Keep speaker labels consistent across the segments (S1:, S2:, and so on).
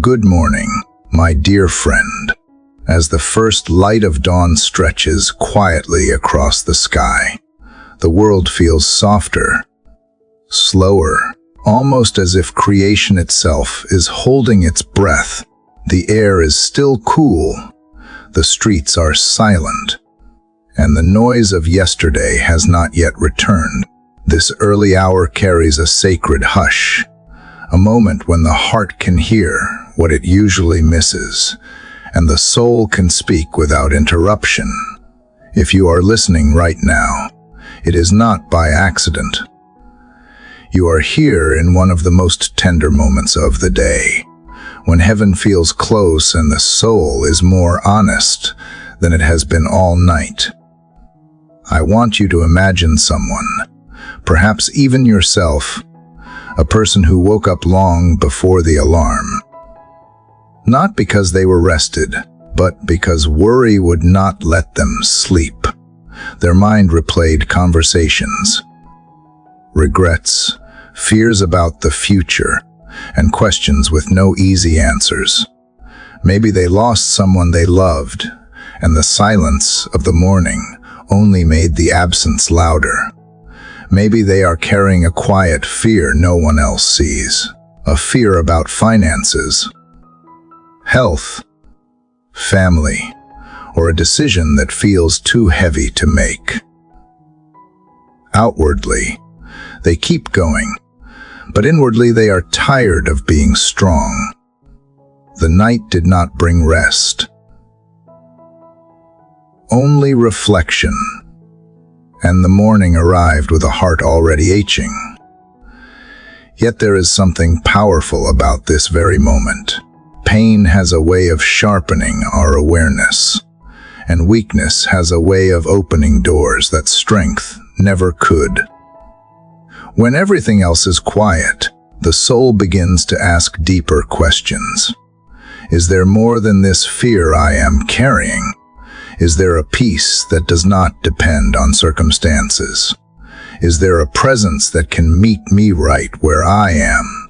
S1: Good morning, my dear friend. As the first light of dawn stretches quietly across the sky, the world feels softer, slower, almost as if creation itself is holding its breath. The air is still cool, the streets are silent, and the noise of yesterday has not yet returned. This early hour carries a sacred hush, a moment when the heart can hear what it usually misses, and the soul can speak without interruption. If you are listening right now, it is not by accident. You are here in one of the most tender moments of the day, when heaven feels close and the soul is more honest than it has been all night. I want you to imagine someone, perhaps even yourself, a person who woke up long before the alarm. Not because they were rested, but because worry would not let them sleep. Their mind replayed conversations, regrets, fears about the future, and questions with no easy answers. Maybe they lost someone they loved, and the silence of the morning only made the absence louder. Maybe they are carrying a quiet fear no one else sees, a fear about finances, health, family, or a decision that feels too heavy to make. Outwardly, they keep going, but inwardly they are tired of being strong. The night did not bring rest, only reflection, and the morning arrived with a heart already aching. Yet there is something powerful about this very moment. Pain has a way of sharpening our awareness, and weakness has a way of opening doors that strength never could. When everything else is quiet, the soul begins to ask deeper questions. Is there more than this fear I am carrying? Is there a peace that does not depend on circumstances? Is there a presence that can meet me right where I am,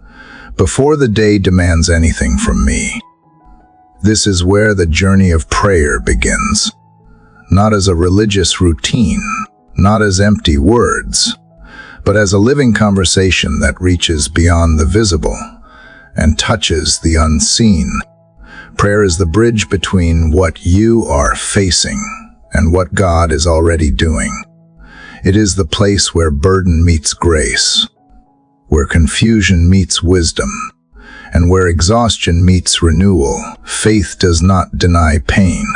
S1: before the day demands anything from me? This is where the journey of prayer begins, not as a religious routine, not as empty words, but as a living conversation that reaches beyond the visible and touches the unseen. Prayer is the bridge between what you are facing and what God is already doing. It is the place where burden meets grace, where confusion meets wisdom, and where exhaustion meets renewal. Faith does not deny pain.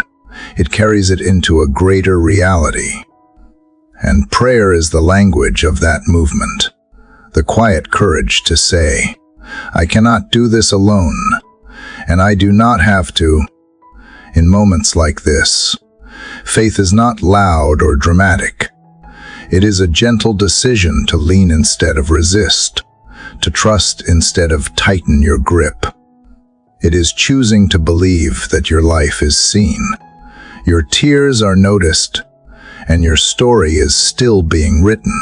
S1: It carries it into a greater reality. And prayer is the language of that movement, the quiet courage to say, I cannot do this alone, and I do not have to. In moments like this, faith is not loud or dramatic. It is a gentle decision to lean instead of resist, to trust instead of tighten your grip. It is choosing to believe that your life is seen, your tears are noticed, and your story is still being written.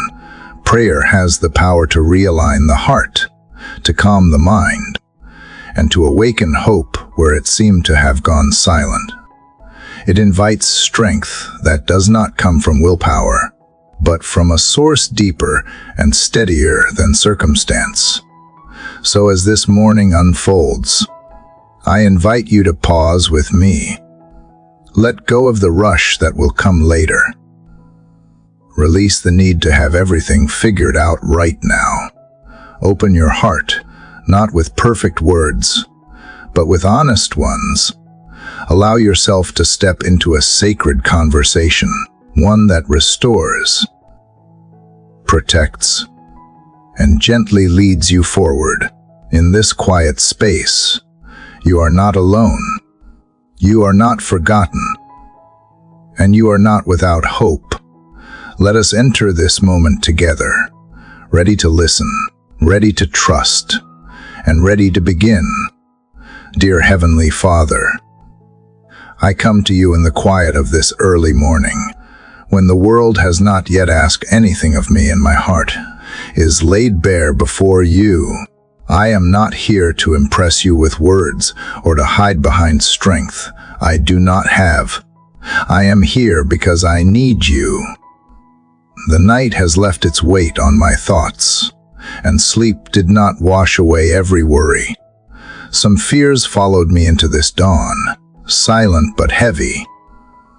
S1: Prayer has the power to realign the heart, to calm the mind, and to awaken hope where it seemed to have gone silent. It invites strength that does not come from willpower, but from a source deeper and steadier than circumstance. So as this morning unfolds, I invite you to pause with me. Let go of the rush that will come later. Release the need to have everything figured out right now. Open your heart, not with perfect words, but with honest ones. Allow yourself to step into a sacred conversation, one that restores, protects, and gently leads you forward. In this quiet space, you are not alone. You are not forgotten, and you are not without hope. Let us enter this moment together, ready to listen, ready to trust, and ready to begin. Dear Heavenly Father, I come to you in the quiet of this early morning, when the world has not yet asked anything of me and my heart is laid bare before you. I am not here to impress you with words or to hide behind strength I do not have. I am here because I need you. The night has left its weight on my thoughts, and sleep did not wash away every worry. Some fears followed me into this dawn, silent but heavy,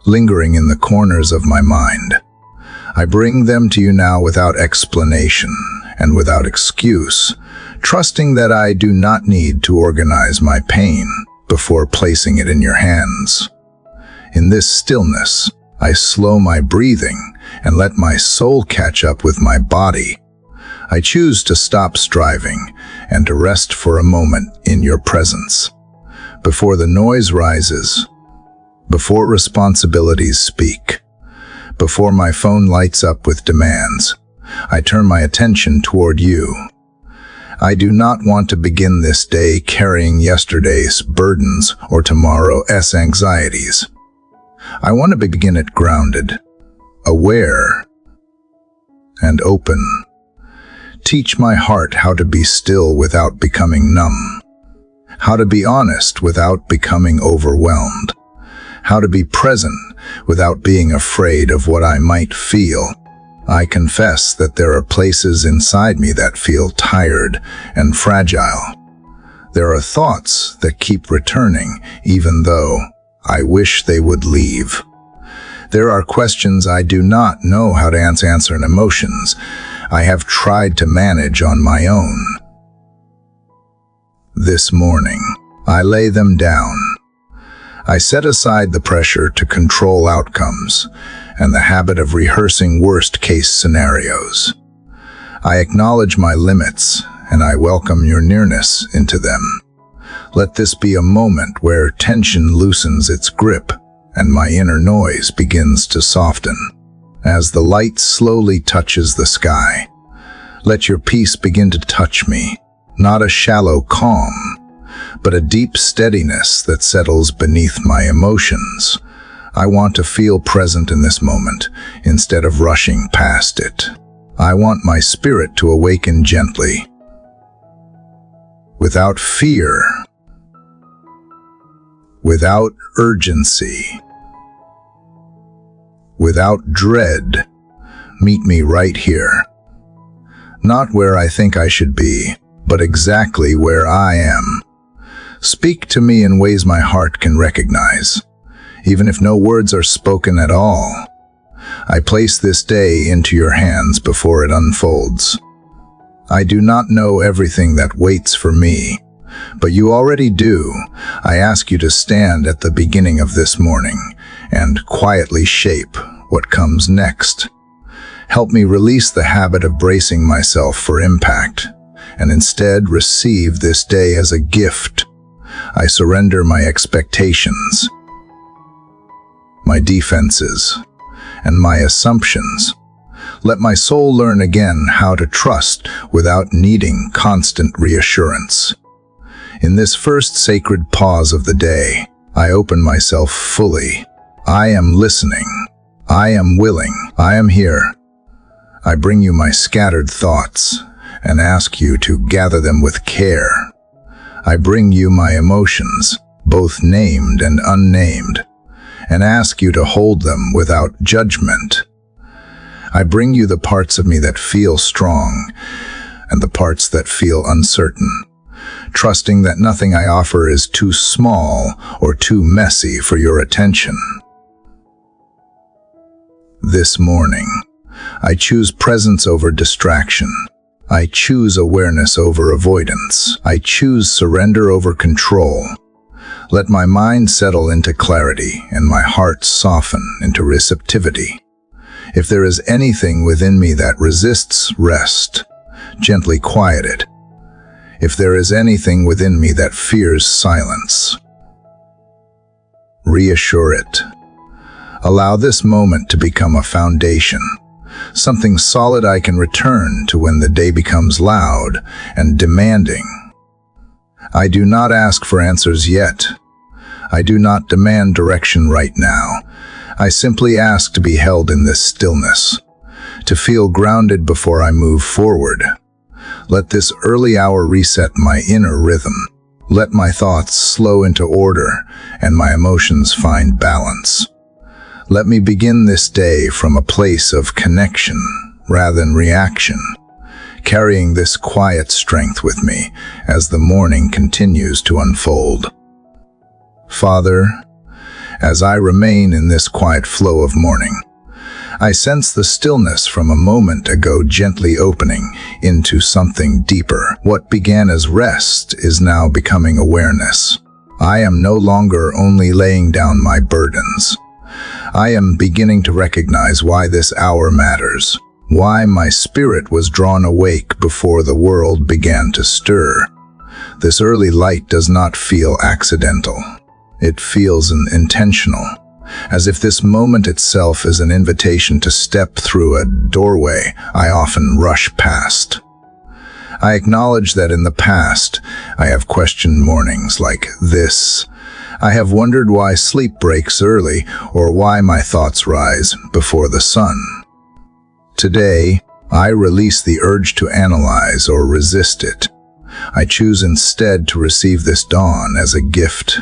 S1: lingering in the corners of my mind. I bring them to you now without explanation and without excuse, trusting that I do not need to organize my pain before placing it in your hands. In this stillness, I slow my breathing and let my soul catch up with my body. I choose to stop striving and to rest for a moment in your presence. Before the noise rises, before responsibilities speak, before my phone lights up with demands, I turn my attention toward you. I do not want to begin this day carrying yesterday's burdens or tomorrow's anxieties. I want to begin it grounded, aware, and open. Teach my heart how to be still without becoming numb, how to be honest without becoming overwhelmed, how to be present without being afraid of what I might feel. I confess that there are places inside me that feel tired and fragile. There are thoughts that keep returning even though I wish they would leave. There are questions I do not know how to answer and emotions I have tried to manage on my own. This morning, I lay them down. I set aside the pressure to control outcomes and the habit of rehearsing worst-case scenarios. I acknowledge my limits, and I welcome your nearness into them. Let this be a moment where tension loosens its grip and my inner noise begins to soften. As the light slowly touches the sky, let your peace begin to touch me, not a shallow calm, but a deep steadiness that settles beneath my emotions. I want to feel present in this moment instead of rushing past it. I want my spirit to awaken gently, without fear, without urgency, without dread. Meet me right here. Not where I think I should be, but exactly where I am. Speak to me in ways my heart can recognize, even if no words are spoken at all. I place this day into your hands before it unfolds. I do not know everything that waits for me, but you already do. I ask you to stand at the beginning of this morning and quietly shape what comes next. Help me release the habit of bracing myself for impact, and instead receive this day as a gift. I surrender my expectations, my defenses, and my assumptions. Let my soul learn again how to trust without needing constant reassurance. In this first sacred pause of the day, I open myself fully. I am listening. I am willing. I am here. I bring you my scattered thoughts and ask you to gather them with care. I bring you my emotions, both named and unnamed, and ask you to hold them without judgment. I bring you the parts of me that feel strong and the parts that feel uncertain, trusting that nothing I offer is too small or too messy for your attention. This morning, I choose presence over distraction. I choose awareness over avoidance. I choose surrender over control. Let my mind settle into clarity and my heart soften into receptivity. If there is anything within me that resists rest, gently quiet it. If there is anything within me that fears silence, reassure it. Allow this moment to become a foundation, something solid I can return to when the day becomes loud and demanding. I do not ask for answers yet. I do not demand direction right now. I simply ask to be held in this stillness, to feel grounded before I move forward. Let this early hour reset my inner rhythm. Let my thoughts slow into order and my emotions find balance. Let me begin this day from a place of connection rather than reaction, carrying this quiet strength with me as the morning continues to unfold. Father, as I remain in this quiet flow of morning, I sense the stillness from a moment ago gently opening into something deeper. What began as rest is now becoming awareness. I am no longer only laying down my burdens. I am beginning to recognize why this hour matters, why my spirit was drawn awake before the world began to stir. This early light does not feel accidental. It feels intentional, as if this moment itself is an invitation to step through a doorway I often rush past. I acknowledge that in the past, I have questioned mornings like this. I have wondered why sleep breaks early or why my thoughts rise before the sun. Today, I release the urge to analyze or resist it. I choose instead to receive this dawn as a gift,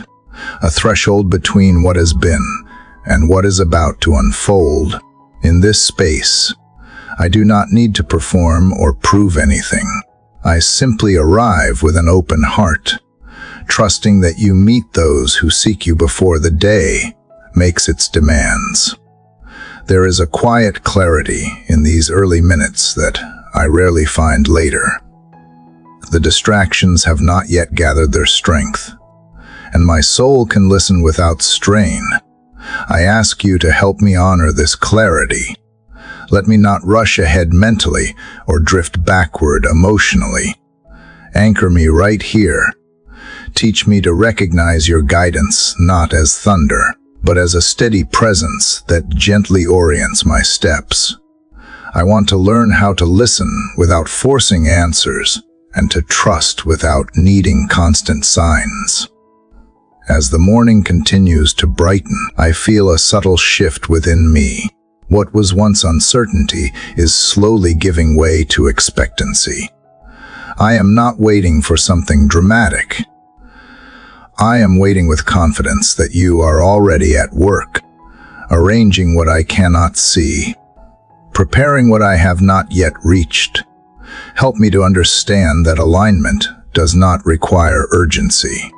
S1: a threshold between what has been and what is about to unfold. In this space, I do not need to perform or prove anything. I simply arrive with an open heart, trusting that you meet those who seek you before the day makes its demands. There is a quiet clarity in these early minutes that I rarely find later. The distractions have not yet gathered their strength, and my soul can listen without strain. I ask you to help me honor this clarity. Let me not rush ahead mentally or drift backward emotionally. Anchor me right here. Teach me to recognize your guidance not as thunder, but as a steady presence that gently orients my steps. I want to learn how to listen without forcing answers and to trust without needing constant signs. As the morning continues to brighten, I feel a subtle shift within me. What was once uncertainty is slowly giving way to expectancy. I am not waiting for something dramatic. I am waiting with confidence that you are already at work, arranging what I cannot see, preparing what I have not yet reached. Help me to understand that alignment does not require urgency.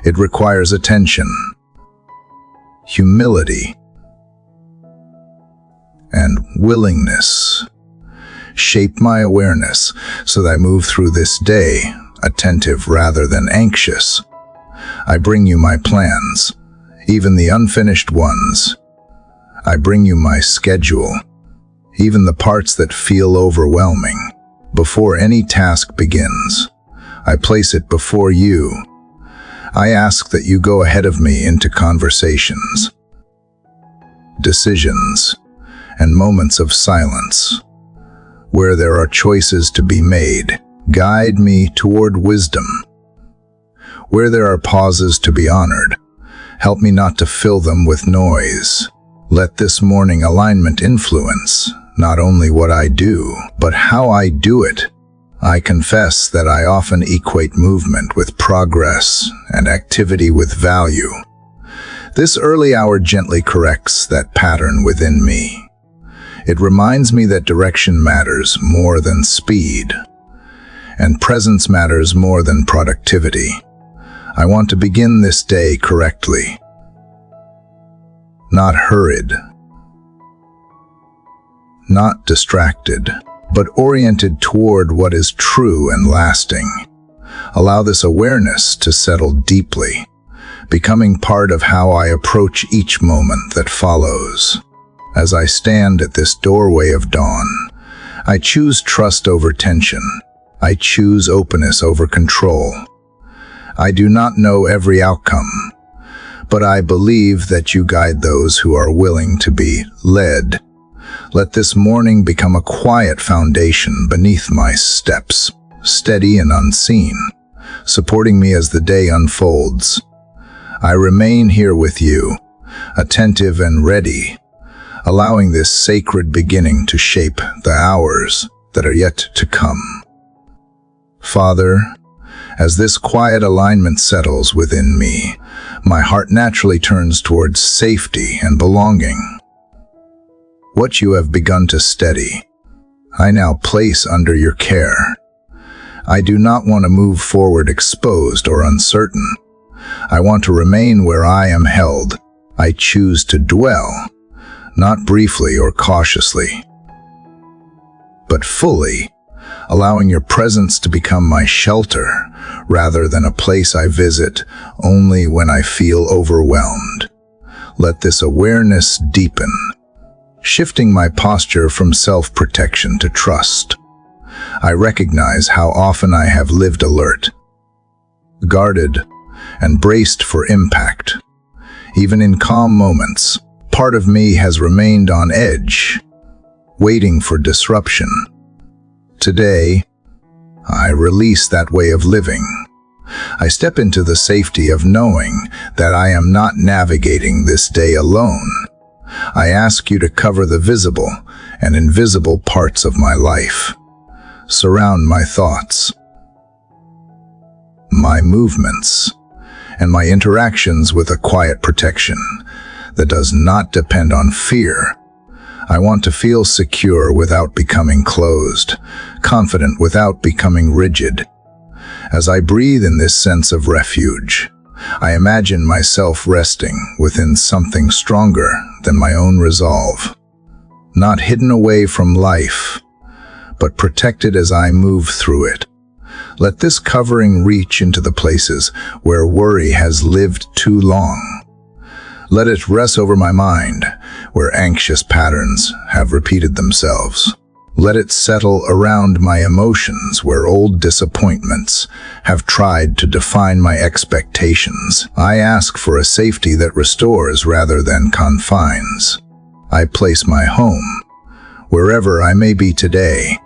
S1: It requires attention, humility, and willingness. Shape my awareness so that I move through this day attentive rather than anxious. I bring you my plans, even the unfinished ones. I bring you my schedule, even the parts that feel overwhelming. Before any task begins, I place it before you. I ask that you go ahead of me into conversations, decisions, and moments of silence. Where there are choices to be made, guide me toward wisdom. Where there are pauses to be honored, help me not to fill them with noise. Let this morning alignment influence not only what I do, but how I do it. I confess that I often equate movement with progress and activity with value. This early hour gently corrects that pattern within me. It reminds me that direction matters more than speed, and presence matters more than productivity. I want to begin this day correctly, not hurried, not distracted, but oriented toward what is true and lasting. Allow this awareness to settle deeply, becoming part of how I approach each moment that follows. As I stand at this doorway of dawn, I choose trust over tension. I choose openness over control. I do not know every outcome, but I believe that you guide those who are willing to be led. Let this morning become a quiet foundation beneath my steps, steady and unseen, supporting me as the day unfolds. I remain here with you, attentive and ready, allowing this sacred beginning to shape the hours that are yet to come. Father, as this quiet alignment settles within me, my heart naturally turns towards safety and belonging. What you have begun to steady, I now place under your care. I do not want to move forward exposed or uncertain. I want to remain where I am held. I choose to dwell, not briefly or cautiously, but fully, allowing your presence to become my shelter rather than a place I visit only when I feel overwhelmed. Let this awareness deepen, shifting my posture from self-protection to trust. I recognize how often I have lived alert, guarded, and braced for impact. Even in calm moments, part of me has remained on edge, waiting for disruption. Today, I release that way of living. I step into the safety of knowing that I am not navigating this day alone. I ask you to cover the visible and invisible parts of my life. Surround my thoughts, my movements, and my interactions with a quiet protection that does not depend on fear. I want to feel secure without becoming closed, confident without becoming rigid. As I breathe in this sense of refuge, I imagine myself resting within something stronger than my own resolve, not hidden away from life, but protected as I move through it. Let this covering reach into the places where worry has lived too long. Let it rest over my mind, where anxious patterns have repeated themselves. Let it settle around my emotions, where old disappointments have tried to define my expectations. I ask for a safety that restores rather than confines. I place my home, wherever I may be today,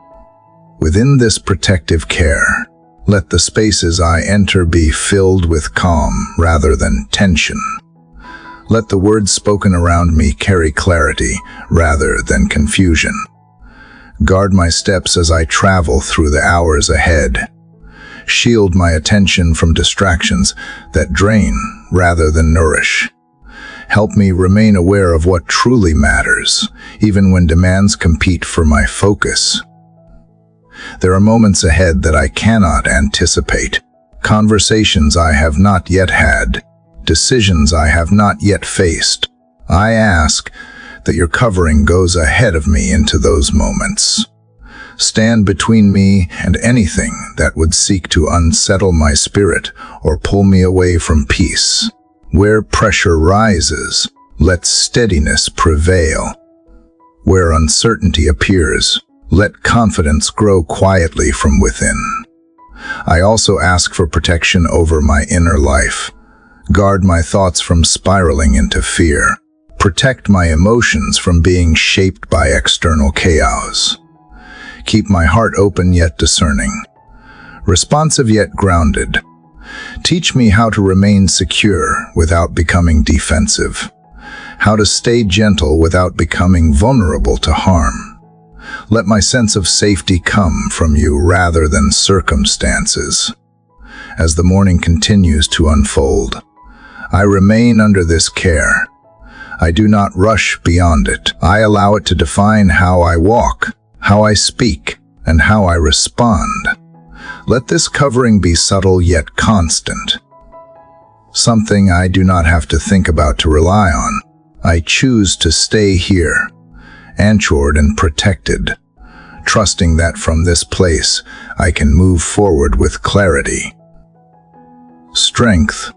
S1: within this protective care. Let the spaces I enter be filled with calm rather than tension. Let the words spoken around me carry clarity rather than confusion. Guard my steps as I travel through the hours ahead. Shield my attention from distractions that drain rather than nourish. Help me remain aware of what truly matters, even when demands compete for my focus. There are moments ahead that I cannot anticipate, conversations I have not yet had, decisions I have not yet faced. I ask that your covering goes ahead of me into those moments. Stand between me and anything that would seek to unsettle my spirit or pull me away from peace. Where pressure rises, let steadiness prevail. Where uncertainty appears, let confidence grow quietly from within. I also ask for protection over my inner life. Guard my thoughts from spiraling into fear. Protect my emotions from being shaped by external chaos. Keep my heart open yet discerning, responsive yet grounded. Teach me how to remain secure without becoming defensive, how to stay gentle without becoming vulnerable to harm. Let my sense of safety come from you rather than circumstances. As the morning continues to unfold, I remain under this care. I do not rush beyond it. I allow it to define how I walk, how I speak, and how I respond. Let this covering be subtle yet constant. Something I do not have to think about to rely on. I choose to stay here, anchored and protected, trusting that from this place I can move forward with clarity, strength,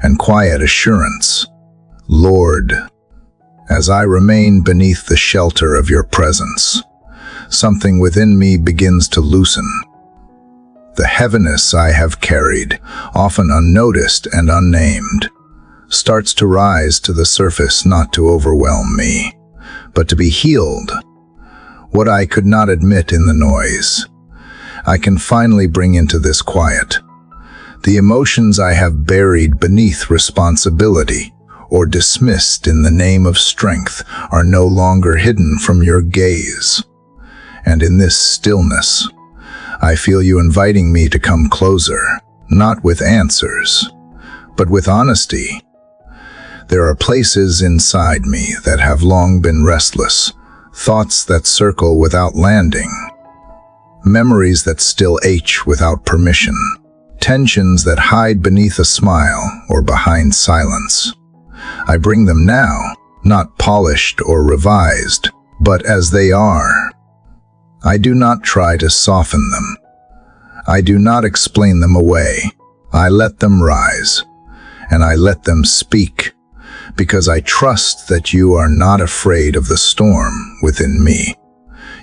S1: and quiet assurance. Lord, as I remain beneath the shelter of your presence, something within me begins to loosen. The heaviness I have carried, often unnoticed and unnamed, starts to rise to the surface, not to overwhelm me, but to be healed. What I could not admit in the noise, I can finally bring into this quiet. The emotions I have buried beneath responsibility or dismissed in the name of strength are no longer hidden from your gaze. And in this stillness, I feel you inviting me to come closer, not with answers, but with honesty. There are places inside me that have long been restless, thoughts that circle without landing, memories that still ache without permission, tensions that hide beneath a smile or behind silence. I bring them now, not polished or revised, but as they are. I do not try to soften them. I do not explain them away. I let them rise, and I let them speak, because I trust that you are not afraid of the storm within me.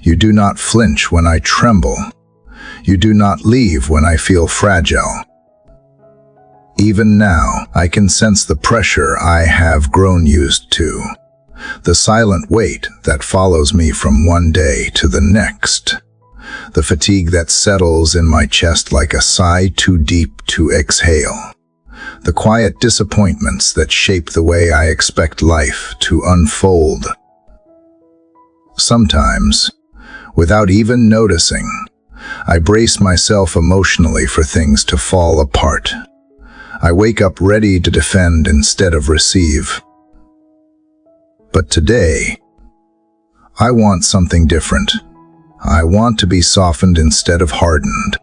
S1: You do not flinch when I tremble. You do not leave when I feel fragile. Even now, I can sense the pressure I have grown used to, the silent weight that follows me from one day to the next, the fatigue that settles in my chest like a sigh too deep to exhale, the quiet disappointments that shape the way I expect life to unfold. Sometimes, without even noticing, I brace myself emotionally for things to fall apart. I wake up ready to defend instead of receive. But today, I want something different. I want to be softened instead of hardened.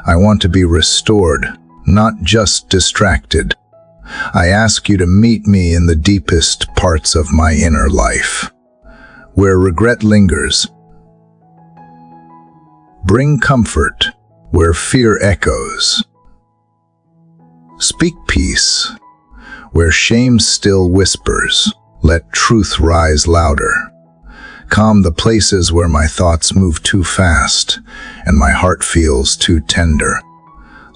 S1: I want to be restored, not just distracted. I ask you to meet me in the deepest parts of my inner life, where regret lingers. Bring comfort where fear echoes. Speak peace where shame still whispers. Let truth rise louder. Calm the places where my thoughts move too fast and my heart feels too tender.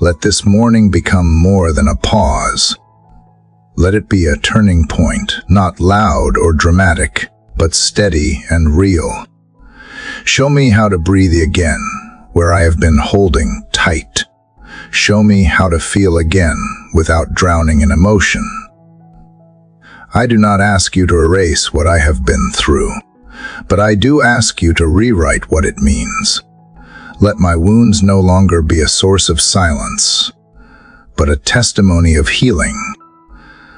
S1: Let this morning become more than a pause. Let it be a turning point, not loud or dramatic, but steady and real. Show me how to breathe again where I have been holding tight. Show me how to feel again without drowning in emotion. I do not ask you to erase what I have been through, but I do ask you to rewrite what it means. Let my wounds no longer be a source of silence, but a testimony of healing.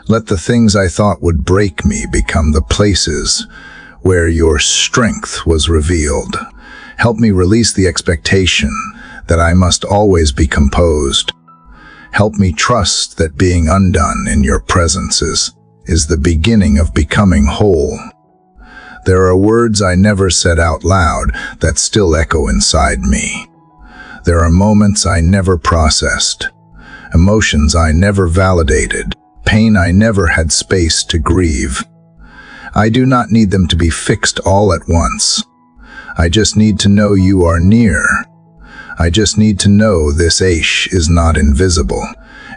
S1: Let the things I thought would break me become the places where your strength was revealed. Help me release the expectation that I must always be composed. Help me trust that being undone in your presence is the beginning of becoming whole. There are words I never said out loud that still echo inside me. There are moments I never processed, emotions I never validated, pain I never had space to grieve. I do not need them to be fixed all at once. I just need to know you are near. I just need to know this ache is not invisible,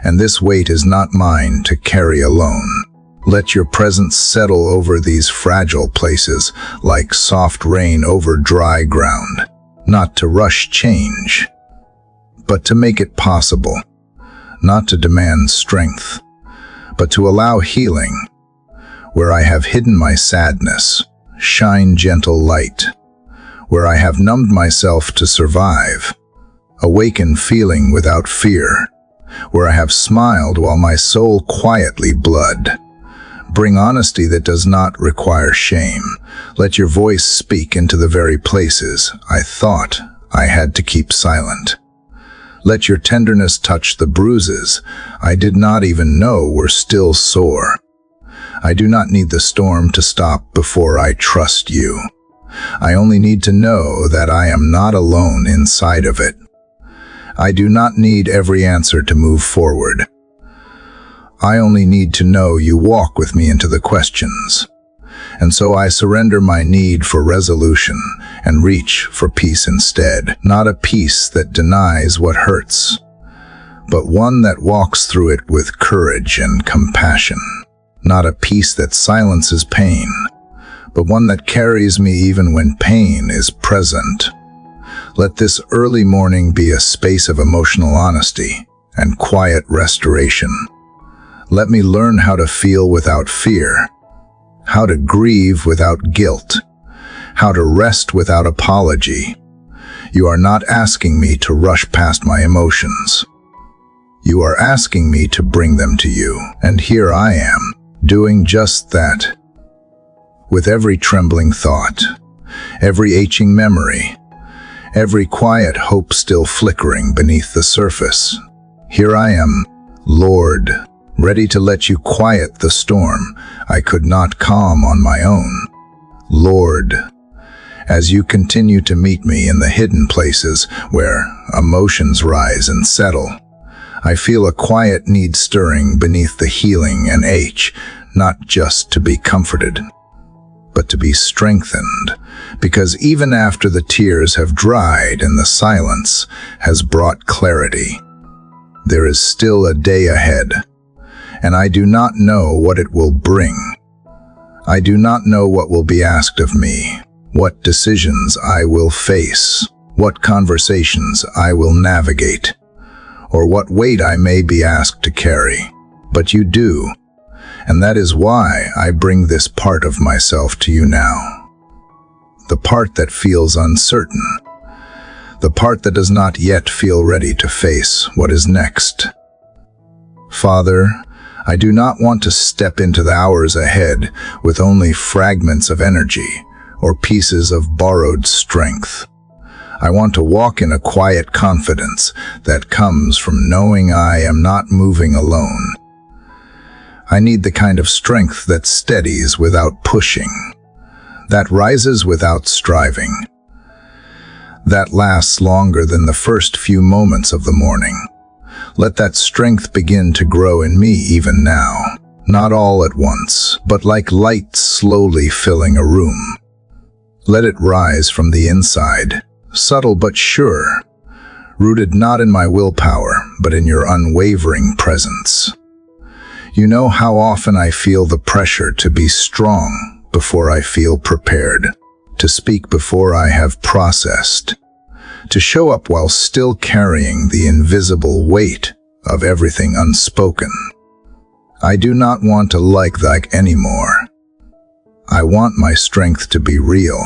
S1: and this weight is not mine to carry alone. Let your presence settle over these fragile places like soft rain over dry ground, not to rush change, but to make it possible, not to demand strength, but to allow healing. Where I have hidden my sadness, shine gentle light. Where I have numbed myself to survive, awaken feeling without fear. Where I have smiled while my soul quietly bled, bring honesty that does not require shame. Let your voice speak into the very places I thought I had to keep silent. Let your tenderness touch the bruises I did not even know were still sore. I do not need the storm to stop before I trust you. I only need to know that I am not alone inside of it. I do not need every answer to move forward. I only need to know you walk with me into the questions. And so I surrender my need for resolution and reach for peace instead. Not a peace that denies what hurts, but one that walks through it with courage and compassion. Not a peace that silences pain, but one that carries me even when pain is present. Let this early morning be a space of emotional honesty and quiet restoration. Let me learn how to feel without fear, how to grieve without guilt, how to rest without apology. You are not asking me to rush past my emotions. You are asking me to bring them to you, and here I am, doing just that. With every trembling thought, every aching memory, every quiet hope still flickering beneath the surface, here I am, Lord, ready to let you quiet the storm I could not calm on my own. Lord, as you continue to meet me in the hidden places where emotions rise and settle, I feel a quiet need stirring beneath the healing and ache, not just to be comforted, but to be strengthened, because even after the tears have dried and the silence has brought clarity, there is still a day ahead, and I do not know what it will bring. I do not know what will be asked of me, what decisions I will face, what conversations I will navigate, or what weight I may be asked to carry. But you do, and that is why I bring this part of myself to you now. The part that feels uncertain, the part that does not yet feel ready to face what is next. Father, I do not want to step into the hours ahead with only fragments of energy or pieces of borrowed strength. I want to walk in a quiet confidence that comes from knowing I am not moving alone. I need the kind of strength that steadies without pushing, that rises without striving, that lasts longer than the first few moments of the morning. Let that strength begin to grow in me even now, not all at once, but like light slowly filling a room. Let it rise from the inside, subtle but sure, rooted not in my willpower, but in your unwavering presence. You know how often I feel the pressure to be strong before I feel prepared, to speak before I have processed, to show up while still carrying the invisible weight of everything unspoken. I do not want to like that anymore. I want my strength to be real,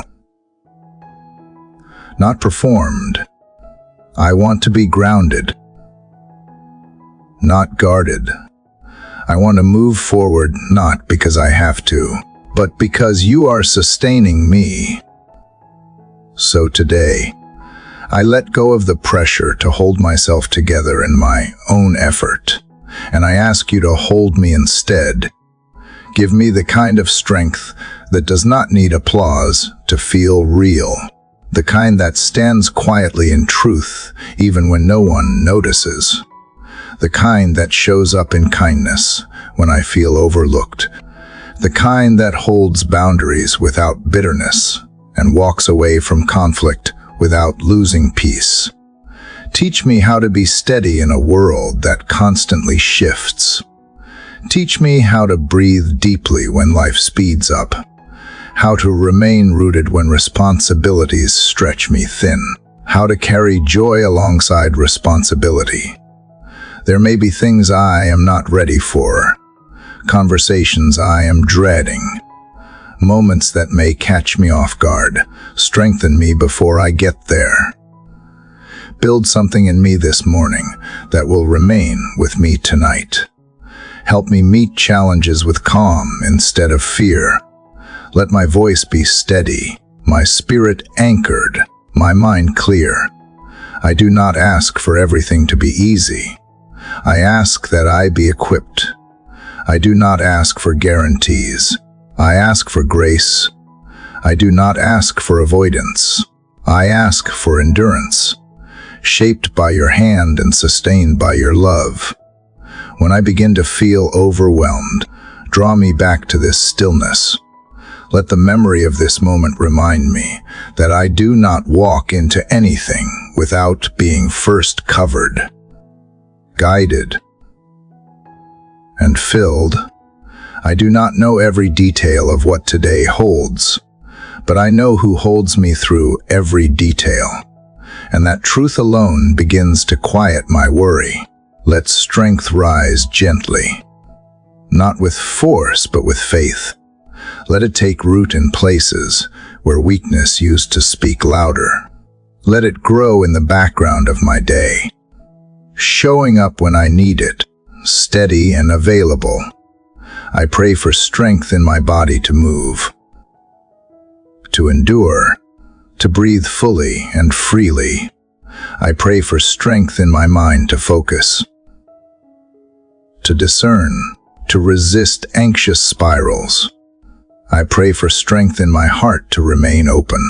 S1: not performed. I want to be grounded, not guarded. I want to move forward not because I have to, but because you are sustaining me. So today, I let go of the pressure to hold myself together in my own effort, and I ask you to hold me instead. Give me the kind of strength that does not need applause to feel real, the kind that stands quietly in truth even when no one notices, the kind that shows up in kindness when I feel overlooked, the kind that holds boundaries without bitterness and walks away from conflict without losing peace. Teach me how to be steady in a world that constantly shifts. Teach me how to breathe deeply when life speeds up, how to remain rooted when responsibilities stretch me thin, how to carry joy alongside responsibility. There may be things I am not ready for, conversations I am dreading, moments that may catch me off guard. Strengthen me before I get there. Build something in me this morning that will remain with me tonight. Help me meet challenges with calm instead of fear. Let my voice be steady, my spirit anchored, my mind clear. I do not ask for everything to be easy. I ask that I be equipped. I do not ask for guarantees. I ask for grace. I do not ask for avoidance. I ask for endurance, shaped by your hand and sustained by your love. When I begin to feel overwhelmed, draw me back to this stillness. Let the memory of this moment remind me that I do not walk into anything without being first covered, guided, and filled. I do not know every detail of what today holds, but I know who holds me through every detail, and that truth alone begins to quiet my worry. Let strength rise gently, not with force, but with faith. Let it take root in places where weakness used to speak louder. Let it grow in the background of my day, showing up when I need it, steady and available. I pray for strength in my body to move, to endure, to breathe fully and freely. I pray for strength in my mind to focus, to discern, to resist anxious spirals. I pray for strength in my heart to remain open,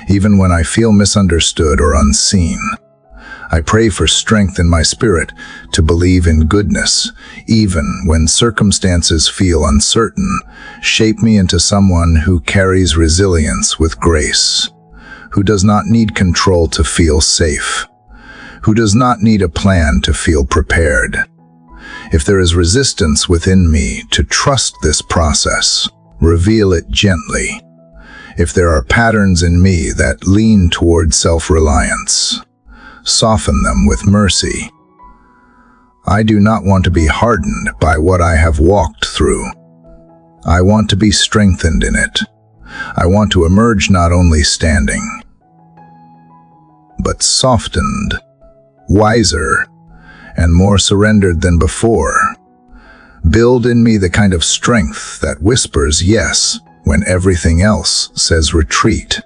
S1: even when I feel misunderstood or unseen. I pray for strength in my spirit to believe in goodness, even when circumstances feel uncertain. Shape me into someone who carries resilience with grace, who does not need control to feel safe, who does not need a plan to feel prepared. If there is resistance within me to trust this process, reveal it gently. If there are patterns in me that lean toward self-reliance, soften them with mercy. I do not want to be hardened by what I have walked through. I want to be strengthened in it. I want to emerge not only standing, but softened, wiser, and more surrendered than before. Build in me the kind of strength that whispers yes when everything else says retreat.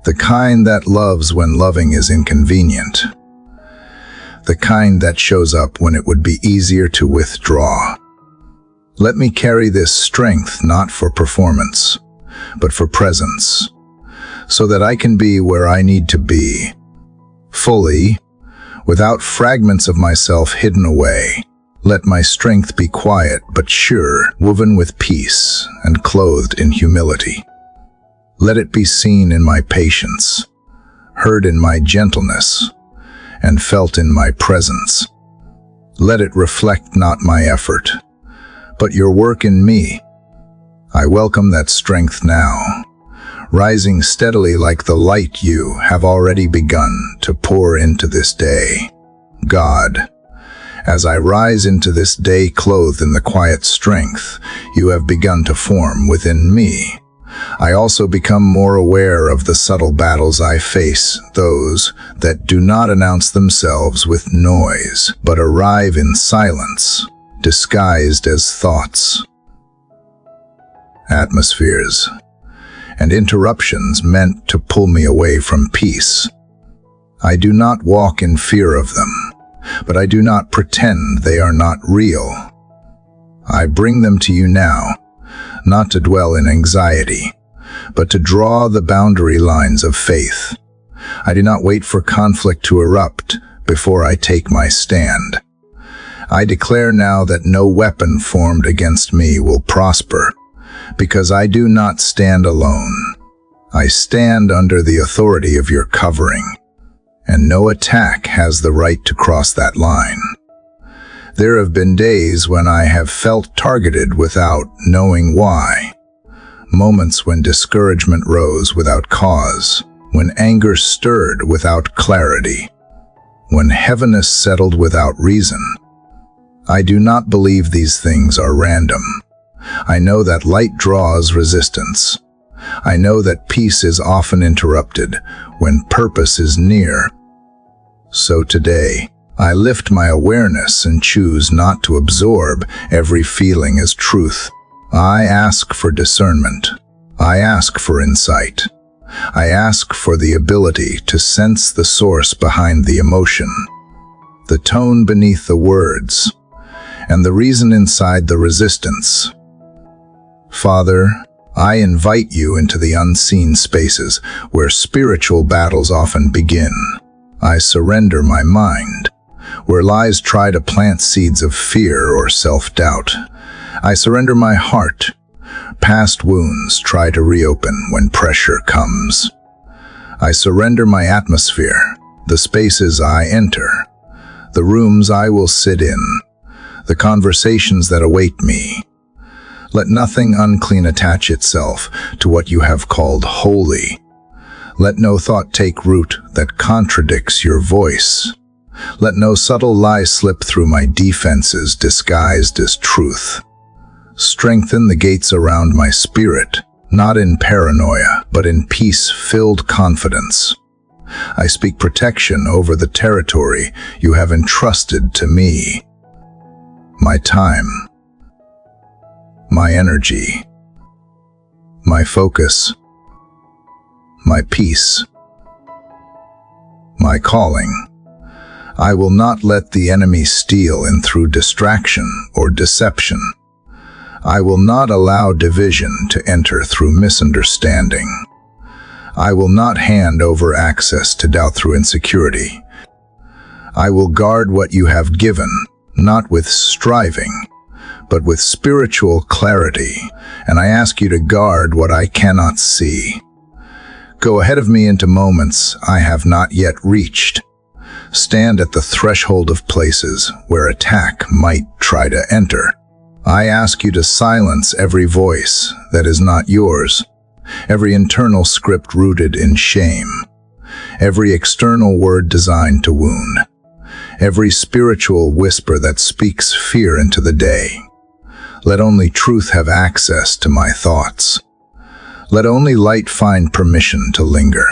S1: The kind that loves when loving is inconvenient. The kind that shows up when it would be easier to withdraw. Let me carry this strength not for performance, but for presence, so that I can be where I need to be, fully, without fragments of myself hidden away. Let my strength be quiet but sure, woven with peace and clothed in humility. Let it be seen in my patience, heard in my gentleness, and felt in my presence. Let it reflect not my effort, but your work in me. I welcome that strength now, rising steadily like the light you have already begun to pour into this day. God, as I rise into this day clothed in the quiet strength you have begun to form within me, I also become more aware of the subtle battles I face, those that do not announce themselves with noise, but arrive in silence, disguised as thoughts, atmospheres, and interruptions meant to pull me away from peace. I do not walk in fear of them, but I do not pretend they are not real. I bring them to you now, not to dwell in anxiety, but to draw the boundary lines of faith. I do not wait for conflict to erupt before I take my stand. I declare now that no weapon formed against me will prosper, because I do not stand alone. I stand under the authority of your covering, and no attack has the right to cross that line. There have been days when I have felt targeted without knowing why. Moments when discouragement rose without cause, when anger stirred without clarity, when heaviness settled without reason. I do not believe these things are random. I know that light draws resistance. I know that peace is often interrupted when purpose is near. So today, I lift my awareness and choose not to absorb every feeling as truth. I ask for discernment. I ask for insight. I ask for the ability to sense the source behind the emotion, the tone beneath the words, and the reason inside the resistance. Father, I invite you into the unseen spaces where spiritual battles often begin. I surrender my mind, where lies try to plant seeds of fear or self-doubt. I surrender my heart. Past wounds try to reopen when pressure comes. I surrender my atmosphere, the spaces I enter, the rooms I will sit in, the conversations that await me. Let nothing unclean attach itself to what you have called holy. Let no thought take root that contradicts your voice. Let no subtle lie slip through my defenses disguised as truth. Strengthen the gates around my spirit, not in paranoia, but in peace-filled confidence. I speak protection over the territory you have entrusted to me. My time, my energy, my focus, my peace, my calling. I will not let the enemy steal in through distraction or deception. I will not allow division to enter through misunderstanding. I will not hand over access to doubt through insecurity. I will guard what you have given, not with striving, but with spiritual clarity, and I ask you to guard what I cannot see. Go ahead of me into moments I have not yet reached. Stand at the threshold of places where attack might try to enter. I ask you to silence every voice that is not yours, every internal script rooted in shame, every external word designed to wound, every spiritual whisper that speaks fear into the day. Let only truth have access to my thoughts. Let only light find permission to linger.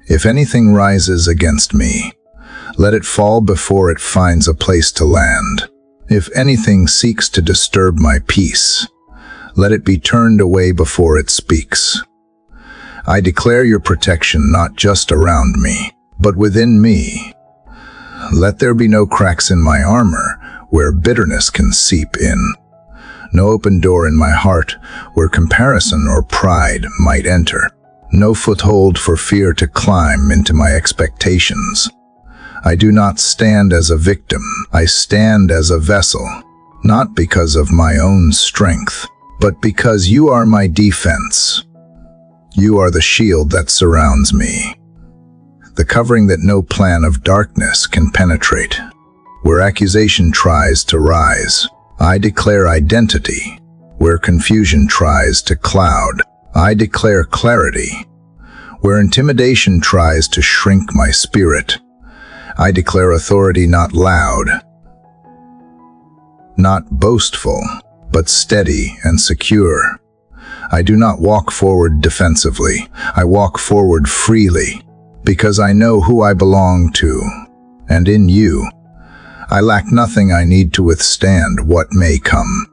S1: If anything rises against me, let it fall before it finds a place to land. If anything seeks to disturb my peace, let it be turned away before it speaks. I declare your protection not just around me, but within me. Let there be no cracks in my armor where bitterness can seep in. No open door in my heart where comparison or pride might enter. No foothold for fear to climb into my expectations. I do not stand as a victim. I stand as a vessel, not because of my own strength, but because you are my defense. You are the shield that surrounds me, the covering that no plan of darkness can penetrate. Where accusation tries to rise, I declare identity. Where confusion tries to cloud, I declare clarity. Where intimidation tries to shrink my spirit, I declare authority not loud, not boastful, but steady and secure. I do not walk forward defensively. I walk forward freely, because I know who I belong to, and in you, I lack nothing I need to withstand what may come.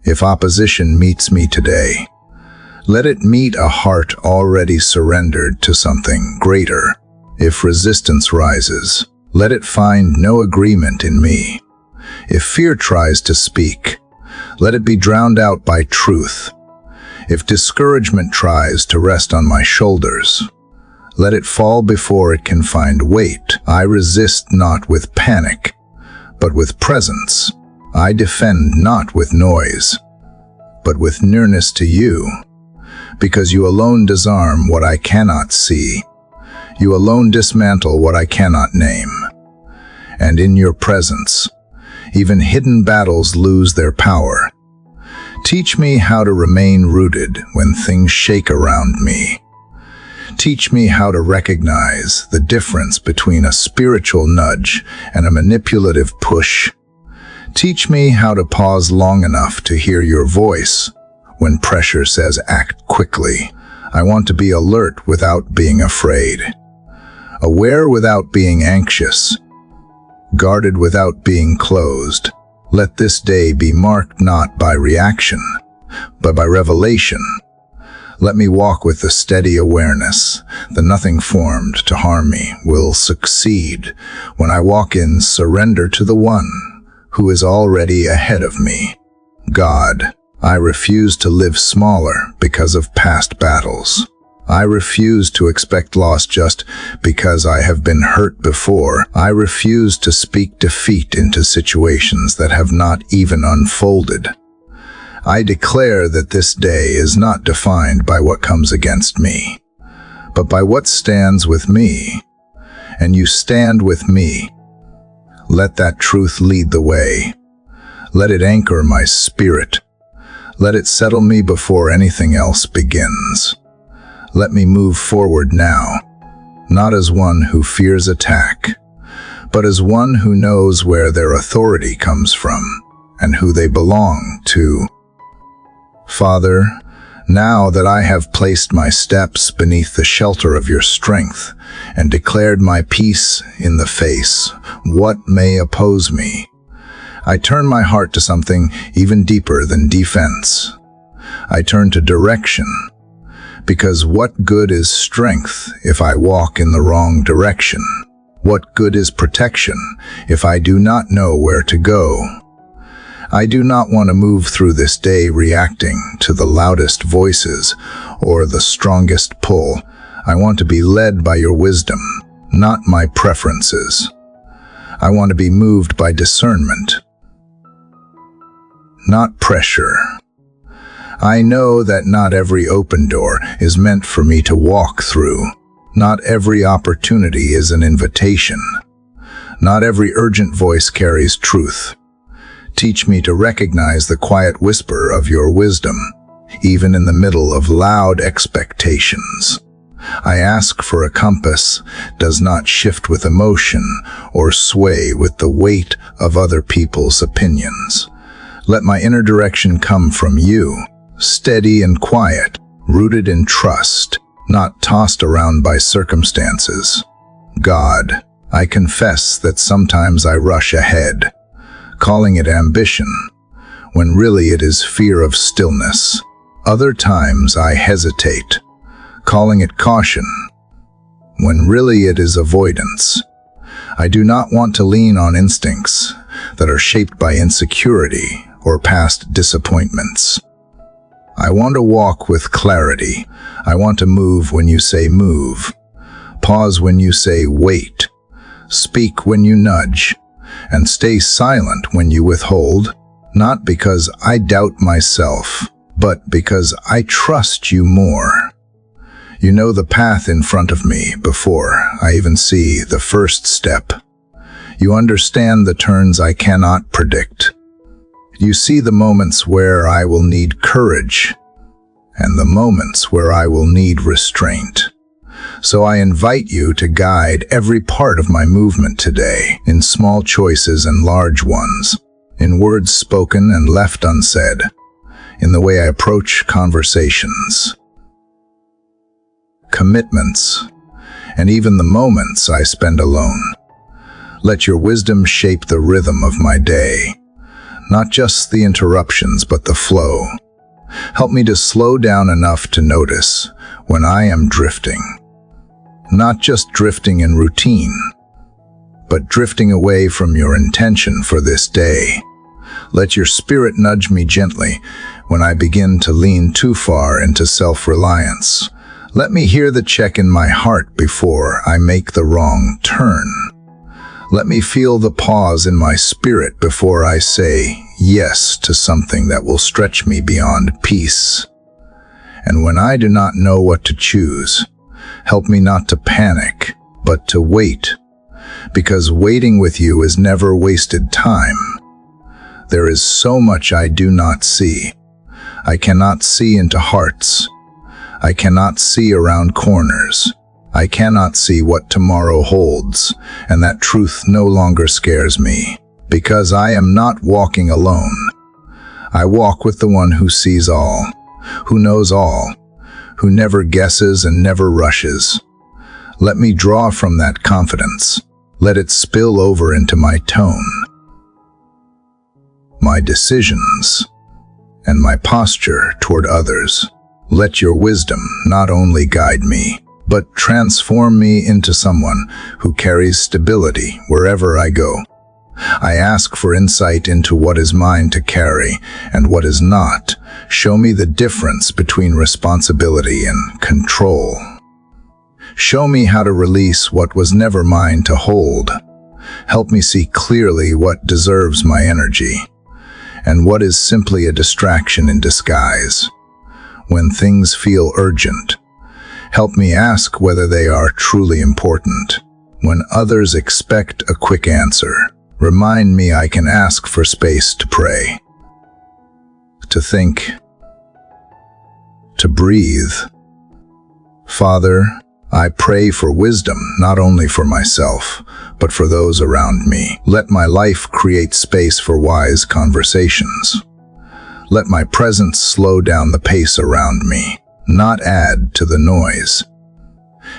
S1: If opposition meets me today, let it meet a heart already surrendered to something greater. If resistance rises, let it find no agreement in me. If fear tries to speak, let it be drowned out by truth. If discouragement tries to rest on my shoulders, let it fall before it can find weight. I resist not with panic, but with presence. I defend not with noise, but with nearness to you, because you alone disarm what I cannot see. You alone dismantle what I cannot name. And in your presence, even hidden battles lose their power. Teach me how to remain rooted when things shake around me. Teach me how to recognize the difference between a spiritual nudge and a manipulative push. Teach me how to pause long enough to hear your voice when pressure says act quickly. I want to be alert without being afraid, aware without being anxious, guarded without being closed. Let this day be marked not by reaction, but by revelation. Let me walk with the steady awareness that nothing formed to harm me will succeed when I walk in surrender to the one who is already ahead of me. God, I refuse to live smaller because of past battles. I refuse to expect loss just because I have been hurt before. I refuse to speak defeat into situations that have not even unfolded. I declare that this day is not defined by what comes against me, but by what stands with me, and you stand with me. Let that truth lead the way. Let it anchor my spirit. Let it settle me before anything else begins. Let me move forward now, not as one who fears attack, but as one who knows where their authority comes from and who they belong to. Father, Now that I have placed my steps beneath the shelter of your strength and declared my peace in the face, what may oppose me? I turn my heart to something even deeper than defense. I turn to direction, because what good is strength if I walk in the wrong direction? What good is protection if I do not know where to go? I do not want to move through this day reacting to the loudest voices or the strongest pull. I want to be led by your wisdom, not my preferences. I want to be moved by discernment, not pressure. I know that not every open door is meant for me to walk through. Not every opportunity is an invitation. Not every urgent voice carries truth. Teach me to recognize the quiet whisper of your wisdom, even in the middle of loud expectations. I ask for a compass does not shift with emotion or sway with the weight of other people's opinions. Let my inner direction come from you, steady and quiet, rooted in trust, not tossed around by circumstances. God, I confess that sometimes I rush ahead, calling it ambition, when really it is fear of stillness. Other times I hesitate, calling it caution, when really it is avoidance. I do not want to lean on instincts that are shaped by insecurity or past disappointments. I want to walk with clarity. I want to move when you say move, pause when you say wait, speak when you nudge, and stay silent when you withhold, not because I doubt myself, but because I trust you more. You know the path in front of me before I even see the first step. You understand the turns I cannot predict. You see the moments where I will need courage and the moments where I will need restraint. So I invite you to guide every part of my movement today, in small choices and large ones, in words spoken and left unsaid, in the way I approach conversations, commitments, and even the moments I spend alone. Let your wisdom shape the rhythm of my day, not just the interruptions, but the flow. Help me to slow down enough to notice when I am drifting. Not just drifting in routine, but drifting away from your intention for this day. Let your spirit nudge me gently when I begin to lean too far into self-reliance. Let me hear the check in my heart before I make the wrong turn. Let me feel the pause in my spirit before I say yes to something that will stretch me beyond peace. And when I do not know what to choose, help me not to panic, but to wait, because waiting with you is never wasted time. There is so much I do not see. I cannot see into hearts. I cannot see around corners. I cannot see what tomorrow holds, and that truth no longer scares me, because I am not walking alone. I walk with the one who sees all, who knows all, who never guesses and never rushes. Let me draw from that confidence. Let it spill over into my tone, my decisions, and my posture toward others. Let your wisdom not only guide me, but transform me into someone who carries stability wherever I go. I ask for insight into what is mine to carry and what is not. Show me the difference between responsibility and control. Show me how to release what was never mine to hold. Help me see clearly what deserves my energy and what is simply a distraction in disguise. When things feel urgent, help me ask whether they are truly important. When others expect a quick answer, remind me I can ask for space to pray, to think, to breathe. Father, I pray for wisdom, not only for myself, but for those around me. Let my life create space for wise conversations. Let my presence slow down the pace around me, not add to the noise.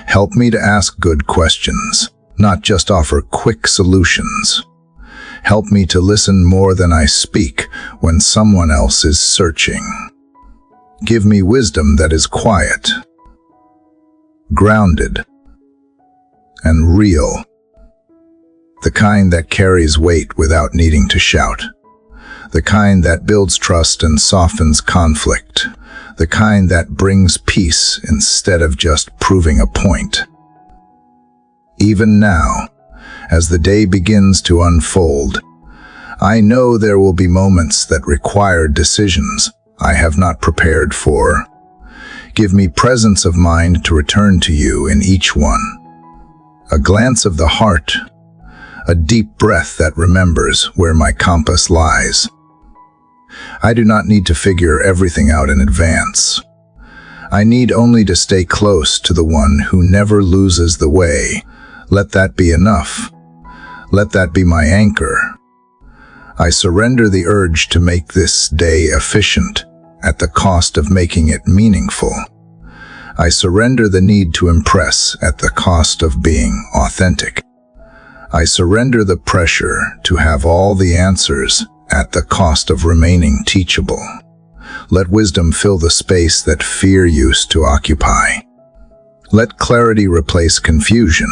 S1: Help me to ask good questions, not just offer quick solutions. Help me to listen more than I speak when someone else is searching. Give me wisdom that is quiet, grounded, and real. The kind that carries weight without needing to shout. The kind that builds trust and softens conflict. The kind that brings peace instead of just proving a point. Even now, as the day begins to unfold, I know there will be moments that require decisions I have not prepared for. Give me presence of mind to return to you in each one. A glance of the heart, a deep breath that remembers where my compass lies. I do not need to figure everything out in advance. I need only to stay close to the one who never loses the way. Let that be enough. Let that be my anchor. I surrender the urge to make this day efficient at the cost of making it meaningful. I surrender the need to impress at the cost of being authentic. I surrender the pressure to have all the answers at the cost of remaining teachable. Let wisdom fill the space that fear used to occupy. Let clarity replace confusion.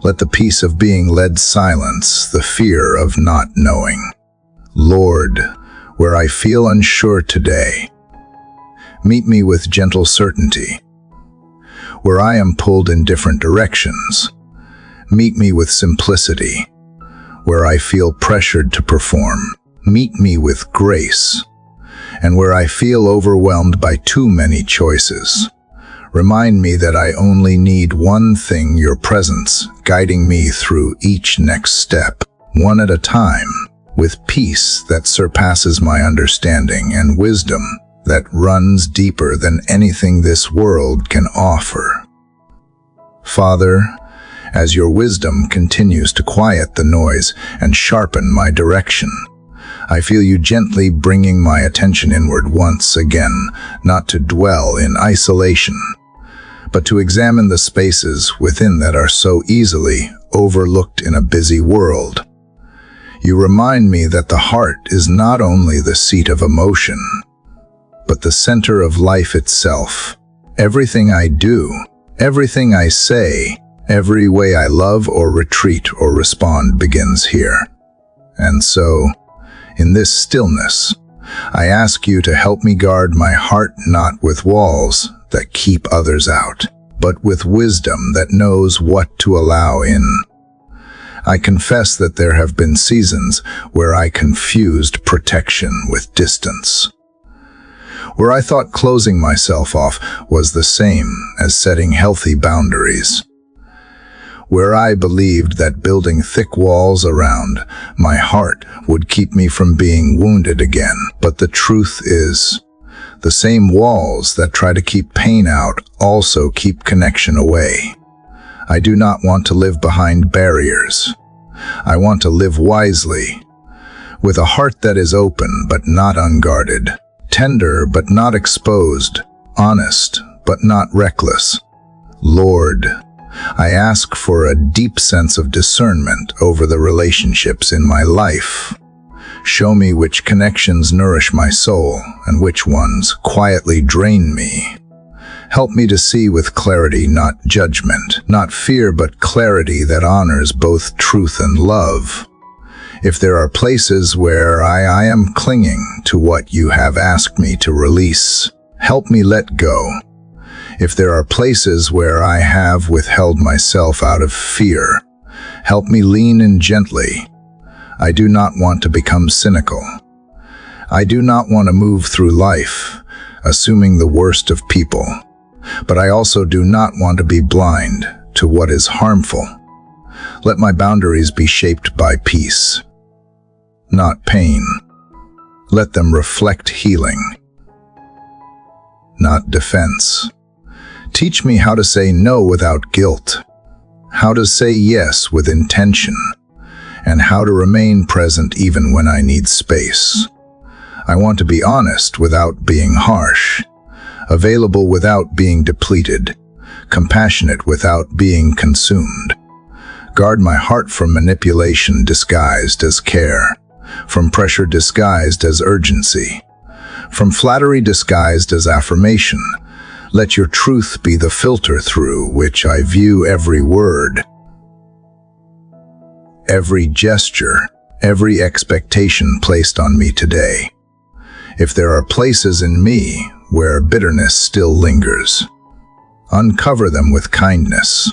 S1: Let the peace of being led silence the fear of not knowing. Lord, where I feel unsure today, meet me with gentle certainty. Where I am pulled in different directions, meet me with simplicity. Where I feel pressured to perform, meet me with grace. And where I feel overwhelmed by too many choices, remind me that I only need one thing, your presence, guiding me through each next step, one at a time, with peace that surpasses my understanding and wisdom that runs deeper than anything this world can offer. Father, as your wisdom continues to quiet the noise and sharpen my direction, I feel you gently bringing my attention inward once again, not to dwell in isolation, but to examine the spaces within that are so easily overlooked in a busy world. You remind me that the heart is not only the seat of emotion, but the center of life itself. Everything I do, everything I say, every way I love or retreat or respond begins here. And so, in this stillness, I ask you to help me guard my heart not with walls that keep others out, but with wisdom that knows what to allow in. I confess that there have been seasons where I confused protection with distance, where I thought closing myself off was the same as setting healthy boundaries, where I believed that building thick walls around my heart would keep me from being wounded again. But the truth is, the same walls that try to keep pain out also keep connection away. I do not want to live behind barriers. I want to live wisely, with a heart that is open but not unguarded, tender but not exposed, honest but not reckless. Lord, I ask for a deep sense of discernment over the relationships in my life. Show me which connections nourish my soul and which ones quietly drain me. Help me to see with clarity, not judgment, not fear, but clarity that honors both truth and love. If there are places where I am clinging to what you have asked me to release, help me let go. If there are places where I have withheld myself out of fear, help me lean in gently. I do not want to become cynical. I do not want to move through life, assuming the worst of people. But I also do not want to be blind to what is harmful. Let my boundaries be shaped by peace, not pain. Let them reflect healing, not defense. Teach me how to say no without guilt, how to say yes with intention, and how to remain present even when I need space. I want to be honest without being harsh, available without being depleted, compassionate without being consumed. Guard my heart from manipulation disguised as care, from pressure disguised as urgency, from flattery disguised as affirmation. Let your truth be the filter through which I view every word, every gesture, every expectation placed on me today. If there are places in me where bitterness still lingers, uncover them with kindness.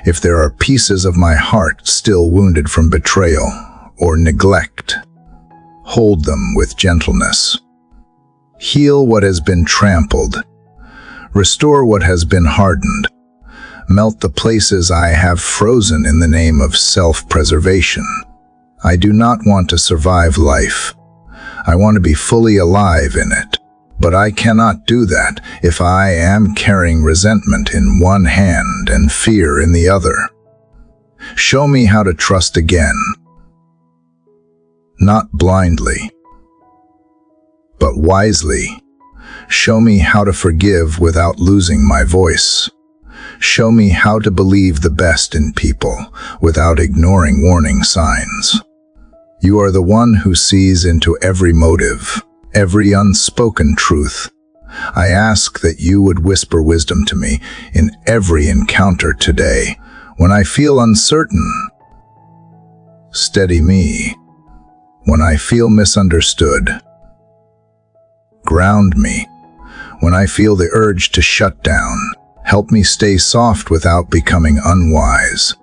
S1: If there are pieces of my heart still wounded from betrayal or neglect, hold them with gentleness. Heal what has been trampled. Restore what has been hardened. Melt the places I have frozen in the name of self-preservation. I do not want to survive life. I want to be fully alive in it. But I cannot do that if I am carrying resentment in one hand and fear in the other. Show me how to trust again. Not blindly, but wisely. Show me how to forgive without losing my voice. Show me how to believe the best in people without ignoring warning signs. You are the one who sees into every motive, every unspoken truth. I ask that you would whisper wisdom to me in every encounter today. When I feel uncertain, steady me. When I feel misunderstood, ground me. When I feel the urge to shut down, help me stay soft without becoming unwise.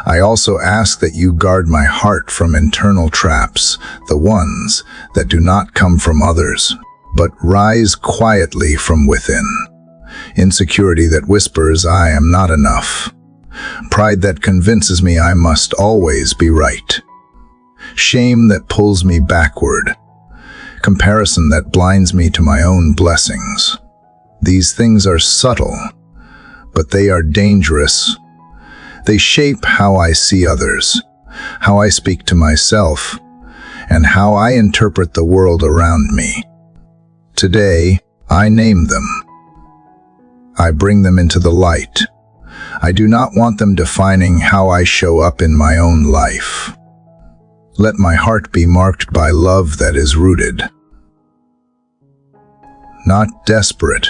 S1: I also ask that you guard my heart from internal traps, the ones that do not come from others, but rise quietly from within. Insecurity that whispers I am not enough. Pride that convinces me I must always be right. Shame that pulls me backward. Comparison that blinds me to my own blessings. These things are subtle, but they are dangerous. They shape how I see others, how I speak to myself, and how I interpret the world around me. Today, I name them. I bring them into the light. I do not want them defining how I show up in my own life. Let my heart be marked by love that is rooted, not desperate,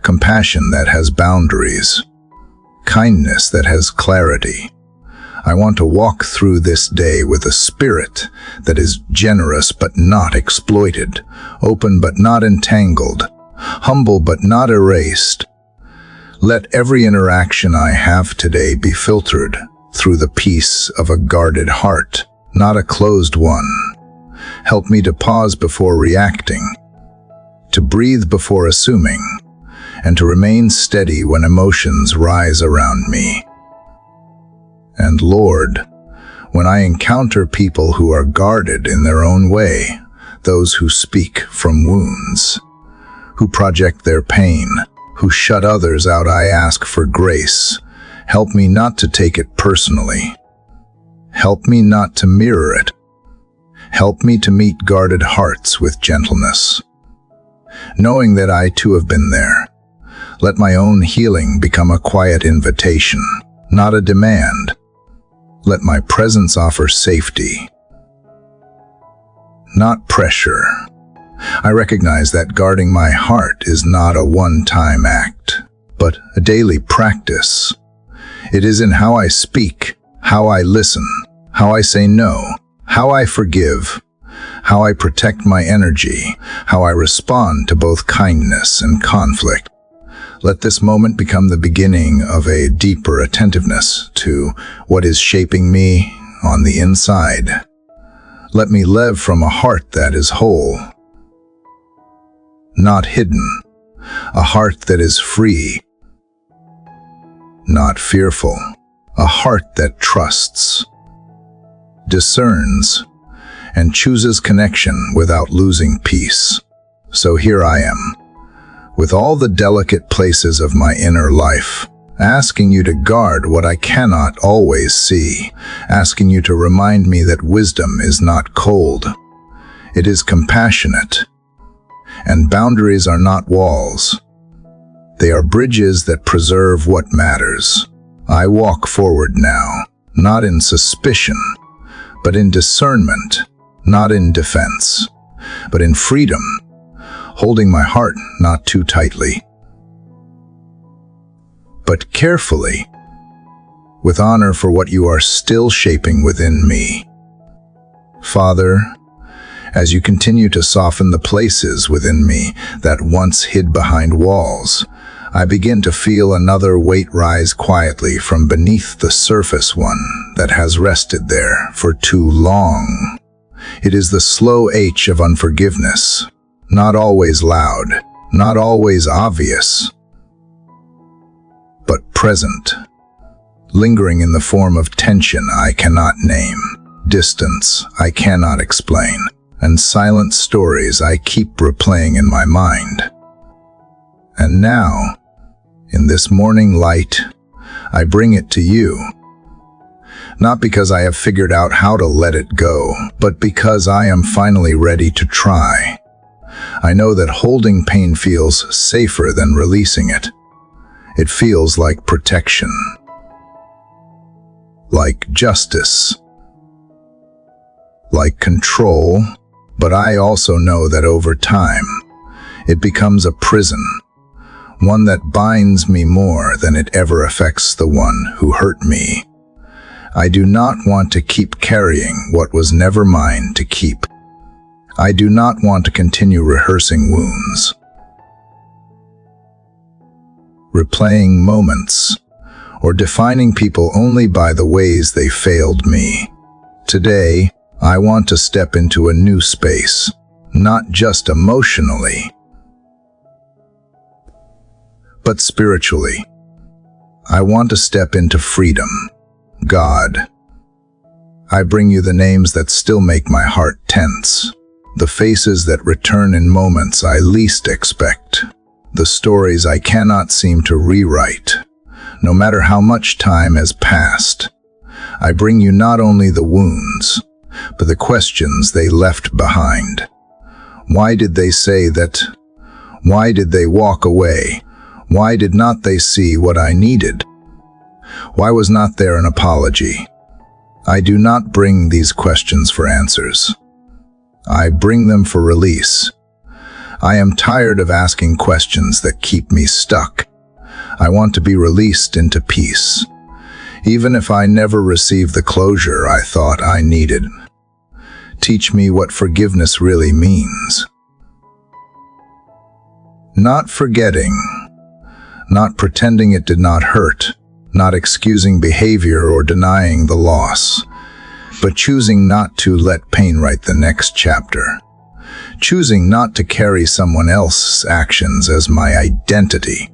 S1: compassion that has boundaries, kindness that has clarity. I want to walk through this day with a spirit that is generous but not exploited, open but not entangled, humble but not erased. Let every interaction I have today be filtered through the peace of a guarded heart, not a closed one. Help me to pause before reacting, to breathe before assuming, and to remain steady when emotions rise around me. And Lord, when I encounter people who are guarded in their own way, those who speak from wounds, who project their pain, who shut others out, I ask for grace. Help me not to take it personally. Help me not to mirror it. Help me to meet guarded hearts with gentleness. Knowing that I too have been there, let my own healing become a quiet invitation, not a demand. Let my presence offer safety, not pressure. I recognize that guarding my heart is not a one-time act, but a daily practice. It is in how I speak, how I listen, how I say no, how I forgive, how I protect my energy, how I respond to both kindness and conflict. Let this moment become the beginning of a deeper attentiveness to what is shaping me on the inside. Let me live from a heart that is whole, not hidden, a heart that is free, not fearful, a heart that trusts, discerns, and chooses connection without losing peace. So here I am, with all the delicate places of my inner life, asking you to guard what I cannot always see, asking you to remind me that wisdom is not cold. It is compassionate. And boundaries are not walls. They are bridges that preserve what matters. I walk forward now, not in suspicion, but in discernment, not in defense, but in freedom, holding my heart not too tightly, but carefully, with honor for what you are still shaping within me. Father, as you continue to soften the places within me that once hid behind walls, I begin to feel another weight rise quietly from beneath the surface one that has rested there for too long. It is the slow H of unforgiveness, not always loud, not always obvious, but present, lingering in the form of tension I cannot name, distance I cannot explain, and silent stories I keep replaying in my mind. And now, in this morning light, I bring it to you, not because I have figured out how to let it go, but because I am finally ready to try. I know that holding pain feels safer than releasing it. It feels like protection, like justice, like control, but I also know that over time, it becomes a prison, one that binds me more than it ever affects the one who hurt me. I do not want to keep carrying what was never mine to keep. I do not want to continue rehearsing wounds, replaying moments, or defining people only by the ways they failed me. Today, I want to step into a new space, not just emotionally, but spiritually. I want to step into freedom. God, I bring you the names that still make my heart tense, the faces that return in moments I least expect, the stories I cannot seem to rewrite, no matter how much time has passed. I bring you not only the wounds, but the questions they left behind. Why did they say that? Why did they walk away? Why did not they see what I needed? Why was not there an apology? I do not bring these questions for answers. I bring them for release. I am tired of asking questions that keep me stuck. I want to be released into peace, even if I never receive the closure I thought I needed. Teach me what forgiveness really means. Not forgetting, not pretending it did not hurt, not excusing behavior or denying the loss, but choosing not to let pain write the next chapter. Choosing not to carry someone else's actions as my identity.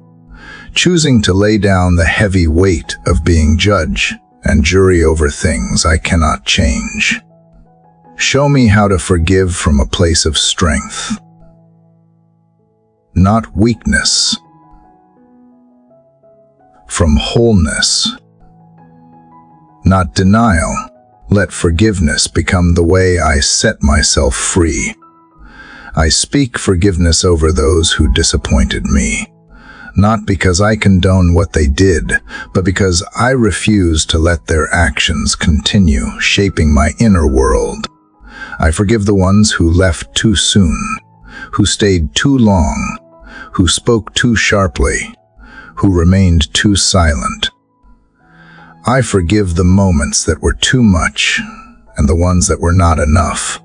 S1: Choosing to lay down the heavy weight of being judge and jury over things I cannot change. Show me how to forgive from a place of strength, not weakness, from wholeness, not denial. Let forgiveness become the way I set myself free. I speak forgiveness over those who disappointed me, not because I condone what they did, but because I refuse to let their actions continue shaping my inner world. I forgive the ones who left too soon, who stayed too long, who spoke too sharply, who remained too silent. I forgive the moments that were too much and the ones that were not enough.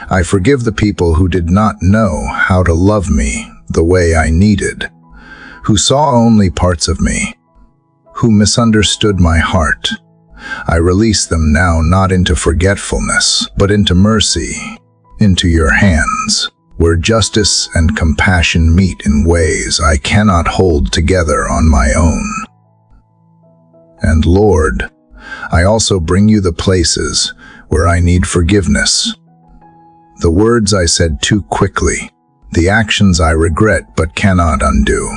S1: I forgive the people who did not know how to love me the way I needed, who saw only parts of me, who misunderstood my heart. I release them now not into forgetfulness, but into mercy, into your hands, where justice and compassion meet in ways I cannot hold together on my own. And Lord, I also bring you the places where I need forgiveness. The words I said too quickly, the actions I regret but cannot undo,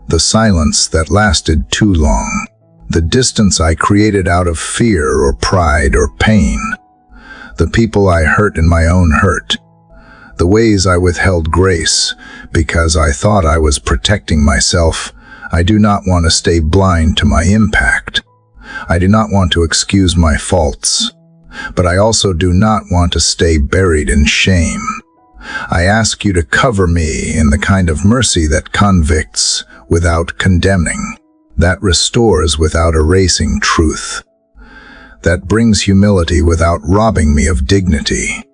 S1: the silence that lasted too long, the distance I created out of fear or pride or pain, the people I hurt in my own hurt. The ways I withheld grace because I thought I was protecting myself. I do not want to stay blind to my impact. I do not want to excuse my faults, but I also do not want to stay buried in shame. I ask you to cover me in the kind of mercy that convicts without condemning, that restores without erasing truth, that brings humility without robbing me of dignity.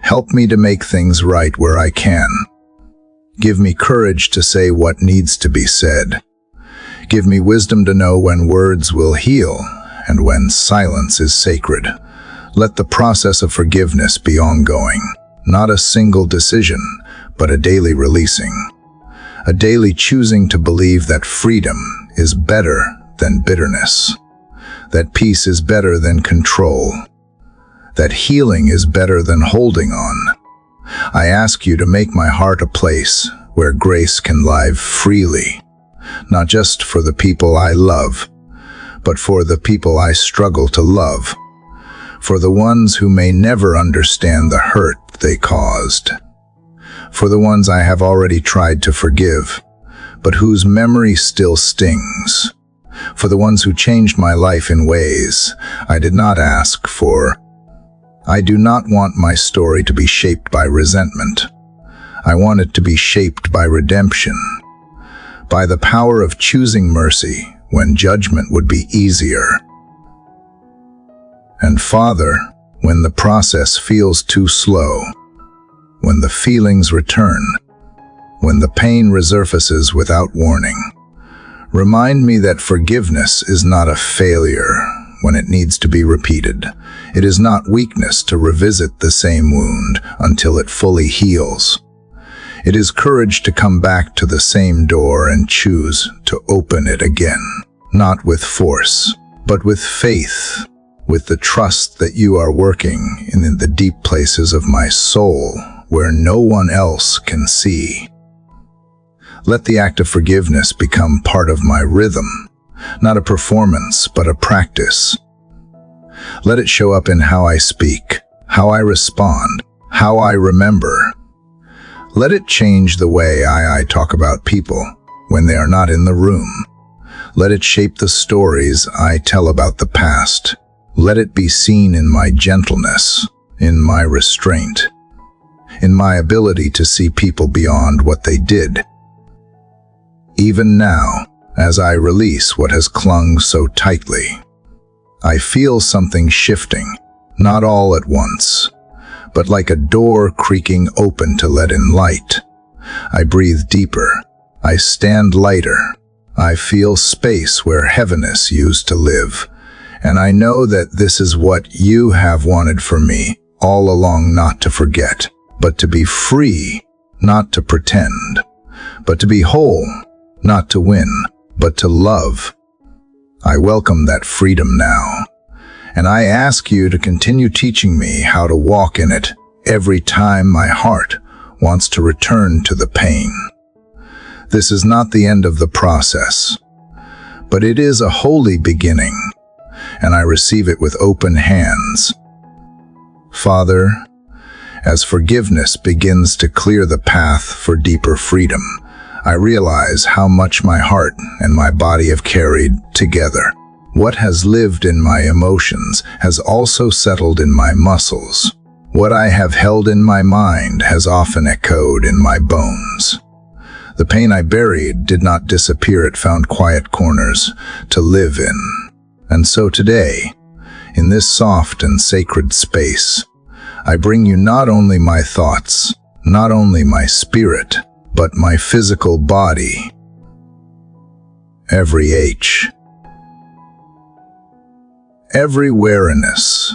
S1: Help me to make things right where I can. Give me courage to say what needs to be said. Give me wisdom to know when words will heal and when silence is sacred. Let the process of forgiveness be ongoing, not a single decision, but a daily releasing. A daily choosing to believe that freedom is better than bitterness, that peace is better than control, that healing is better than holding on. I ask you to make my heart a place where grace can live freely, not just for the people I love, but for the people I struggle to love, for the ones who may never understand the hurt they caused, for the ones I have already tried to forgive, but whose memory still stings, for the ones who changed my life in ways I did not ask for. I do not want my story to be shaped by resentment. I want it to be shaped by redemption, by the power of choosing mercy when judgment would be easier. And Father, when the process feels too slow, when the feelings return, when the pain resurfaces without warning, remind me that forgiveness is not a failure when it needs to be repeated. It is not weakness to revisit the same wound until it fully heals. It is courage to come back to the same door and choose to open it again, not with force, but with faith, with the trust that you are working in the deep places of my soul where no one else can see. Let the act of forgiveness become part of my rhythm, not a performance, but a practice. Let it show up in how I speak, how I respond, how I remember. Let it change the way I talk about people when they are not in the room. Let it shape the stories I tell about the past. Let it be seen in my gentleness, in my restraint, in my ability to see people beyond what they did. Even now, as I release what has clung so tightly, I feel something shifting, not all at once, but like a door creaking open to let in light. I breathe deeper. I stand lighter. I feel space where heaviness used to live. And I know that this is what you have wanted for me all along, not to forget, but to be free, not to pretend, but to be whole, not to win, but to love. I welcome that freedom now, and I ask you to continue teaching me how to walk in it every time my heart wants to return to the pain. This is not the end of the process, but it is a holy beginning, and I receive it with open hands. Father, as forgiveness begins to clear the path for deeper freedom, I realize how much my heart and my body have carried together. What has lived in my emotions has also settled in my muscles. What I have held in my mind has often echoed in my bones. The pain I buried did not disappear, it found quiet corners to live in. And so today, in this soft and sacred space, I bring you not only my thoughts, not only my spirit, but my physical body. Every ache, every weariness,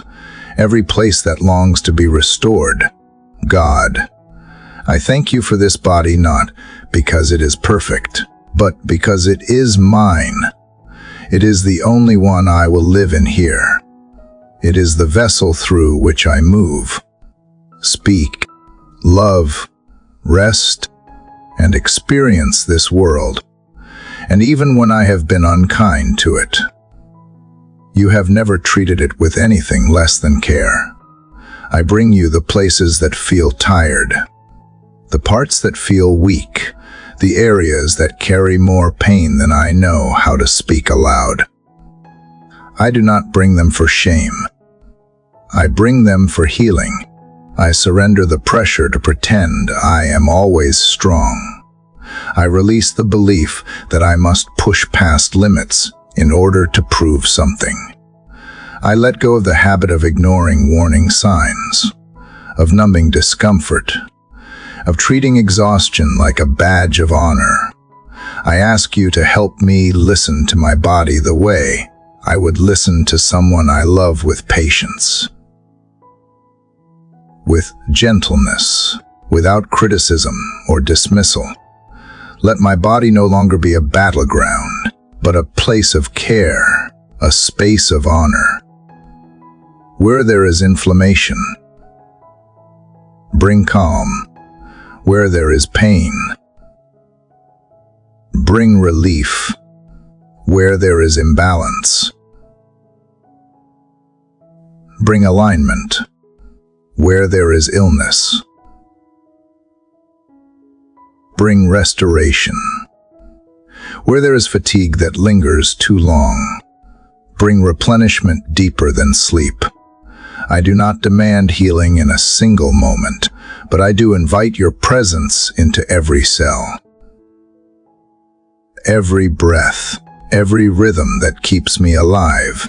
S1: every place that longs to be restored. God, I thank you for this body, not because it is perfect, but because it is mine. It is the only one I will live in here. It is the vessel through which I move, speak, love, rest, and experience this world. And even when I have been unkind to it, you have never treated it with anything less than care. I bring you the places that feel tired, the parts that feel weak, the areas that carry more pain than I know how to speak aloud. I do not bring them for shame. I bring them for healing. I surrender the pressure to pretend I am always strong. I release the belief that I must push past limits in order to prove something. I let go of the habit of ignoring warning signs, of numbing discomfort, of treating exhaustion like a badge of honor. I ask you to help me listen to my body the way I would listen to someone I love, with patience, with gentleness, without criticism or dismissal. Let my body no longer be a battleground, but a place of care, a space of honor. Where there is inflammation, bring calm. Where there is pain, bring relief. Where there is imbalance, bring alignment. Where there is illness, bring restoration. Where there is fatigue that lingers too long, bring replenishment deeper than sleep. I do not demand healing in a single moment, but I do invite your presence into every cell, every breath, every rhythm that keeps me alive.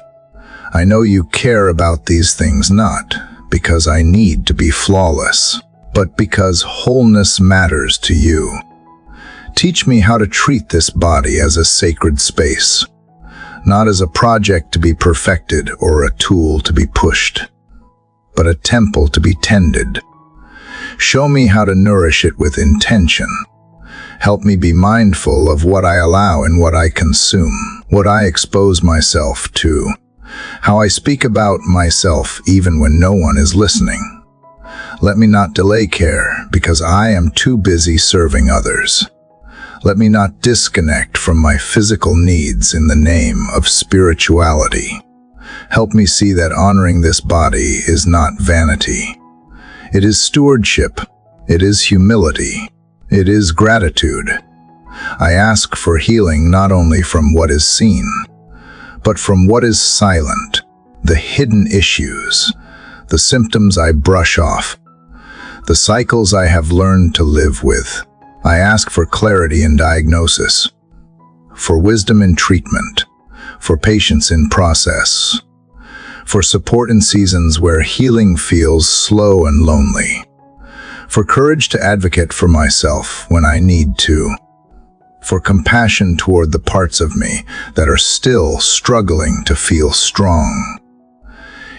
S1: I know you care about these things not because I need to be flawless, but because wholeness matters to you. Teach me how to treat this body as a sacred space, not as a project to be perfected or a tool to be pushed, but a temple to be tended. Show me how to nourish it with intention. Help me be mindful of what I allow and what I consume, what I expose myself to, how I speak about myself even when no one is listening. Let me not delay care because I am too busy serving others. Let me not disconnect from my physical needs in the name of spirituality. Help me see that honoring this body is not vanity. It is stewardship. It is humility. It is gratitude. I ask for healing not only from what is seen, but from what is silent, the hidden issues, the symptoms I brush off, the cycles I have learned to live with. I ask for clarity in diagnosis, for wisdom in treatment, for patience in process, for support in seasons where healing feels slow and lonely, for courage to advocate for myself when I need to, for compassion toward the parts of me that are still struggling to feel strong.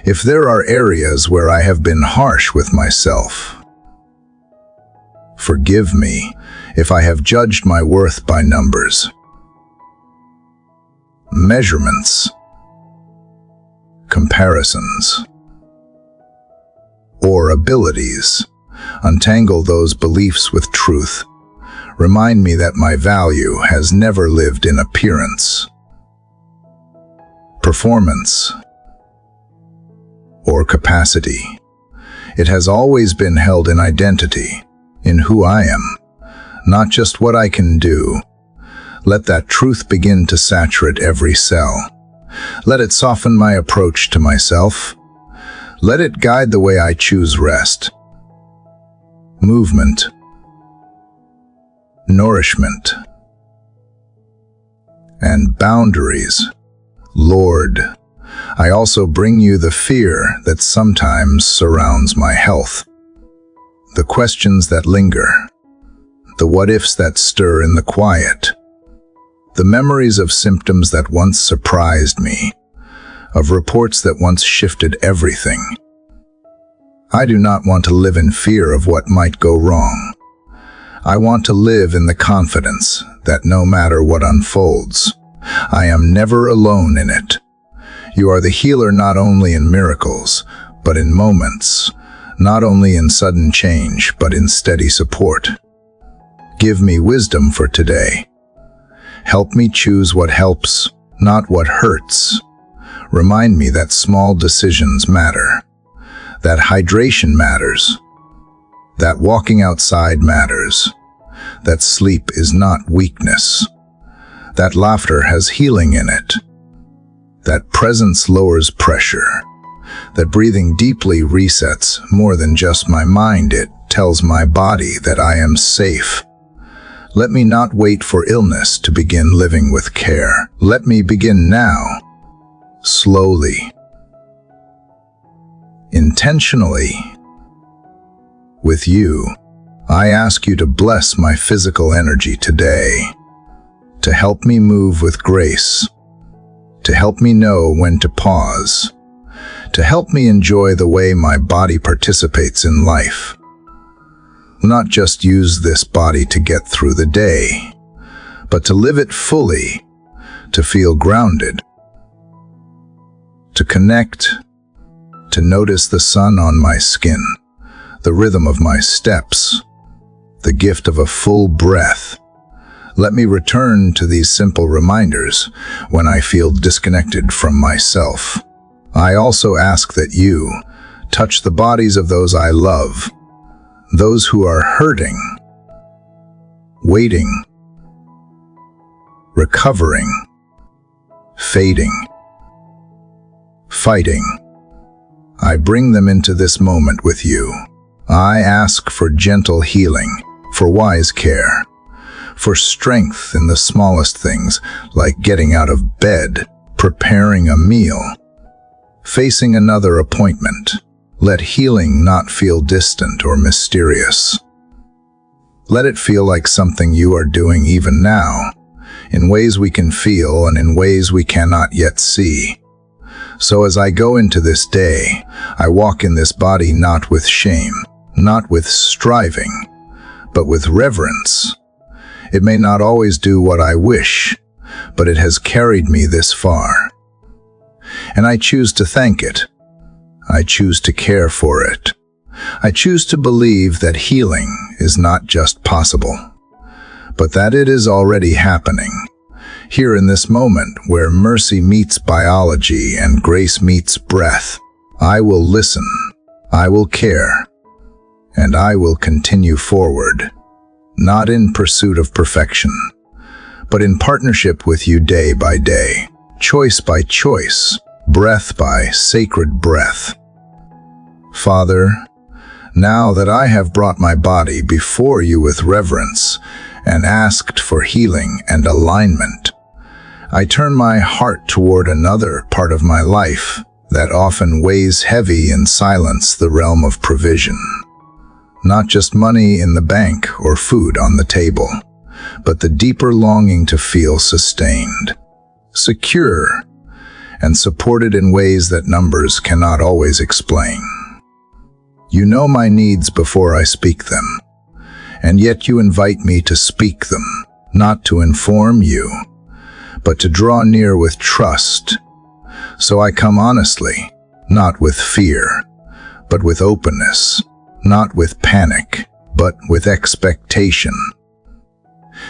S1: If there are areas where I have been harsh with myself, forgive me if I have judged my worth by numbers, measurements, comparisons, or abilities. Untangle those beliefs with truth. Remind me that my value has never lived in appearance, performance, or capacity. It has always been held in identity, in who I am, not just what I can do. Let that truth begin to saturate every cell. Let it soften my approach to myself. Let it guide the way I choose rest, movement, nourishment, and boundaries. Lord, I also bring you the fear that sometimes surrounds my health, the questions that linger, the what-ifs that stir in the quiet, the memories of symptoms that once surprised me, of reports that once shifted everything. I do not want to live in fear of what might go wrong. I want to live in the confidence that no matter what unfolds, I am never alone in it. You are the healer not only in miracles, but in moments, not only in sudden change, but in steady support. Give me wisdom for today. Help me choose what helps, not what hurts. Remind me that small decisions matter, that hydration matters, that walking outside matters, that sleep is not weakness, that laughter has healing in it, that presence lowers pressure, that breathing deeply resets more than just my mind. It tells my body that I am safe. Let me not wait for illness to begin living with care. Let me begin now, slowly, intentionally. With you, I ask you to bless my physical energy today, to help me move with grace, to help me know when to pause, to help me enjoy the way my body participates in life. Not just use this body to get through the day, but to live it fully, to feel grounded, to connect, to notice the sun on my skin, the rhythm of my steps, the gift of a full breath. Let me return to these simple reminders when I feel disconnected from myself. I also ask that you touch the bodies of those I love, those who are hurting, waiting, recovering, fading, fighting. I bring them into this moment with you. I ask for gentle healing, for wise care, for strength in the smallest things, like getting out of bed, preparing a meal, facing another appointment. Let healing not feel distant or mysterious. Let it feel like something you are doing even now, in ways we can feel and in ways we cannot yet see. So as I go into this day, I walk in this body not with shame, not with striving, but with reverence. It may not always do what I wish, but it has carried me this far. And I choose to thank it. I choose to care for it. I choose to believe that healing is not just possible, but that it is already happening. Here in this moment where mercy meets biology and grace meets breath, I will listen, I will care, and I will continue forward, not in pursuit of perfection, but in partnership with you day by day, choice by choice, breath by sacred breath. Father, now that I have brought my body before you with reverence and asked for healing and alignment, I turn my heart toward another part of my life that often weighs heavy in silence, the realm of provision. Not just money in the bank or food on the table, but the deeper longing to feel sustained, secure, and supported in ways that numbers cannot always explain. You know my needs before I speak them, and yet you invite me to speak them, not to inform you, but to draw near with trust. So I come honestly, not with fear, but with openness, not with panic, but with expectation.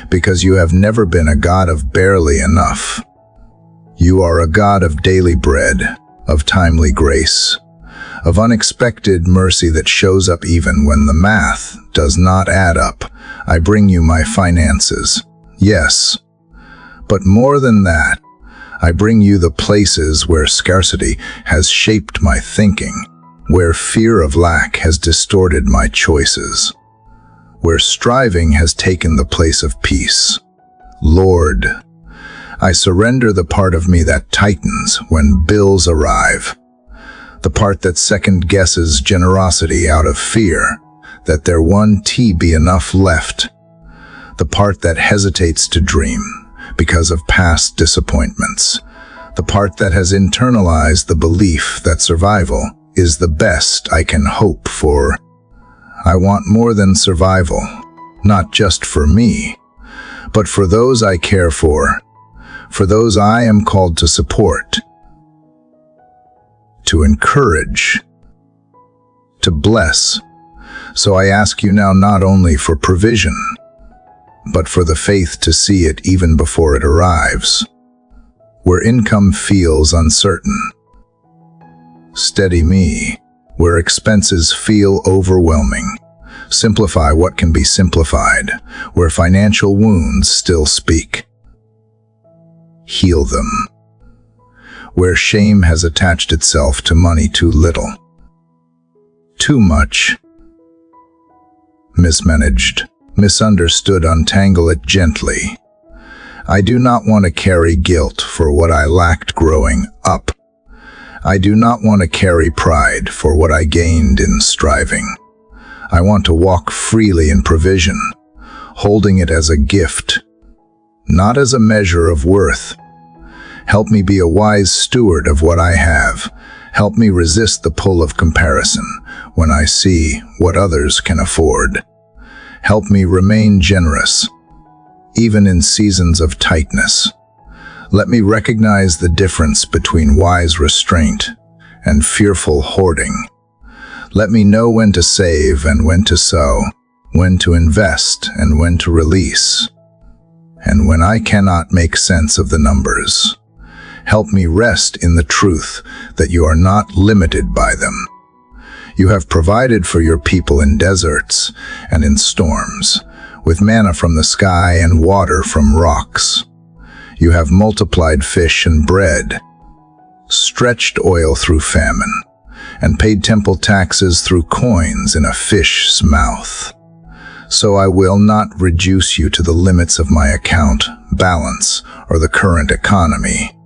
S1: Because you have never been a God of barely enough. You are a God of daily bread, of timely grace, of unexpected mercy that shows up even when the math does not add up. I bring you my finances, yes, but more than that, I bring you the places where scarcity has shaped my thinking, where fear of lack has distorted my choices, where striving has taken the place of peace. Lord, I surrender the part of me that tightens when bills arrive, the part that second-guesses generosity out of fear that there won't be enough left, the part that hesitates to dream because of past disappointments, the part that has internalized the belief that survival is the best I can hope for. I want more than survival, not just for me, but for those I care for those I am called to support, to encourage, to bless. So I ask you now not only for provision, but for the faith to see it even before it arrives. Where income feels uncertain, steady me. where expenses feel overwhelming. Simplify what can be simplified, where financial wounds still speak. Heal them, where shame has attached itself to money too little. Too much. Mismanaged, misunderstood, untangle it gently. I do not want to carry guilt for what I lacked growing up. I do not want to carry pride for what I gained in striving. I want to walk freely in provision, holding it as a gift, not as a measure of worth. Help me be a wise steward of what I have. Help me resist the pull of comparison when I see what others can afford. Help me remain generous, even in seasons of tightness. Let me recognize the difference between wise restraint and fearful hoarding. Let me know when to save and when to sow, when to invest and when to release. And when I cannot make sense of the numbers, help me rest in the truth that you are not limited by them. You have provided for your people in deserts and in storms, with manna from the sky and water from rocks. You have multiplied fish and bread, stretched oil through famine, and paid temple taxes through coins in a fish's mouth. So I will not reduce you to the limits of my account, balance, or the current economy.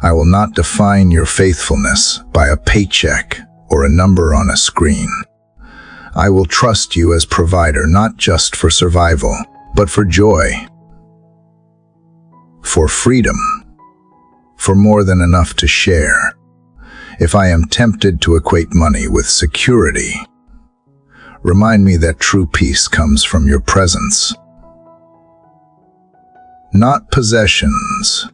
S1: I will not define your faithfulness by a paycheck or a number on a screen. I will trust you as provider, not just for survival, but for joy, for freedom, for more than enough to share. If I am tempted to equate money with security, remind me that true peace comes from your presence, not possessions.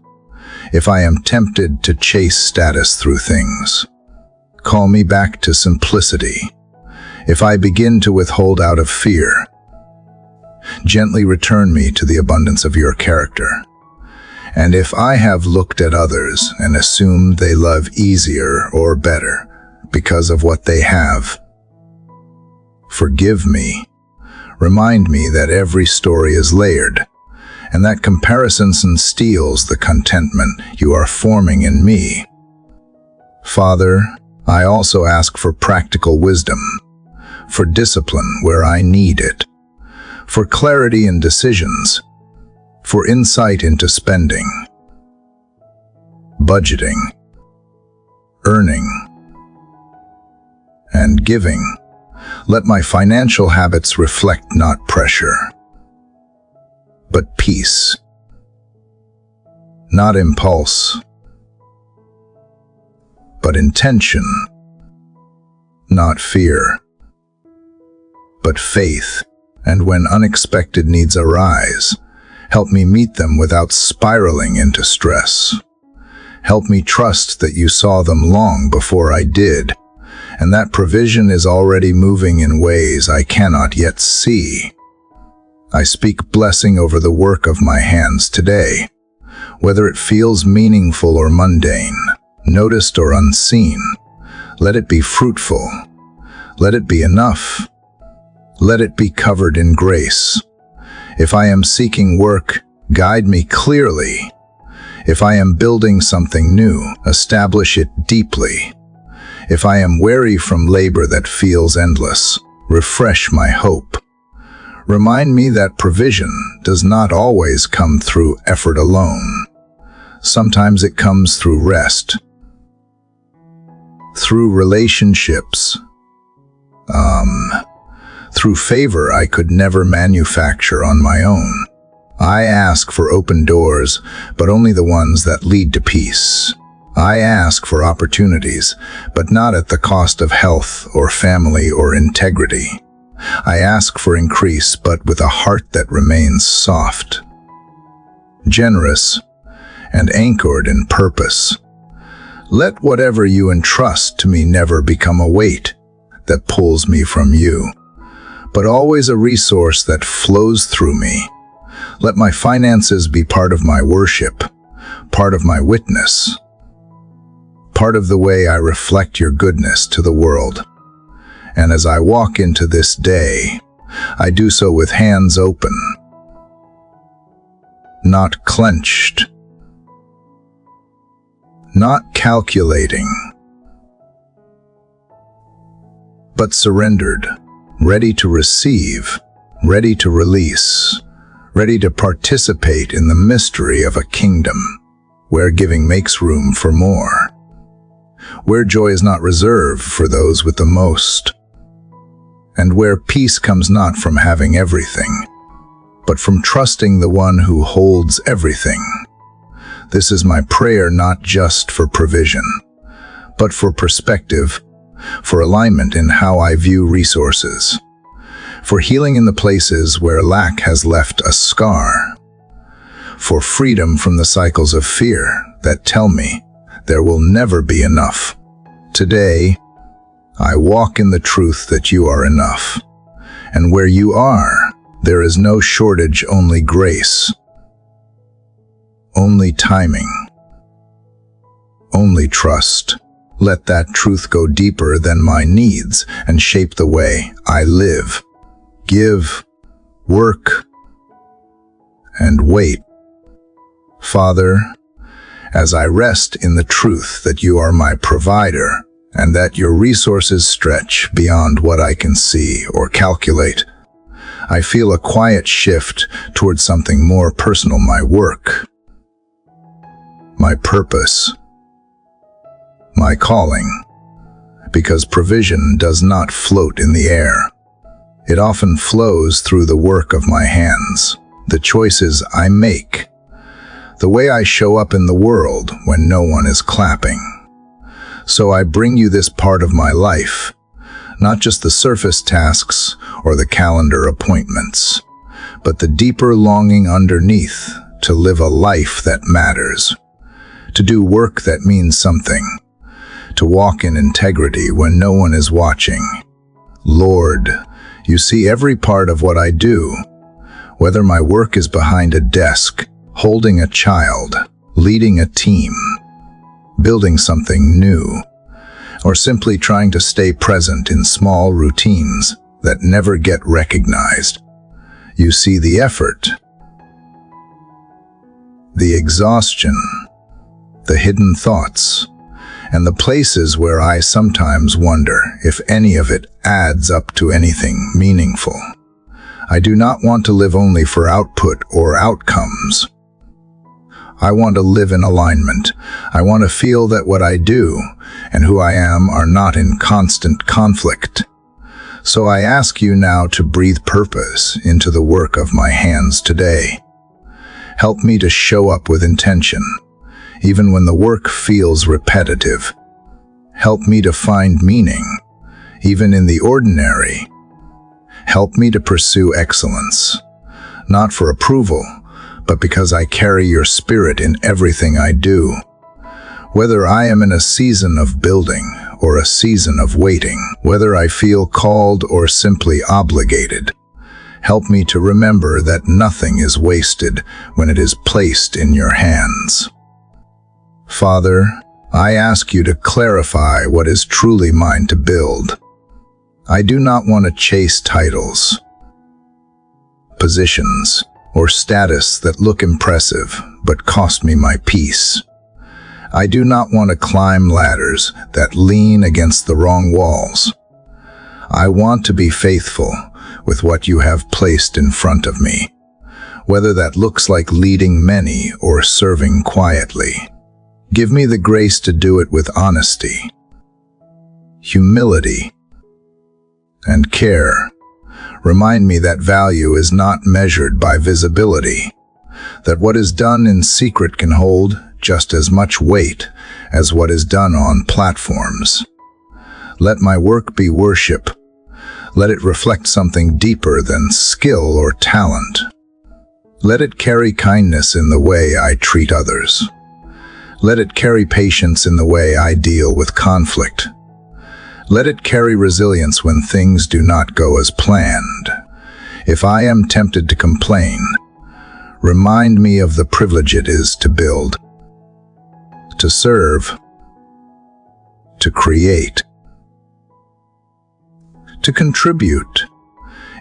S1: If I am tempted to chase status through things, call me back to simplicity. If I begin to withhold out of fear, gently return me to the abundance of your character. And if I have looked at others and assumed they love easier or better because of what they have, forgive me. Remind me that every story is layered, and that comparison steals the contentment you are forming in me. Father, I also ask for practical wisdom, for discipline where I need it, for clarity in decisions, for insight into spending, budgeting, earning, and giving. Let my financial habits reflect not pressure, but peace, not impulse, but intention, not fear, but faith. And when unexpected needs arise, help me meet them without spiraling into stress. Help me trust that you saw them long before I did, and that provision is already moving in ways I cannot yet see. I speak blessing over the work of my hands today, whether it feels meaningful or mundane, noticed or unseen. Let it be fruitful. Let it be enough. Let it be covered in grace. If I am seeking work, guide me clearly. If I am building something new, establish it deeply. If I am weary from labor that feels endless, refresh my hope. Remind me that provision does not always come through effort alone. Sometimes it comes through rest, through relationships, through favor I could never manufacture on my own. I ask for open doors, but only the ones that lead to peace. I ask for opportunities, but not at the cost of health or family or integrity. I ask for increase, but with a heart that remains soft, generous, and anchored in purpose. Let whatever you entrust to me never become a weight that pulls me from you, but always a resource that flows through me. Let my finances be part of my worship, part of my witness, part of the way I reflect your goodness to the world. And as I walk into this day, I do so with hands open, not clenched, not calculating, but surrendered, ready to receive, ready to release, ready to participate in the mystery of a kingdom where giving makes room for more, where joy is not reserved for those with the most, and where peace comes not from having everything, but from trusting the one who holds everything. This is my prayer, not just for provision, but for perspective, for alignment in how I view resources, for healing in the places where lack has left a scar, for freedom from the cycles of fear that tell me there will never be enough. Today, I walk in the truth that you are enough, and where you are, there is no shortage, only grace, only timing, only trust. Let that truth go deeper than my needs and shape the way I live, give, work, and wait. Father, as I rest in the truth that you are my provider and that your resources stretch beyond what I can see or calculate, I feel a quiet shift towards something more personal: my work, my purpose, my calling, because provision does not float in the air. It often flows through the work of my hands, the choices I make, the way I show up in the world when no one is clapping. So I bring you this part of my life, not just the surface tasks or the calendar appointments, but the deeper longing underneath to live a life that matters, to do work that means something, to walk in integrity when no one is watching. Lord, you see every part of what I do, whether my work is behind a desk, holding a child, leading a team, building something new, or simply trying to stay present in small routines that never get recognized. You see the effort, the exhaustion, the hidden thoughts, and the places where I sometimes wonder if any of it adds up to anything meaningful. I do not want to live only for output or outcomes. I want to live in alignment. I want to feel that what I do and who I am are not in constant conflict. So I ask you now to breathe purpose into the work of my hands today. Help me to show up with intention, even when the work feels repetitive. Help me to find meaning, even in the ordinary. Help me to pursue excellence, not for approval, but because I carry your spirit in everything I do. Whether I am in a season of building or a season of waiting, whether I feel called or simply obligated, help me to remember that nothing is wasted when it is placed in your hands. Father, I ask you to clarify what is truly mine to build. I do not want to chase titles, positions, or status that look impressive but cost me my peace. I do not want to climb ladders that lean against the wrong walls. I want to be faithful with what you have placed in front of me, whether that looks like leading many or serving quietly. Give me the grace to do it with honesty, humility, and care. Remind me that value is not measured by visibility, that what is done in secret can hold just as much weight as what is done on platforms. Let my work be worship. Let it reflect something deeper than skill or talent. Let it carry kindness in the way I treat others. Let it carry patience in the way I deal with conflict. Let it carry resilience when things do not go as planned. If I am tempted to complain, remind me of the privilege it is to build, to serve, to create. to contribute.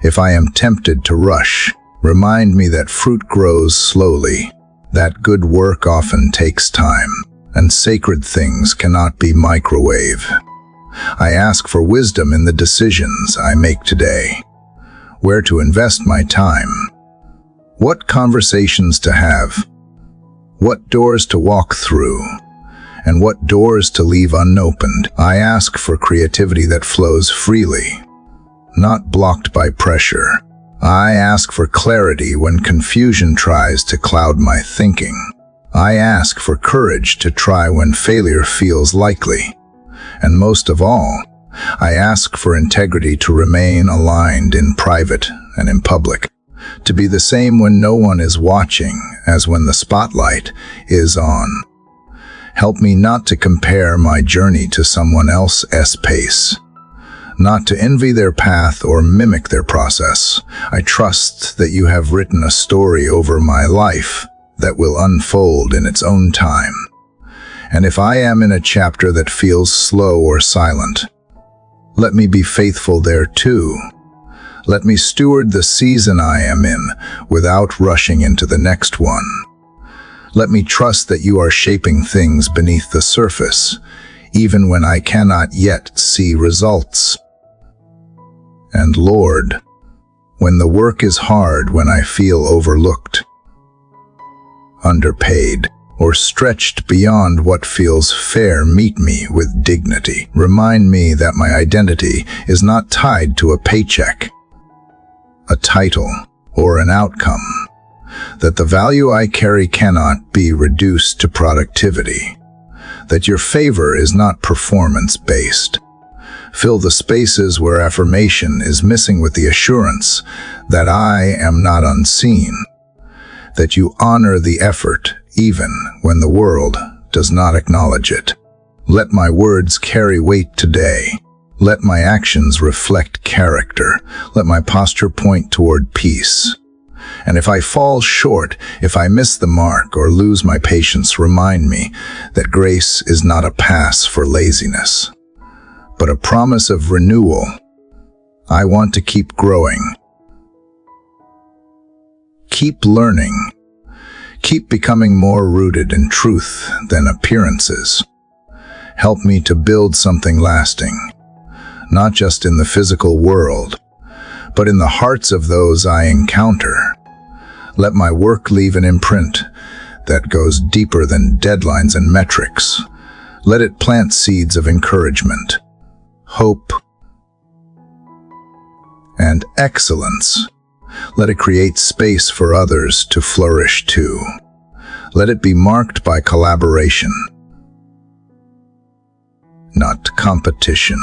S1: If I am tempted to rush, remind me that fruit grows slowly, that good work often takes time, and sacred things cannot be microwave. I ask for wisdom in the decisions I make today, where to invest my time, what conversations to have, what doors to walk through, and what doors to leave unopened. I ask for creativity that flows freely, not blocked by pressure. I ask for clarity when confusion tries to cloud my thinking. I ask for courage to try when failure feels likely. And most of all, I ask for integrity to remain aligned in private and in public, to be the same when no one is watching as when the spotlight is on. Help me not to compare my journey to someone else's pace, not to envy their path or mimic their process. I trust that you have written a story over my life that will unfold in its own time. And if I am in a chapter that feels slow or silent, let me be faithful there too. Let me steward the season I am in without rushing into the next one. Let me trust that you are shaping things beneath the surface, even when I cannot yet see results. And Lord, when the work is hard, when I feel overlooked, underpaid, or stretched beyond what feels fair, meet me with dignity. Remind me that my identity is not tied to a paycheck, a title, or an outcome, that the value I carry cannot be reduced to productivity, that your favor is not performance-based. Fill the spaces where affirmation is missing with the assurance that I am not unseen, that you honor the effort even when the world does not acknowledge it. Let my words carry weight today. Let my actions reflect character. Let my posture point toward peace. And if I fall short, if I miss the mark or lose my patience, remind me that grace is not a pass for laziness, but a promise of renewal. I want to keep growing, keep learning, keep becoming more rooted in truth than appearances. Help me to build something lasting, not just in the physical world, but in the hearts of those I encounter. Let my work leave an imprint that goes deeper than deadlines and metrics. Let it plant seeds of encouragement, hope, and excellence. Let it create space for others to flourish too. Let it be marked by collaboration, not competition,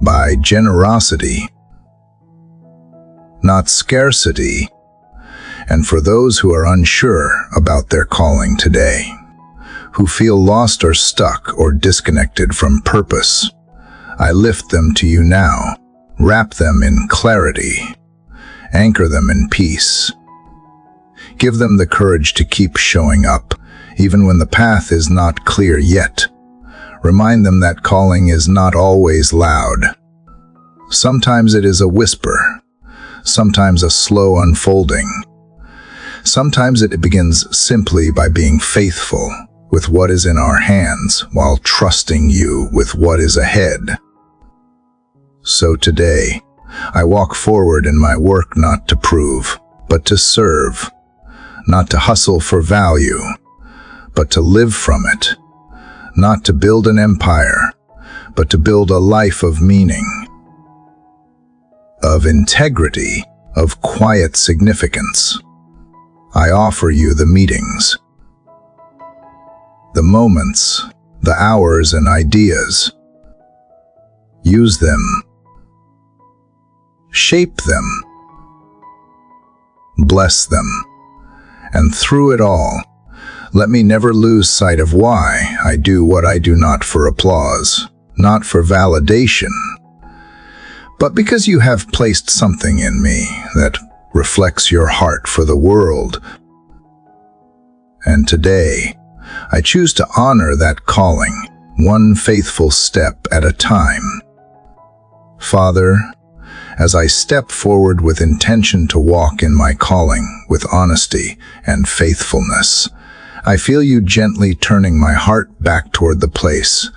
S1: by generosity, not scarcity. And for those who are unsure about their calling today, who feel lost or stuck or disconnected from purpose, I lift them to you now. Wrap them in clarity, anchor them in peace. Give them the courage to keep showing up, even when the path is not clear yet. Remind them that calling is not always loud. Sometimes it is a whisper, sometimes a slow unfolding. Sometimes it begins simply by being faithful with what is in our hands while trusting you with what is ahead. So today, I walk forward in my work not to prove, but to serve, not to hustle for value, but to live from it, not to build an empire, but to build a life of meaning, of integrity, of quiet significance. I offer you the meetings, the moments, the hours and ideas. Use them. Shape them, bless them, and through it all, let me never lose sight of why I do what I do, not for applause, not for validation, but because you have placed something in me that reflects your heart for the world. And today, I choose to honor that calling, one faithful step at a time. Father, as I step forward with intention to walk in my calling with honesty and faithfulness, I feel you gently turning my heart back toward the place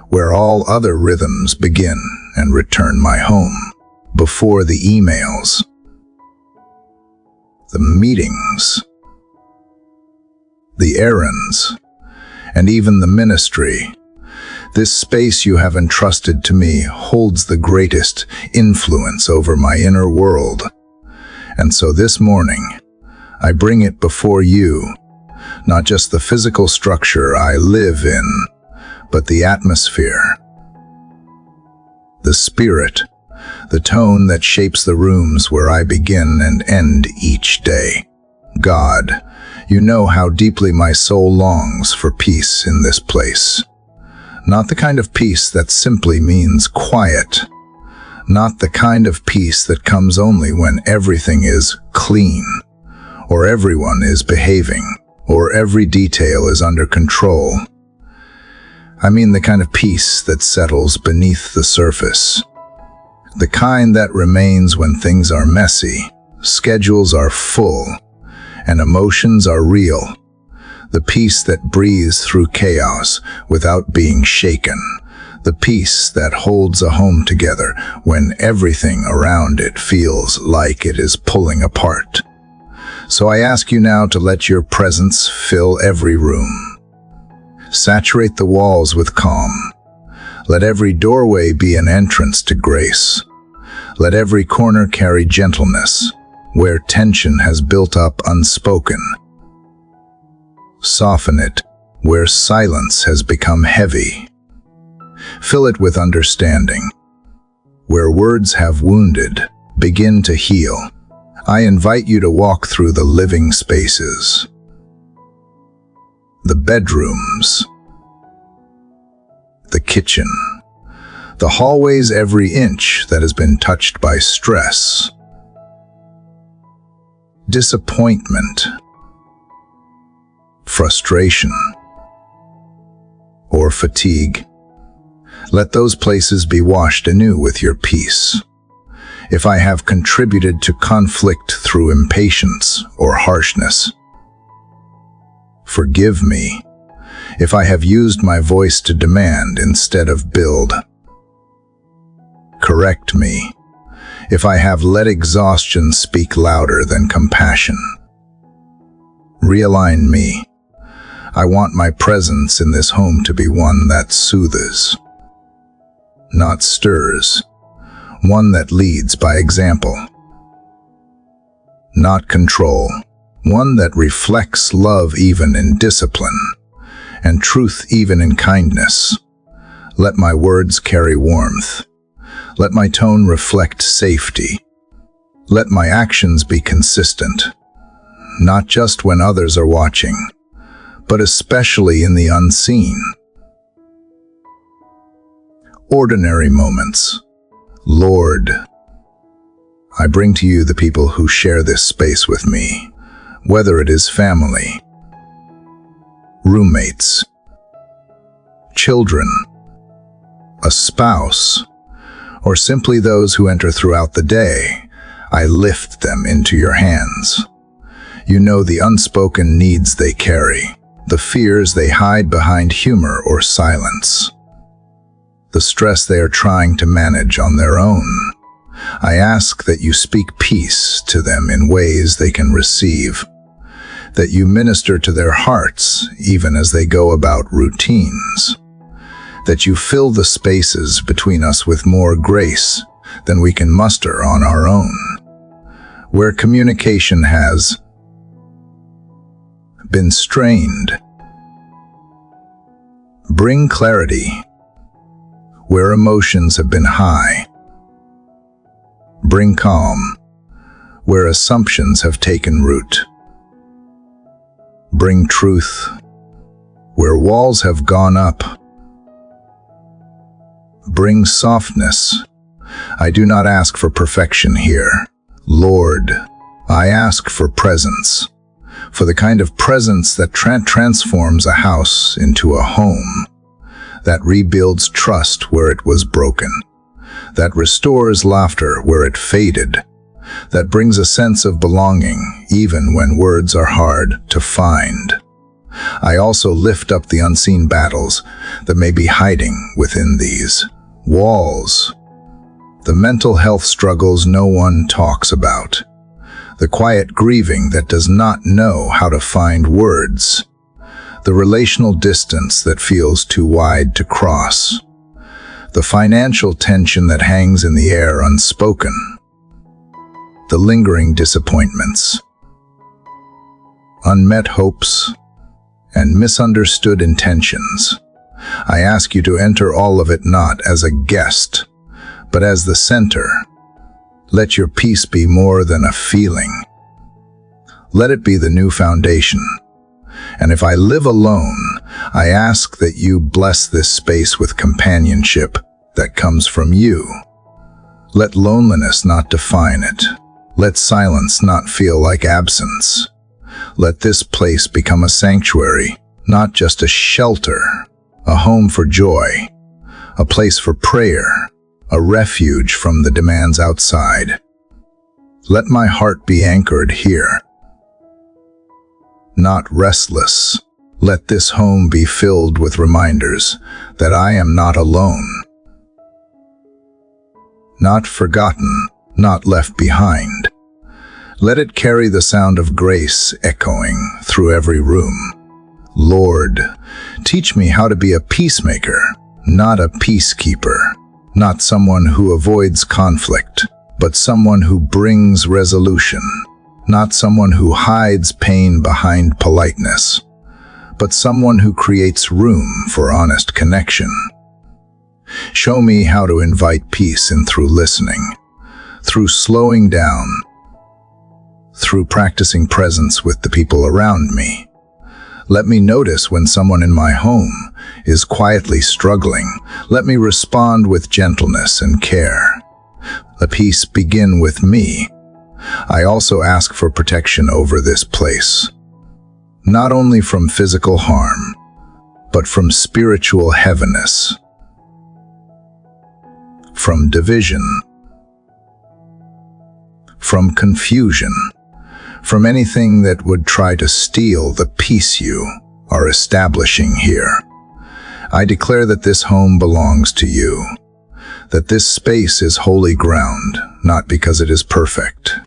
S1: where all other rhythms begin and return my home. Before the emails, the meetings, the errands, and even the ministry, this space you have entrusted to me holds the greatest influence over my inner world. And so this morning, I bring it before you, not just the physical structure I live in, but the atmosphere, the spirit, the tone that shapes the rooms where I begin and end each day. God, you know how deeply my soul longs for peace in this place. Not the kind of peace that simply means quiet. Not the kind of peace that comes only when everything is clean, or everyone is behaving, or every detail is under control. I mean the kind of peace that settles beneath the surface. The kind that remains when things are messy, schedules are full, and emotions are real. The peace that breathes through chaos without being shaken. The peace that holds a home together when everything around it feels like it is pulling apart. So I ask you now to let your presence fill every room. Saturate the walls with calm. Let every doorway be an entrance to grace. Let every corner carry gentleness, where tension has built up unspoken. Soften it, where silence has become heavy. Fill it with understanding. Where words have wounded, begin to heal. I invite you to walk through the living spaces, the bedrooms, the kitchen, the hallways, every inch that has been touched by stress, disappointment, frustration, or fatigue. Let those places be washed anew with your peace. If I have contributed to conflict through impatience or harshness, forgive me. If I have used my voice to demand instead of build, correct me. If I have let exhaustion speak louder than compassion, realign me. I want my presence in this home to be one that soothes, not stirs, one that leads by example, not control, one that reflects love even in discipline, and truth even in kindness. Let my words carry warmth. Let my tone reflect safety. Let my actions be consistent, not just when others are watching, but especially in the unseen. Ordinary moments. Lord, I bring to you the people who share this space with me, whether it is family, roommates, children, a spouse, or simply those who enter throughout the day. I lift them into your hands. You know the unspoken needs they carry, the fears they hide behind humor or silence, the stress they are trying to manage on their own. I ask that you speak peace to them in ways they can receive, that you minister to their hearts even as they go about routines, that you fill the spaces between us with more grace than we can muster on our own. Where communication has been strained, bring clarity. Where emotions have been high, bring calm. Where assumptions have taken root, bring truth. Where walls have gone up, bring softness. I do not ask for perfection here. Lord, I ask for presence, for the kind of presence that transforms a house into a home, that rebuilds trust where it was broken, that restores laughter where it faded, that brings a sense of belonging even when words are hard to find. I also lift up the unseen battles that may be hiding within these walls. The mental health struggles no one talks about. The quiet grieving that does not know how to find words. The relational distance that feels too wide to cross. The financial tension that hangs in the air unspoken. The lingering disappointments. Unmet hopes and misunderstood intentions. I ask you to enter all of it not as a guest, but as the center. Let your peace be more than a feeling. Let it be the new foundation. And if I live alone, I ask that you bless this space with companionship that comes from you. Let loneliness not define it. Let silence not feel like absence. Let this place become a sanctuary, not just a shelter, a home for joy, a place for prayer, a refuge from the demands outside. Let my heart be anchored here, not restless. Let this home be filled with reminders that I am not alone, not forgotten, not left behind. Let it carry the sound of grace echoing through every room. Lord, teach me how to be a peacemaker, not a peacekeeper, not someone who avoids conflict, but someone who brings resolution, not someone who hides pain behind politeness, but someone who creates room for honest connection. Show me how to invite peace in through listening, through slowing down, through practicing presence with the people around me. Let me notice when someone in my home is quietly struggling. Let me respond with gentleness and care. Let peace begin with me. I also ask for protection over this place, not only from physical harm, but from spiritual heaviness, from division, from confusion, from anything that would try to steal the peace you are establishing here. I declare that this home belongs to you, that this space is holy ground, not because it is perfect,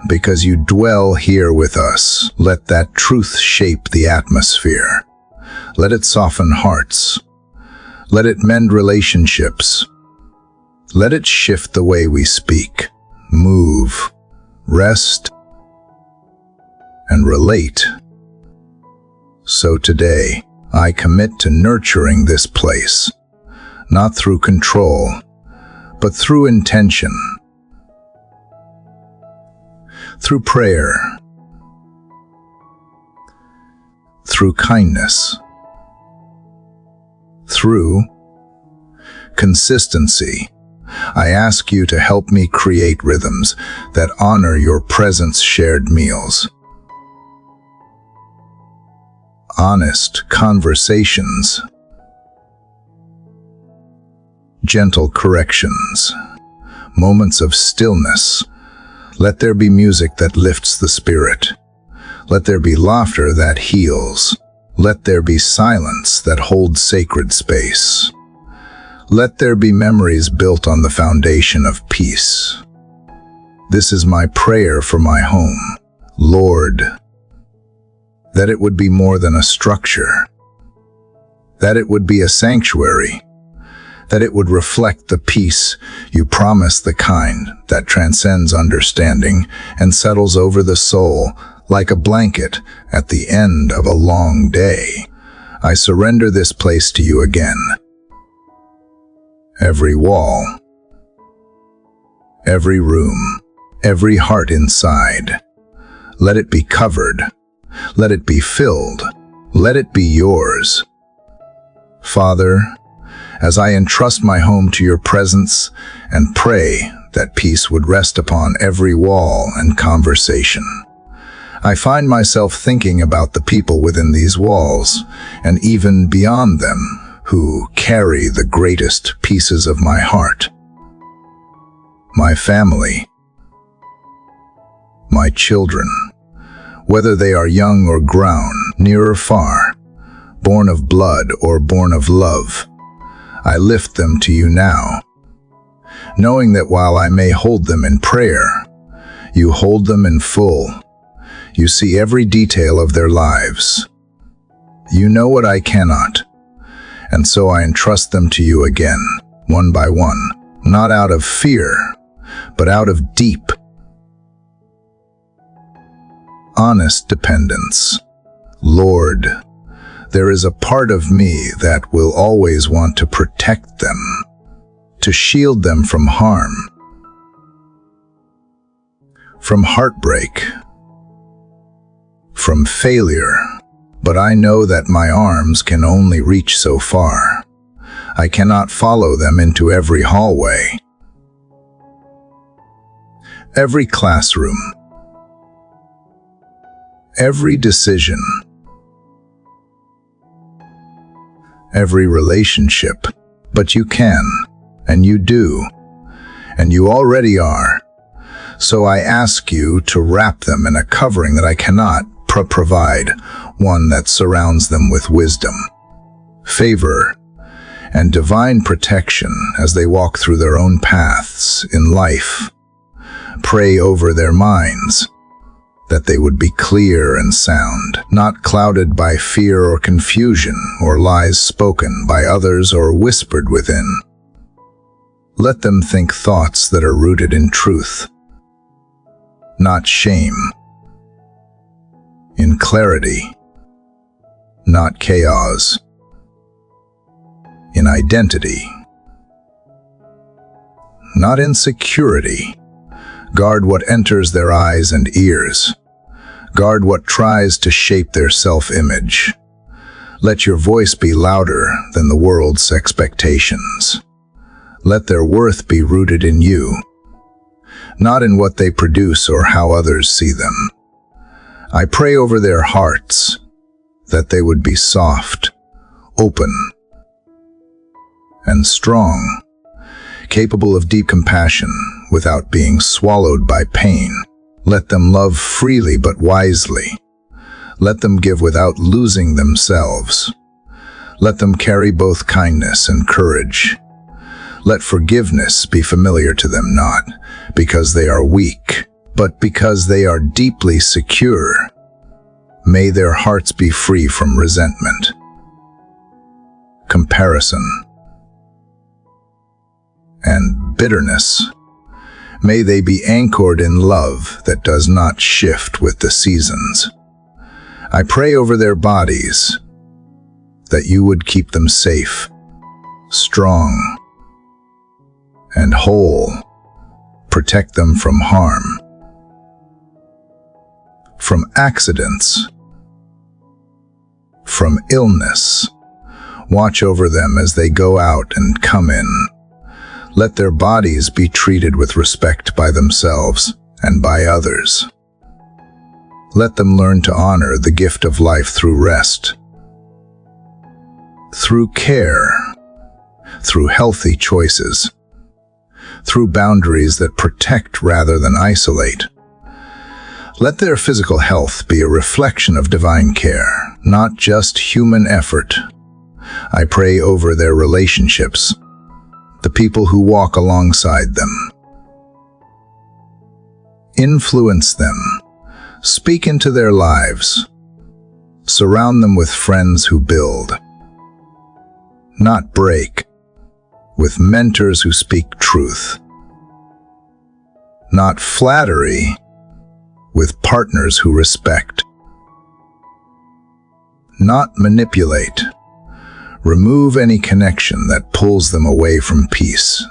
S1: because you dwell here with us. Let that truth shape the atmosphere. Let it soften hearts. Let it mend relationships. Let it shift the way we speak, move, rest, and relate. So today, I commit to nurturing this place, not through control, but through intention, through prayer, through kindness, through consistency. I ask you to help me create rhythms that honor your presence, shared meals, honest conversations, gentle corrections, moments of stillness. Let there be music that lifts the spirit. Let there be laughter that heals. Let there be silence that holds sacred space. Let there be memories built on the foundation of peace. This is my prayer for my home, Lord, that it would be more than a structure, that it would be a sanctuary, that it would reflect the peace you promise, the kind that transcends understanding and settles over the soul like a blanket at the end of a long day. I surrender this place to you again. Every wall, every room, every heart inside. Let it be covered. Let it be filled. Let it be yours. Father, as I entrust my home to your presence and pray that peace would rest upon every wall and conversation, I find myself thinking about the people within these walls and even beyond them who carry the greatest pieces of my heart. my family, my children, whether they are young or grown, near or far, born of blood or born of love, I lift them to you now, knowing that while I may hold them in prayer, you hold them in full. You see every detail of their lives. You know what I cannot, and so I entrust them to you again, one by one, not out of fear, but out of deep, honest dependence. Lord, there is a part of me that will always want to protect them, to shield them from harm, from heartbreak, from failure. But I know that my arms can only reach so far. I cannot follow them into every hallway, every classroom, every decision, every relationship. But you can, and you do, and you already are. So I ask you to wrap them in a covering that I cannot provide, one that surrounds them with wisdom, favor, and divine protection as they walk through their own paths in life. Pray over their minds, that they would be clear and sound, not clouded by fear or confusion or lies spoken by others or whispered within. Let them think thoughts that are rooted in truth, not shame, in clarity, not chaos, in identity, not insecurity. Guard what enters their eyes and ears. Guard what tries to shape their self-image. Let your voice be louder than the world's expectations. Let their worth be rooted in you, not in what they produce or how others see them. I pray over their hearts, that they would be soft, open, and strong, capable of deep compassion without being swallowed by pain. Let them love freely but wisely. Let them give without losing themselves. Let them carry both kindness and courage. Let forgiveness be familiar to them, not because they are weak, but because they are deeply secure. May their hearts be free from resentment, comparison, and bitterness. May they be anchored in love that does not shift with the seasons. I pray over their bodies, that you would keep them safe, strong, and whole. Protect them from harm, from accidents, from illness. Watch over them as they go out and come in. Let their bodies be treated with respect by themselves and by others. Let them learn to honor the gift of life through rest, through care, through healthy choices, through boundaries that protect rather than isolate. Let their physical health be a reflection of divine care, not just human effort. I pray over their relationships, the people who walk alongside them. Influence them, speak into their lives, surround them with friends who build, not break, with mentors who speak truth, not flattery, with partners who respect, not manipulate. Remove any connection that pulls them away from peace.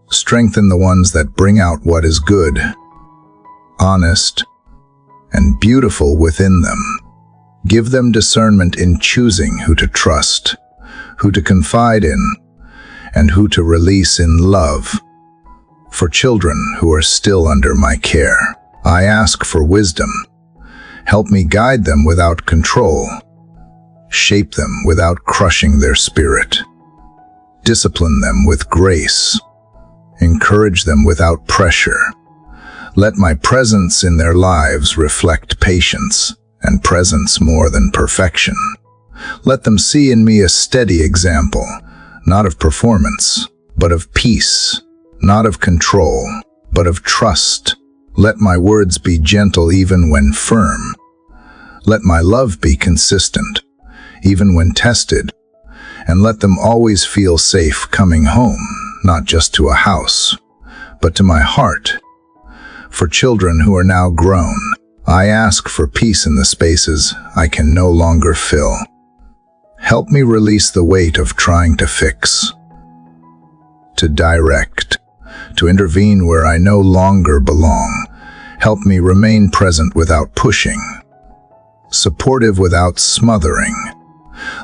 S1: Strengthen the ones that bring out what is good, honest, and beautiful within them. Give them discernment in choosing who to trust, who to confide in, and who to release in love. For children who are still under my care, I ask for wisdom. Help me guide them without control. Shape them without crushing their spirit. Discipline them with grace. encourage them without pressure. Let my presence in their lives reflect patience and presence more than perfection. Let them see in me a steady example, not of performance, but of peace, not of control, but of trust. Let my words be gentle even when firm. Let my love be consistent, even when tested, and let them always feel safe coming home, not just to a house, but to my heart. For children who are now grown, I ask for peace in the spaces I can no longer fill. Help me release the weight of trying to fix, to direct, to intervene where I no longer belong. Help me remain present without pushing, supportive without smothering.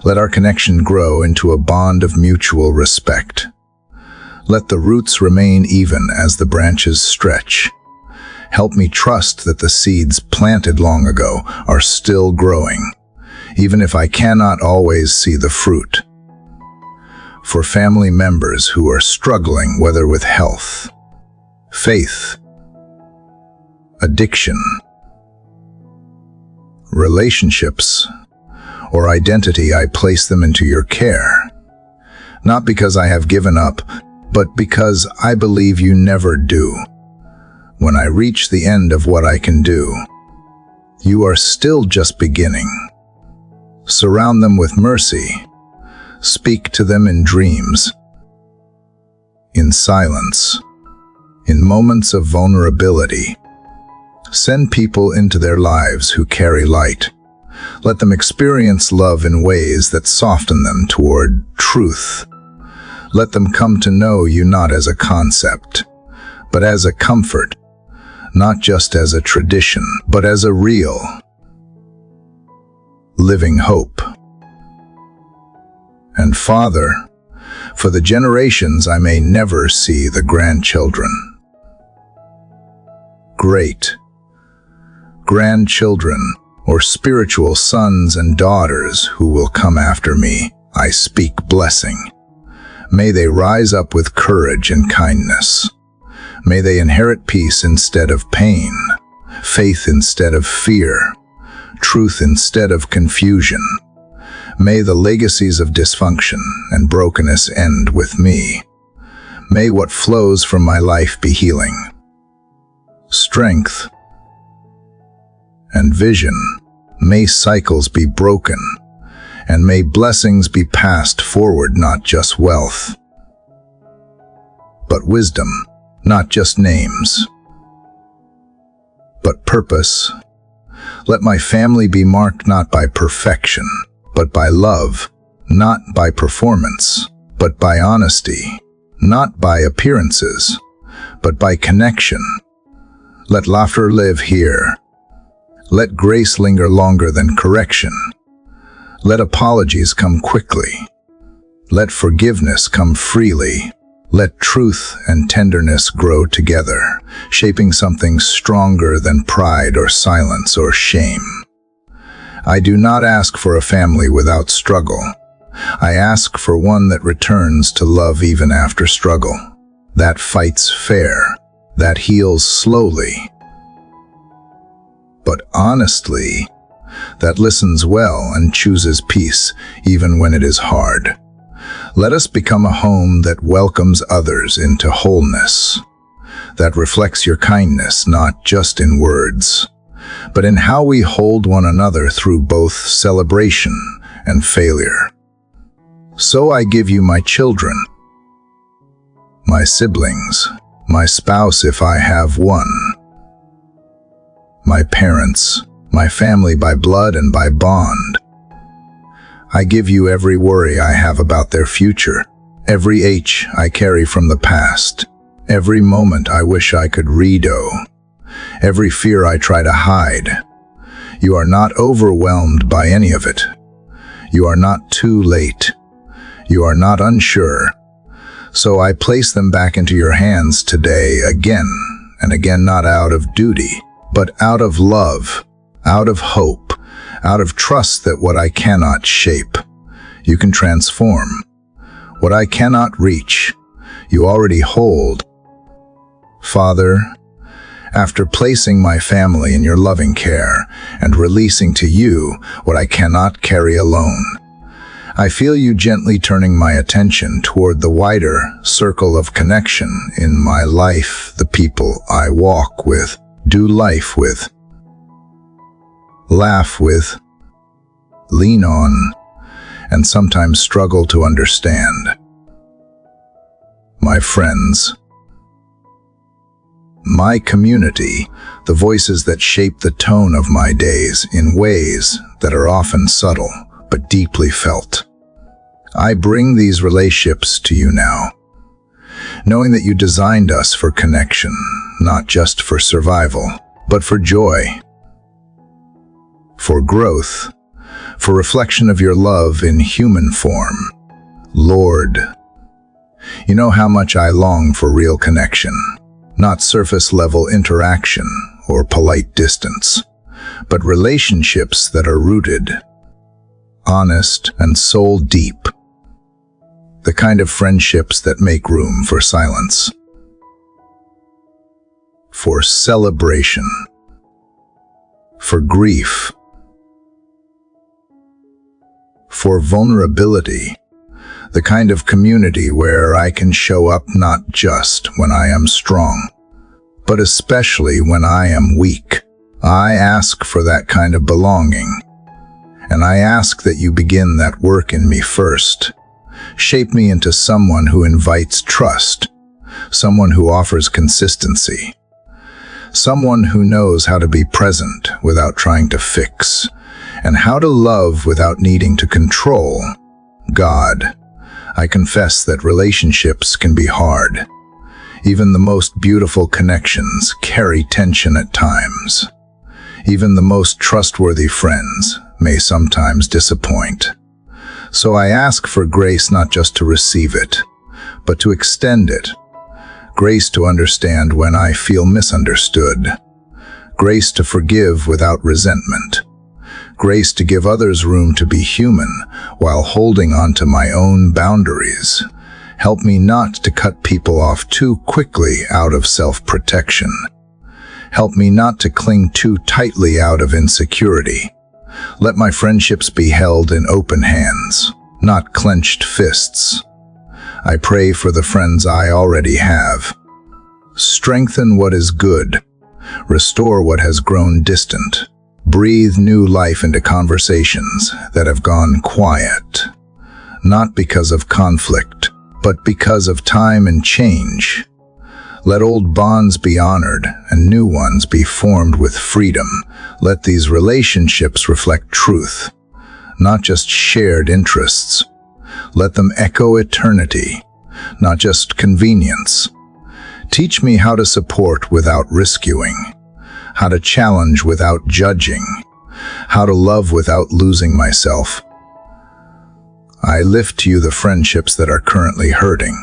S1: Let our connection grow into a bond of mutual respect. Let the roots remain even as the branches stretch. Help me trust that the seeds planted long ago are still growing, even if I cannot always see the fruit. For family members who are struggling, whether with health, faith, addiction, relationships, or identity, I place them into your care. Not because I have given up, but because I believe you never do. When I reach the end of what I can do, you are still just beginning. Surround them with mercy. Speak to them in dreams, in silence, in moments of vulnerability. Send people into their lives who carry light. Let them experience love in ways that soften them toward truth. Let them come to know you not as a concept, but as a comfort, not just as a tradition, but as a real, living hope. And Father, for the generations I may never see, the grandchildren, great grandchildren, or spiritual sons and daughters who will come after me, I speak blessing. May they rise up with courage and kindness. May they inherit peace instead of pain, faith instead of fear, truth instead of confusion. May the legacies of dysfunction and brokenness end with me. May what flows from my life be healing, strength, and vision. May cycles be broken, and may blessings be passed forward, not just wealth, but wisdom, not just names, but purpose. Let my family be marked not by perfection, but by love, not by performance, but by honesty, not by appearances, but by connection. Let laughter live here. Let grace linger longer than correction. Let apologies come quickly. Let forgiveness come freely. Let truth and tenderness grow together, shaping something stronger than pride or silence or shame. I do not ask for a family without struggle. I ask for one that returns to love even after struggle, that fights fair, that heals slowly, but honestly, that listens well and chooses peace even when it is hard. Let us become a home that welcomes others into wholeness, that reflects your kindness not just in words, but in how we hold one another through both celebration and failure. So I give you my children, my siblings, my spouse if I have one, my parents, my family by blood and by bond. I give you every worry I have about their future, every ache I carry from the past, every moment I wish I could redo, every fear I try to hide. You are not overwhelmed by any of it. You are not too late. You are not unsure. So I place them back into your hands today again and again, not out of duty, but out of love, out of hope, out of trust that what I cannot shape, you can transform. What I cannot reach, you already hold. Father, after placing my family in your loving care and releasing to you what I cannot carry alone, I feel you gently turning my attention toward the wider circle of connection in my life, the people I walk with, do life with, laugh with, lean on, and sometimes struggle to understand. My friends, my community, the voices that shape the tone of my days in ways that are often subtle but deeply felt. I bring these relationships to you now, knowing that you designed us for connection, not just for survival, but for joy, for growth, for reflection of your love in human form. Lord, you know how much I long for real connection, not surface-level interaction or polite distance, but relationships that are rooted, honest, and soul-deep. The kind of friendships that make room for silence, for celebration, for grief, for vulnerability. The kind of community where I can show up not just when I am strong, but especially when I am weak. I ask for that kind of belonging, and I ask that you begin that work in me first. Shape me into someone who invites trust, someone who offers consistency, someone who knows how to be present without trying to fix, and how to love without needing to control. God, I confess that relationships can be hard. Even the most beautiful connections carry tension at times. Even the most trustworthy friends may sometimes disappoint. So I ask for grace not just to receive it, but to extend it. Grace to understand when I feel misunderstood. Grace to forgive without resentment. Grace to give others room to be human while holding on to my own boundaries. Help me not to cut people off too quickly out of self-protection. Help me not to cling too tightly out of insecurity. Let my friendships be held in open hands, not clenched fists. I pray for the friends I already have. Strengthen what is good. Restore what has grown distant. Breathe new life into conversations that have gone quiet, not because of conflict, but because of time and change. Let old bonds be honored and new ones be formed with freedom. Let these relationships reflect truth, not just shared interests. Let them echo eternity, not just convenience. Teach me how to support without rescuing, how to challenge without judging, how to love without losing myself. I lift to you the friendships that are currently hurting,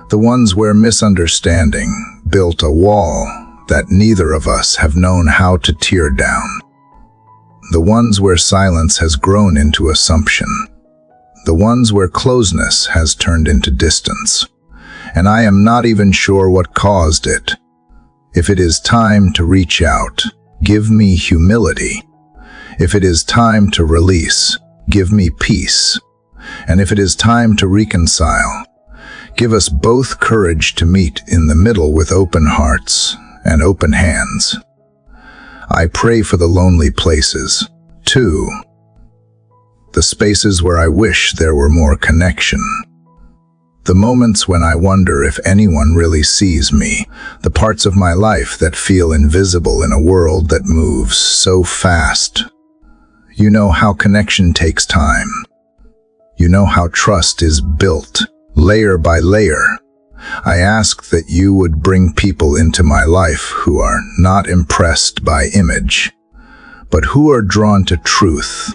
S1: the ones where misunderstanding built a wall that neither of us have known how to tear down, the ones where silence has grown into assumption, the ones where closeness has turned into distance, and I am not even sure what caused it. If it is time to reach out, give me humility. If it is time to release, give me peace. And if it is time to reconcile, give us both courage to meet in the middle with open hearts and open hands. I pray for the lonely places, too. The spaces where I wish there were more connection. The moments when I wonder if anyone really sees me, the parts of my life that feel invisible in a world that moves so fast. You know how connection takes time. You know how trust is built, layer by layer. I ask that you would bring people into my life who are not impressed by image, but who are drawn to truth.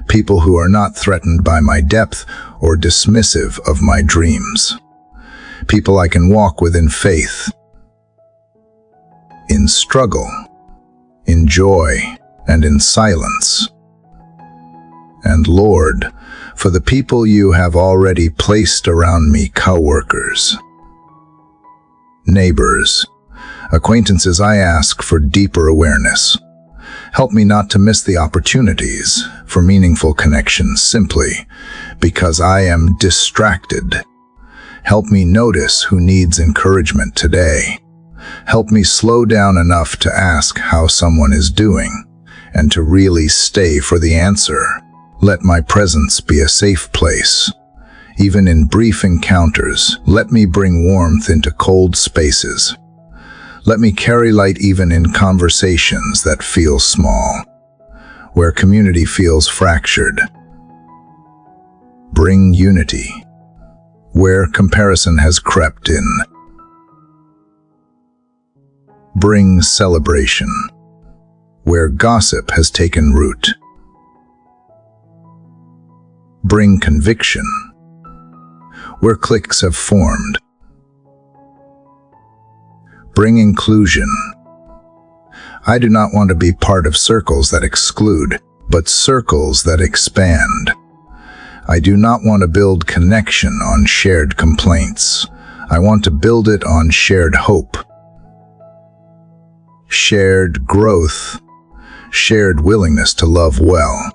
S1: People who are not threatened by my depth or dismissive of my dreams. People I can walk with in faith, in struggle, in joy, and in silence. And Lord, for the people you have already placed around me, co-workers, neighbors, acquaintances. I ask for deeper awareness. Help me not to miss the opportunities for meaningful connections simply because I am distracted. Help me notice who needs encouragement today. Help me slow down enough to ask how someone is doing and to really stay for the answer. Let my presence be a safe place. Even in brief encounters, let me bring warmth into cold spaces. Let me carry light even in conversations that feel small, where community feels fractured. Bring unity, where comparison has crept in. Bring celebration, where gossip has taken root. Bring conviction, where cliques have formed. Bring inclusion. I do not want to be part of circles that exclude, but circles that expand. I do not want to build connection on shared complaints. I want to build it on shared hope, shared growth, shared willingness to love well,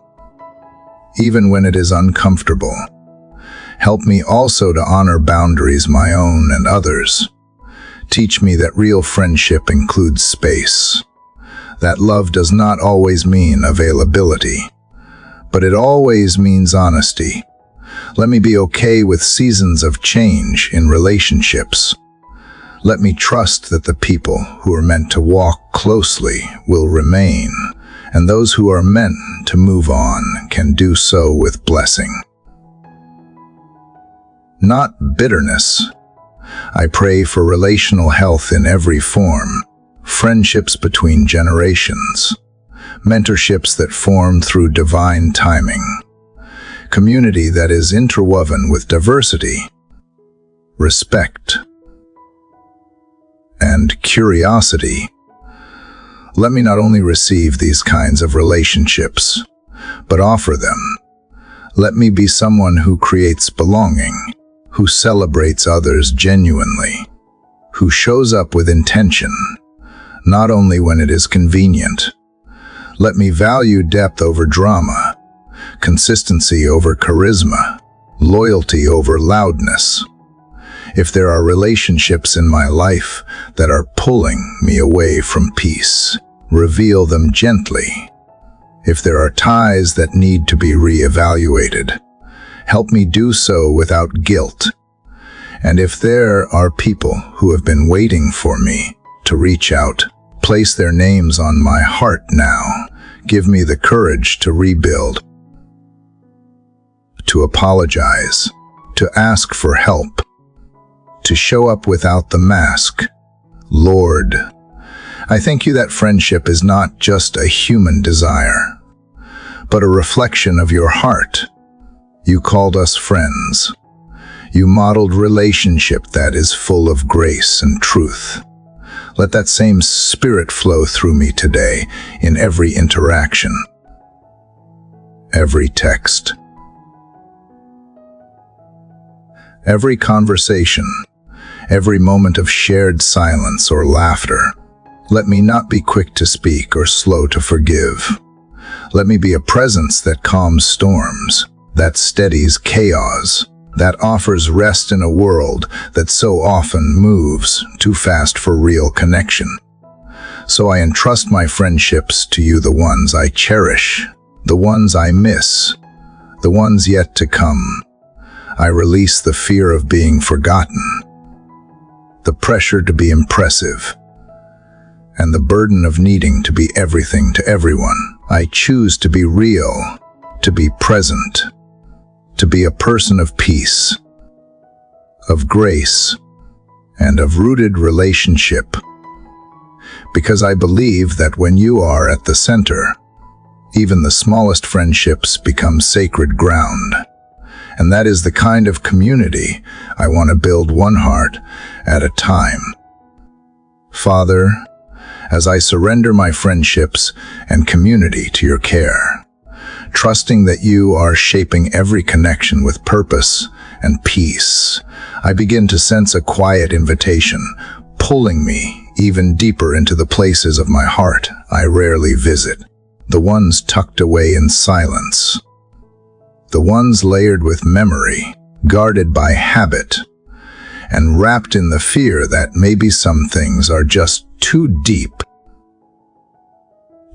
S1: even when it is uncomfortable. Help me also to honor boundaries, my own and others. Teach me that real friendship includes space, that love does not always mean availability, but it always means honesty. Let me be okay with seasons of change in relationships. Let me trust that the people who are meant to walk closely will remain, and those who are meant to move on can do so with blessing, not bitterness. I pray for relational health in every form, friendships between generations, mentorships that form through divine timing, community that is interwoven with diversity, respect, and curiosity. Let me not only receive these kinds of relationships, but offer them. Let me be someone who creates belonging, who celebrates others genuinely, who shows up with intention, not only when it is convenient. Let me value depth over drama, consistency over charisma, loyalty over loudness. If there are relationships in my life that are pulling me away from peace, reveal them gently. If there are ties that need to be reevaluated, help me do so without guilt. And if there are people who have been waiting for me to reach out, place their names on my heart now. Give me the courage to rebuild, to apologize, to ask for help, to show up without the mask. Lord, I thank you that friendship is not just a human desire, but a reflection of your heart. You called us friends. You modeled relationship that is full of grace and truth. Let that same spirit flow through me today in every interaction, every text, every conversation, every moment of shared silence or laughter. Let me not be quick to speak or slow to forgive. Let me be a presence that calms storms, that steadies chaos, that offers rest in a world that so often moves too fast for real connection. So I entrust my friendships to you, the ones I cherish, the ones I miss, the ones yet to come. I release the fear of being forgotten, the pressure to be impressive, and the burden of needing to be everything to everyone. I choose to be real, to be present, to be a person of peace, of grace, and of rooted relationship. Because I believe that when you are at the center, even the smallest friendships become sacred ground. And that is the kind of community I want to build, one heart at a time. Father, as I surrender my friendships and community to your care, trusting that you are shaping every connection with purpose and peace, I begin to sense a quiet invitation. pulling me even deeper into the places of my heart I rarely visit, the ones tucked away in silence, the ones layered with memory, guarded by habit, and wrapped in the fear that maybe some things are just too deep,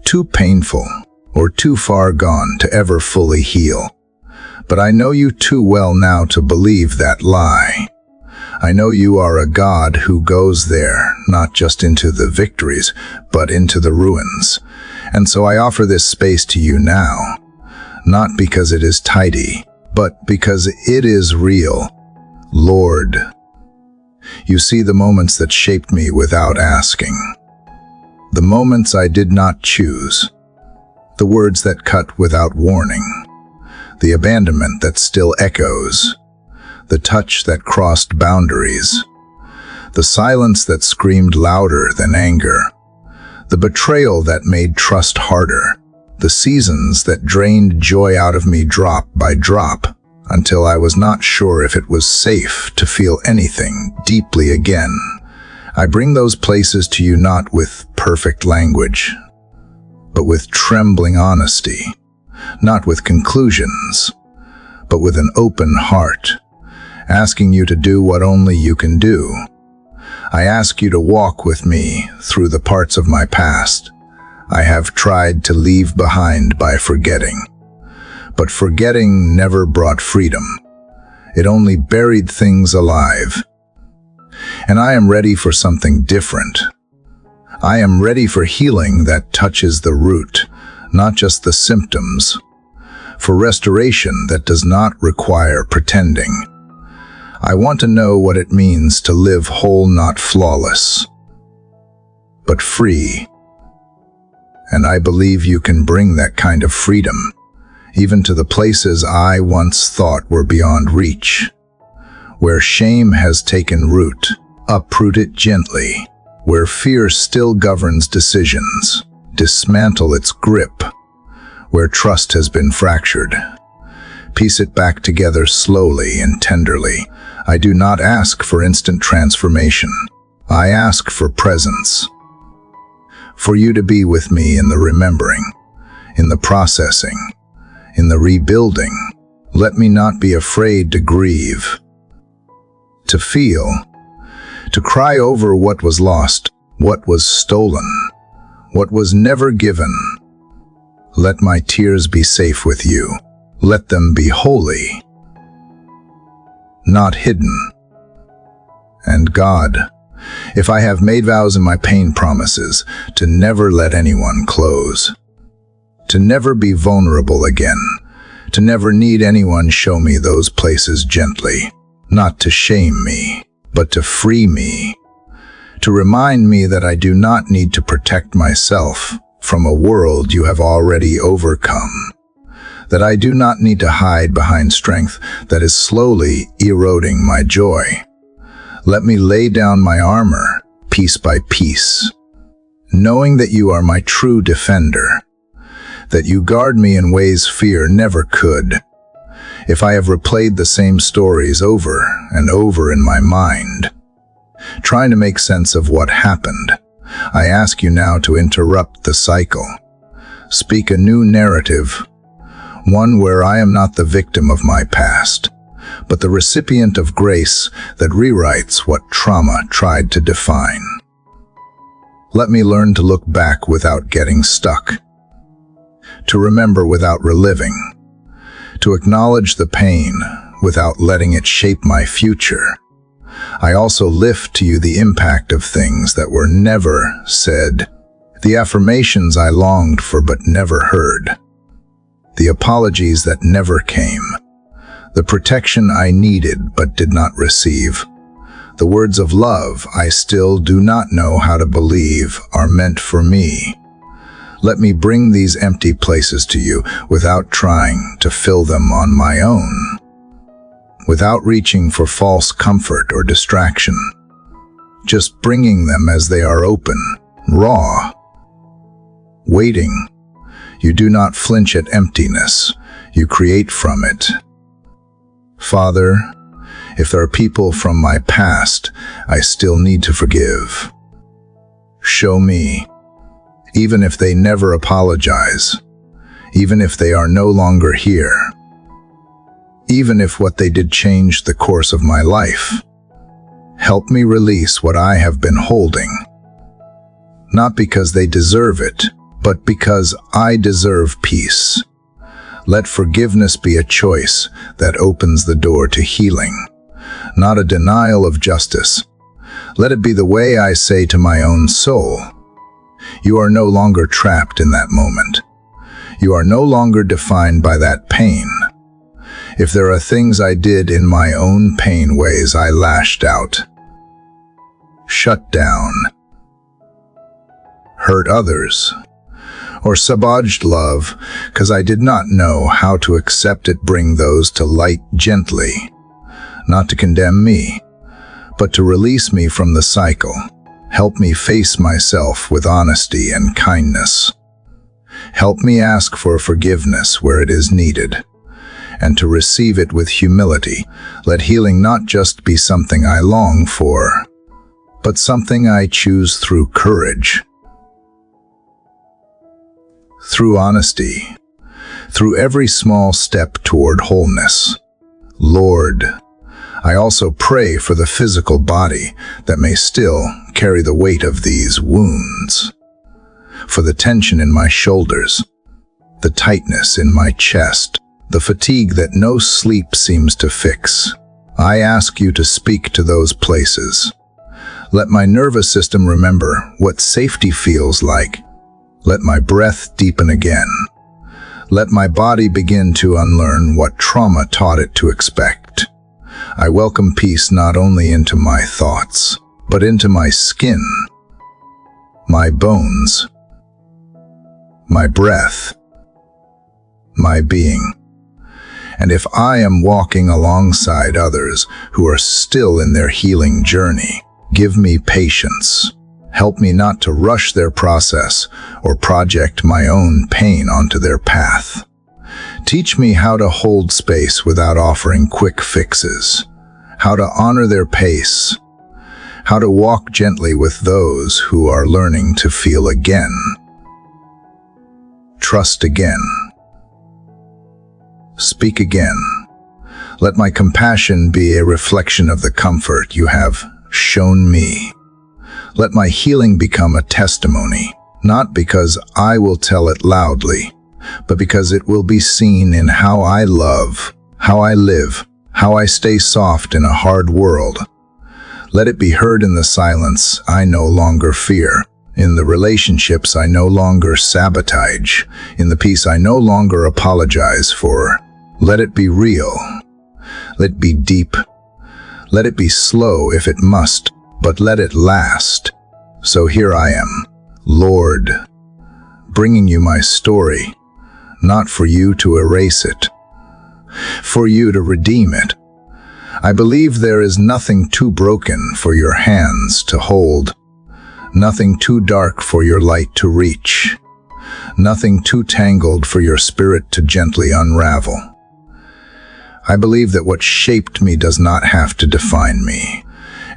S1: too painful, or too far gone to ever fully heal. But I know you too well now to believe that lie. I know you are a God who goes there, not just into the victories, but into the ruins. And so I offer this space to you now, not because it is tidy, but because it is real. Lord, you see the moments that shaped me without asking. The moments I did not choose. The words that cut without warning. The abandonment that still echoes. The touch that crossed boundaries. The silence that screamed louder than anger. The betrayal that made trust harder. The seasons that drained joy out of me drop by drop, until I was not sure if it was safe to feel anything deeply again. I bring those places to you not with perfect language, but with trembling honesty, not with conclusions, but with an open heart, asking you to do what only you can do. I ask you to walk with me through the parts of my past I have tried to leave behind by forgetting. But forgetting never brought freedom. It only buried things alive. And I am ready for something different. I am ready for healing that touches the root, not just the symptoms. For restoration that does not require pretending. I want to know what it means to live whole, not flawless, but free. And I believe you can bring that kind of freedom, even to the places I once thought were beyond reach. Where shame has taken root, uproot it gently. Where fear still governs decisions, dismantle its grip. Where trust has been fractured, piece it back together slowly and tenderly. I do not ask for instant transformation. I ask for presence. For you to be with me in the remembering, in the processing, in the rebuilding. Let me not be afraid to grieve, to feel, to cry over what was lost, what was stolen, what was never given. Let my tears be safe with you. Let them be holy, not hidden. And God, if I have made vows in my pain, promises to never let anyone close, to never be vulnerable again, to never need anyone show me those places gently, not to shame me, but to free me, to remind me that I do not need to protect myself from a world you have already overcome, that I do not need to hide behind strength that is slowly eroding my joy. Let me lay down my armor, piece by piece, knowing that you are my true defender, that you guard me in ways fear never could. If I have replayed the same stories over and over in my mind, trying to make sense of what happened, I ask you now to interrupt the cycle. Speak a new narrative, one where I am not the victim of my past, but the recipient of grace that rewrites what trauma tried to define. Let me learn to look back without getting stuck, to remember without reliving, to acknowledge the pain without letting it shape my future. I also lift to you the impact of things that were never said, the affirmations I longed for but never heard, the apologies that never came, the protection I needed but did not receive, the words of love I still do not know how to believe are meant for me. Let me bring these empty places to you without trying to fill them on my own, without reaching for false comfort or distraction, just bringing them as they are open, raw, waiting. You do not flinch at emptiness, you create from it. Father, If there are people from my past I still need to forgive, show me, even if they never apologize, even if they are no longer here, even if what they did changed the course of my life. Help me release what I have been holding, not because they deserve it, but because I deserve peace. Let forgiveness be a choice that opens the door to healing, not a denial of justice. Let it be the way I say to my own soul, you are no longer trapped in that moment. You are no longer defined by that pain. If there are things I did in my own pain, ways I lashed out, shut down, hurt others, or sabotaged love because I did not know how to accept it, bring those to light gently, not to condemn me, but to release me from the cycle. Help me face myself with honesty and kindness. Help me ask for forgiveness where it is needed, and to receive it with humility. Let healing not just be something I long for, but something I choose through courage, through honesty, through every small step toward wholeness. Lord, I also pray for the physical body that may still carry the weight of these wounds, for the tension in my shoulders, the tightness in my chest, the fatigue that no sleep seems to fix. I ask you to speak to those places. Let my nervous system remember what safety feels like. Let my breath deepen again. Let my body begin to unlearn what trauma taught it to expect. I welcome peace not only into my thoughts, but into my skin, my bones, my breath, my being. And if I am walking alongside others who are still in their healing journey, give me patience. Help me not to rush their process or project my own pain onto their path. Teach me how to hold space without offering quick fixes, how to honor their pace, how to walk gently with those who are learning to feel again, trust again, speak again. Let my compassion be a reflection of the comfort you have shown me. Let my healing become a testimony, not because I will tell it loudly, but because it will be seen in how I love, how I live, how I stay soft in a hard world. Let it be heard in the silence I no longer fear, in the relationships I no longer sabotage, in the peace I no longer apologize for. Let it be real. Let it be deep. Let it be slow if it must, but let it last. So here I am, Lord, bringing you my story, not for you to erase it, for you to redeem it. I believe there is nothing too broken for your hands to hold, nothing too dark for your light to reach, nothing too tangled for your spirit to gently unravel. I believe that what shaped me does not have to define me,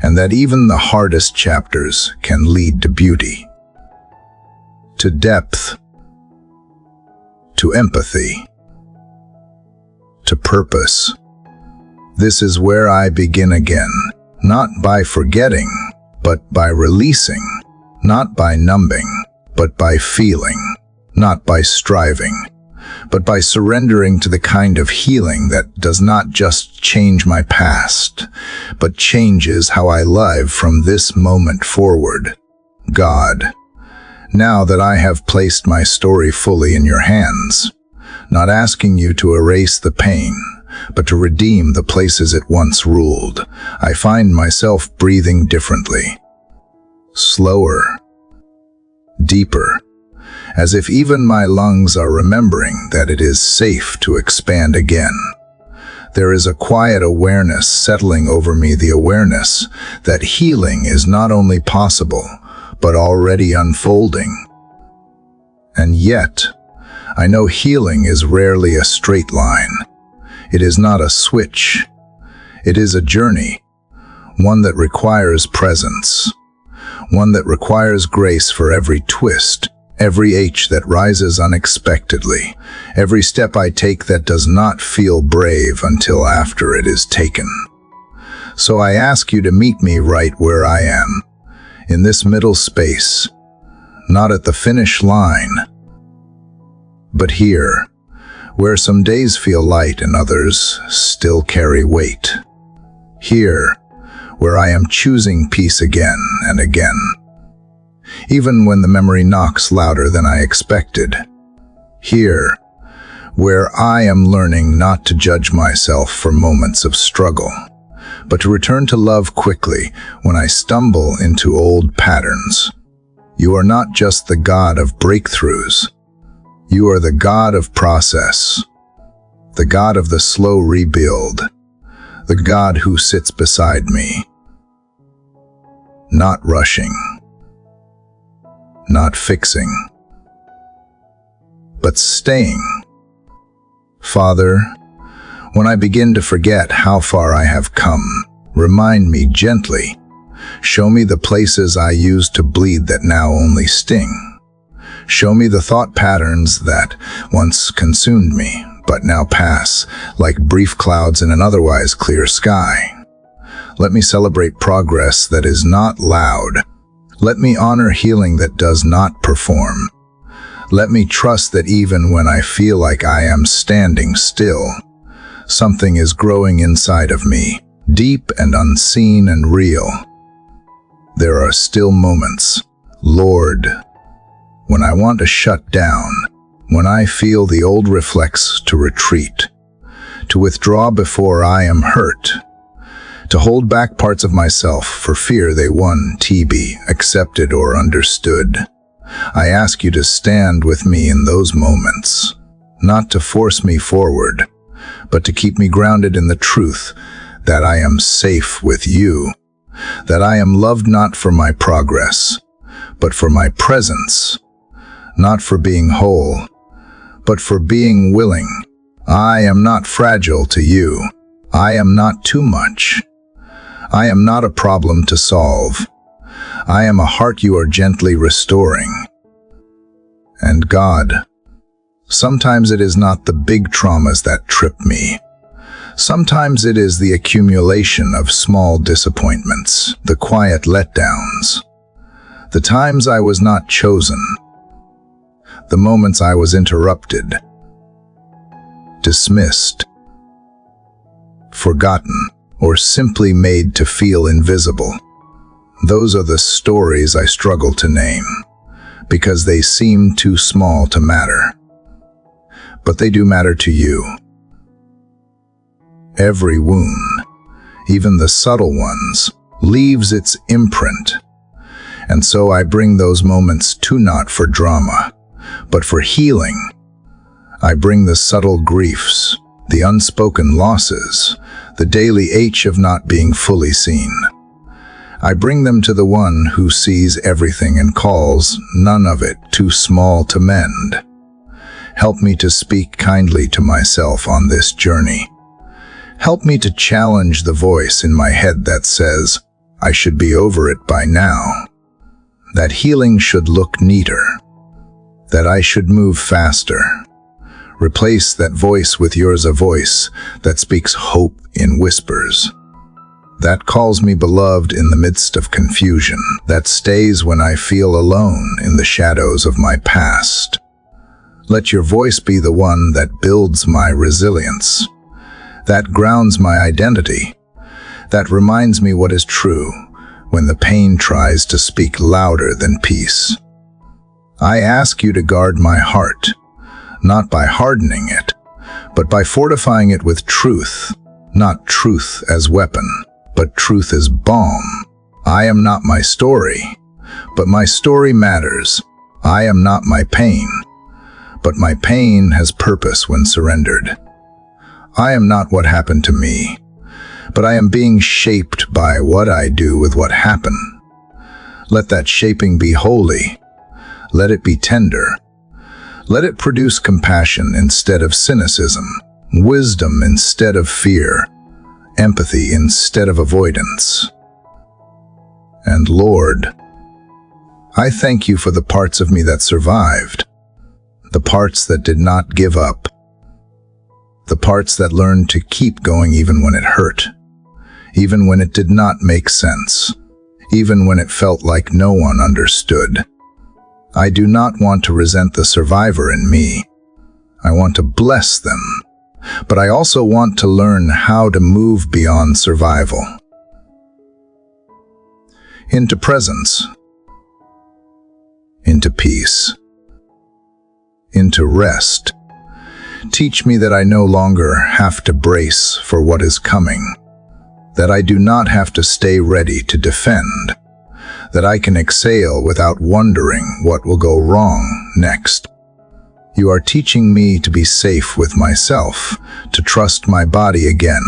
S1: and that even the hardest chapters can lead to beauty, to depth, to empathy, to purpose. This is where I begin again, not by forgetting, but by releasing, not by numbing, but by feeling, not by striving, but by surrendering to the kind of healing that does not just change my past, but changes how I live from this moment forward. God, now that I have placed my story fully in your hands, not asking you to erase the pain, but to redeem the places it once ruled, I find myself breathing differently, slower, deeper, as if even my lungs are remembering that it is safe to expand again. There is a quiet awareness settling over me, the awareness that healing is not only possible, but already unfolding. And yet, I know healing is rarely a straight line. It is not a switch. It is a journey, one that requires presence, one that requires grace for every twist, every H that rises unexpectedly, every step I take that does not feel brave until after it is taken. So I ask you to meet me right where I am, in this middle space, not at the finish line, but here, where some days feel light and others still carry weight. Here, where I am choosing peace again and again, even when the memory knocks louder than I expected. Here, where I am learning not to judge myself for moments of struggle, but to return to love quickly when I stumble into old patterns. You are not just the God of breakthroughs. You are the God of process, the God of the slow rebuild, the God who sits beside me, not rushing, not fixing, but staying. Father, when I begin to forget how far I have come, remind me gently. Show me the places I used to bleed that now only sting. Show me the thought patterns that once consumed me, but now pass like brief clouds in an otherwise clear sky. Let me celebrate progress that is not loud. Let me honor healing that does not perform. Let me trust that even when I feel like I am standing still, something is growing inside of me, deep and unseen and real. There are still moments, Lord, when I want to shut down, when I feel the old reflex to retreat, to withdraw before I am hurt, to hold back parts of myself for fear they won't be accepted or understood. I ask you to stand with me in those moments, not to force me forward, but to keep me grounded in the truth that I am safe with you, that I am loved not for my progress, but for my presence, not for being whole, but for being willing. I am not fragile to you. I am not too much. I am not a problem to solve. I am a heart you are gently restoring. And God, sometimes it is not the big traumas that trip me. Sometimes it is the accumulation of small disappointments, the quiet letdowns, the times I was not chosen, the moments I was interrupted, dismissed, forgotten, or simply made to feel invisible. Those are the stories I struggle to name, because they seem too small to matter. But they do matter to you. Every wound, even the subtle ones, leaves its imprint. And so I bring those moments to not for drama, but for healing. I bring the subtle griefs, the unspoken losses, the daily ache of not being fully seen. I bring them to the one who sees everything and calls none of it too small to mend. Help me to speak kindly to myself on this journey. Help me to challenge the voice in my head that says, I should be over it by now, that healing should look neater, that I should move faster. Replace that voice with yours, a voice that speaks hope in whispers, that calls me beloved in the midst of confusion, that stays when I feel alone in the shadows of my past. Let your voice be the one that builds my resilience, that grounds my identity, that reminds me what is true when the pain tries to speak louder than peace. I ask you to guard my heart, not by hardening it, but by fortifying it with truth, not truth as weapon, but truth as balm. I am not my story, but my story matters. I am not my pain, but my pain has purpose when surrendered. I am not what happened to me, but I am being shaped by what I do with what happened. Let that shaping be holy. Let it be tender. Let it produce compassion instead of cynicism, wisdom instead of fear, empathy instead of avoidance. And Lord, I thank you for the parts of me that survived, the parts that did not give up, the parts that learned to keep going even when it hurt, even when it did not make sense, even when it felt like no one understood. I do not want to resent the survivor in me. I want to bless them, but I also want to learn how to move beyond survival into presence, into peace, into rest. Teach me that I no longer have to brace for what is coming, that I do not have to stay ready to defend, that I can exhale without wondering what will go wrong next. You are teaching me to be safe with myself, to trust my body again,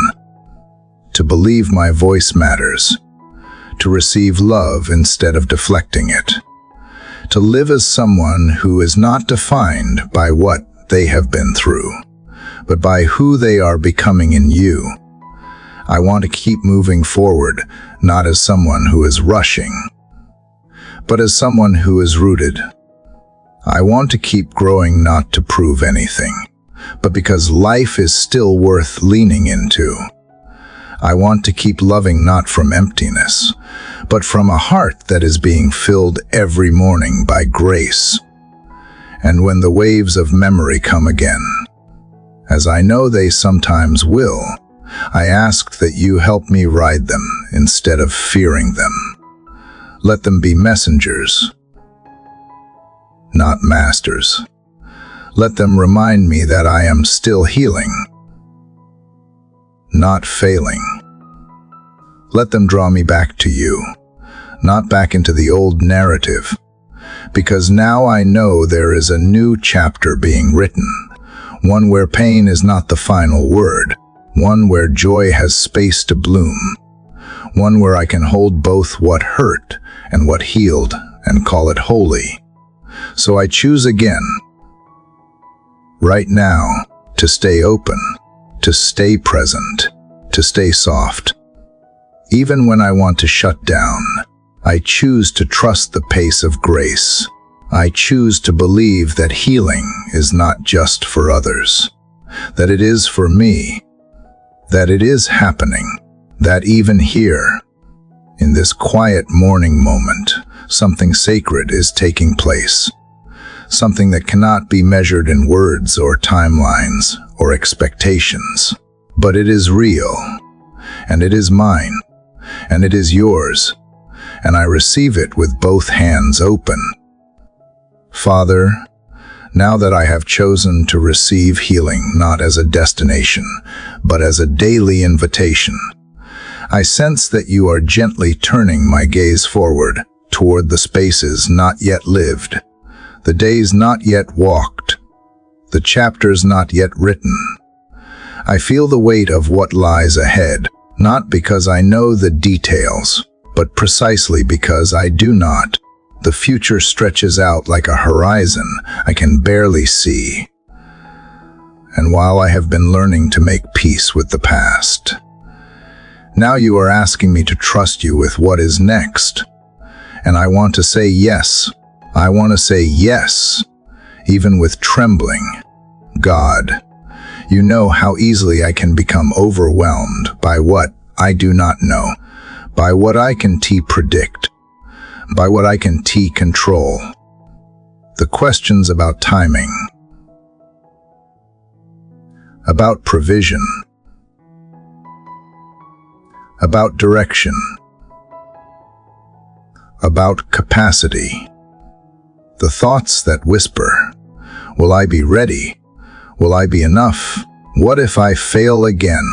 S1: to believe my voice matters, to receive love instead of deflecting it, to live as someone who is not defined by what they have been through, but by who they are becoming in you. I want to keep moving forward, not as someone who is rushing, but as someone who is rooted. I want to keep growing not to prove anything, but because life is still worth leaning into. I want to keep loving not from emptiness, but from a heart that is being filled every morning by grace. And when the waves of memory come again, as I know they sometimes will, I ask that you help me ride them instead of fearing them. Let them be messengers, not masters. Let them remind me that I am still healing, not failing. Let them draw me back to you, not back into the old narrative, because now I know there is a new chapter being written, one where pain is not the final word, one where joy has space to bloom, one where I can hold both what hurt and what healed and call it holy. So I choose again, right now, to stay open, to stay present, to stay soft. Even when I want to shut down, I choose to trust the pace of grace. I choose to believe that healing is not just for others, that it is for me, that it is happening, that even here, in this quiet morning moment, something sacred is taking place, something that cannot be measured in words or timelines or expectations, but it is real, and it is mine, and it is yours, and I receive it with both hands open. Father, now that I have chosen to receive healing not as a destination, but as a daily invitation, I sense that you are gently turning my gaze forward toward the spaces not yet lived, the days not yet walked, the chapters not yet written. I feel the weight of what lies ahead, not because I know the details, but precisely because I do not. The future stretches out like a horizon I can barely see. And while I have been learning to make peace with the past, now you are asking me to trust you with what is next. And I want to say yes. I want to say yes, even with trembling. God, you know how easily I can become overwhelmed by what I do not know, by what I can predict, by what I can control. The questions about timing, about provision, about direction, about capacity. The thoughts that whisper, will I be ready? Will I be enough? What if I fail again?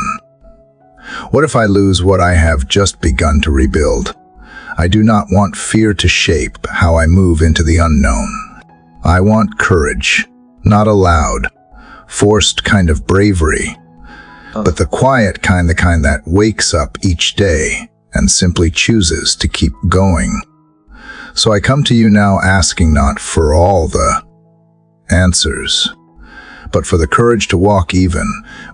S1: What if I lose what I have just begun to rebuild? I do not want fear to shape how I move into the unknown. I want courage, not a loud, forced kind of bravery, but the quiet kind, the kind that wakes up each day and simply chooses to keep going. So I come to you now asking not for all the answers, but for the courage to walk even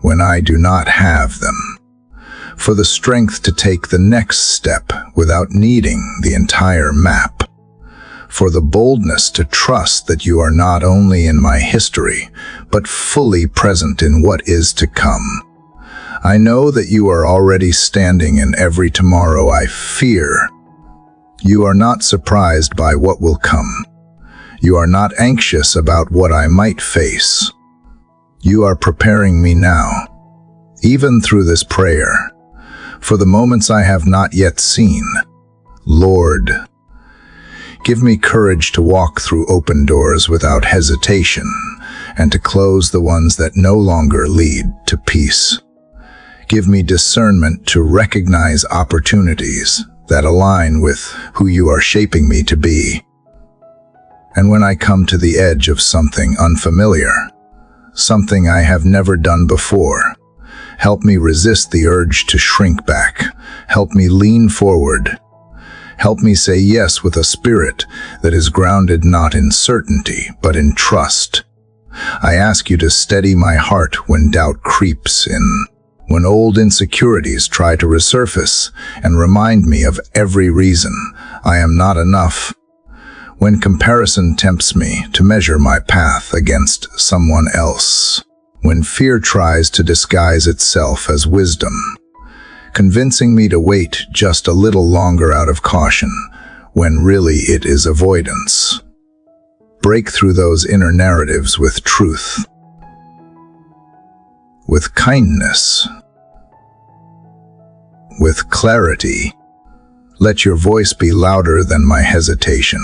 S1: when I do not have them, for the strength to take the next step without needing the entire map, for the boldness to trust that you are not only in my history, but fully present in what is to come. I know that you are already standing in every tomorrow I fear. You are not surprised by what will come. You are not anxious about what I might face. You are preparing me now, even through this prayer, for the moments I have not yet seen. Lord, give me courage to walk through open doors without hesitation and to close the ones that no longer lead to peace. Give me discernment to recognize opportunities that align with who you are shaping me to be. And when I come to the edge of something unfamiliar, something I have never done before, help me resist the urge to shrink back. Help me lean forward. Help me say yes with a spirit that is grounded not in certainty, but in trust. I ask you to steady my heart when doubt creeps in, when old insecurities try to resurface and remind me of every reason I am not enough, when comparison tempts me to measure my path against someone else, when fear tries to disguise itself as wisdom, convincing me to wait just a little longer out of caution, when really it is avoidance. Break through those inner narratives with truth, with kindness, with clarity. Let your voice be louder than my hesitation.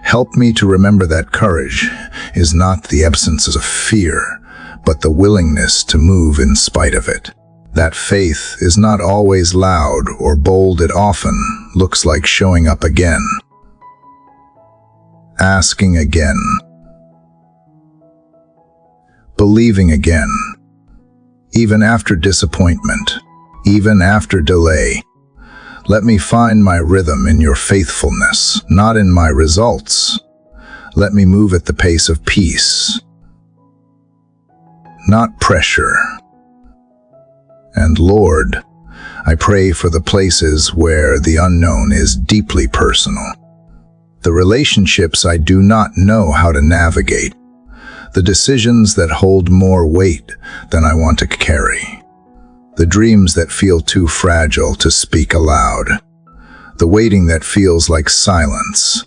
S1: Help me to remember that courage is not the absence of fear, but the willingness to move in spite of it. That faith is not always loud or bold. It often looks like showing up again, asking again, believing again, even after disappointment, even after delay. Let me find my rhythm in your faithfulness, not in my results. Let me move at the pace of peace, not pressure. And Lord, I pray for the places where the unknown is deeply personal, the relationships I do not know how to navigate, the decisions that hold more weight than I want to carry, the dreams that feel too fragile to speak aloud, the waiting that feels like silence,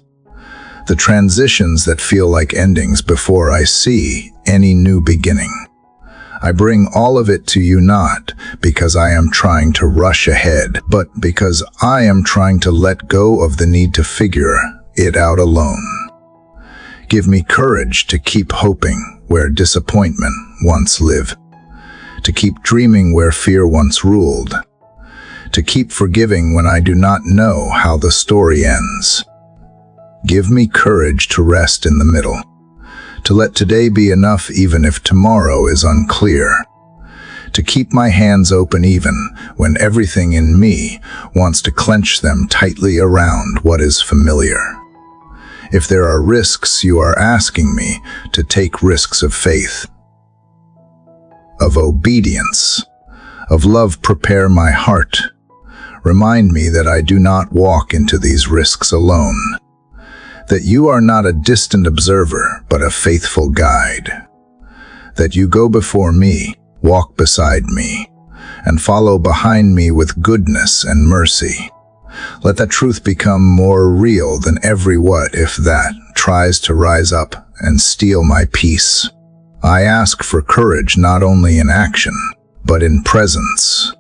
S1: the transitions that feel like endings before I see any new beginning. I bring all of it to you not because I am trying to rush ahead, but because I am trying to let go of the need to figure it out alone. Give me courage to keep hoping where disappointment once lived, to keep dreaming where fear once ruled, to keep forgiving when I do not know how the story ends. Give me courage to rest in the middle, to let today be enough even if tomorrow is unclear, to keep my hands open even when everything in me wants to clench them tightly around what is familiar. If there are risks, you are asking me to take risks of faith, of obedience, of love. Prepare my heart. Remind me that I do not walk into these risks alone, that you are not a distant observer, but a faithful guide, that you go before me, walk beside me, and follow behind me with goodness and mercy. Let that truth become more real than every what if that tries to rise up and steal my peace. I ask for courage not only in action, but in presence.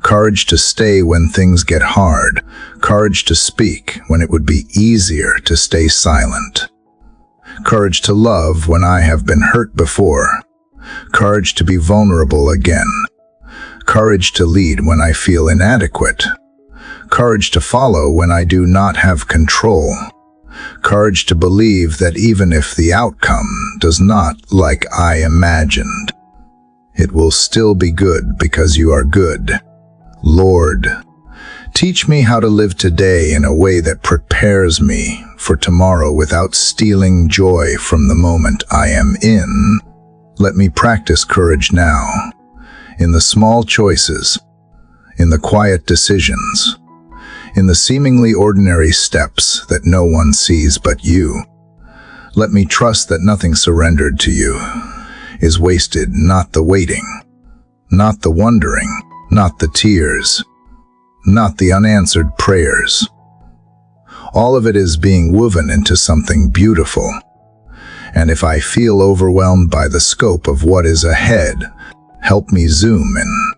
S1: Courage to stay when things get hard. Courage to speak when it would be easier to stay silent. Courage to love when I have been hurt before. Courage to be vulnerable again. Courage to lead when I feel inadequate. Courage to follow when I do not have control. Courage to believe that even if the outcome does not like I imagined, it will still be good because you are good. Lord, teach me how to live today in a way that prepares me for tomorrow without stealing joy from the moment I am in. Let me practice courage now, in the small choices, in the quiet decisions, in the seemingly ordinary steps that no one sees but you. Let me trust that nothing surrendered to you is wasted, not the waiting, not the wondering, not the tears, not the unanswered prayers. All of it is being woven into something beautiful. And if I feel overwhelmed by the scope of what is ahead, help me zoom in.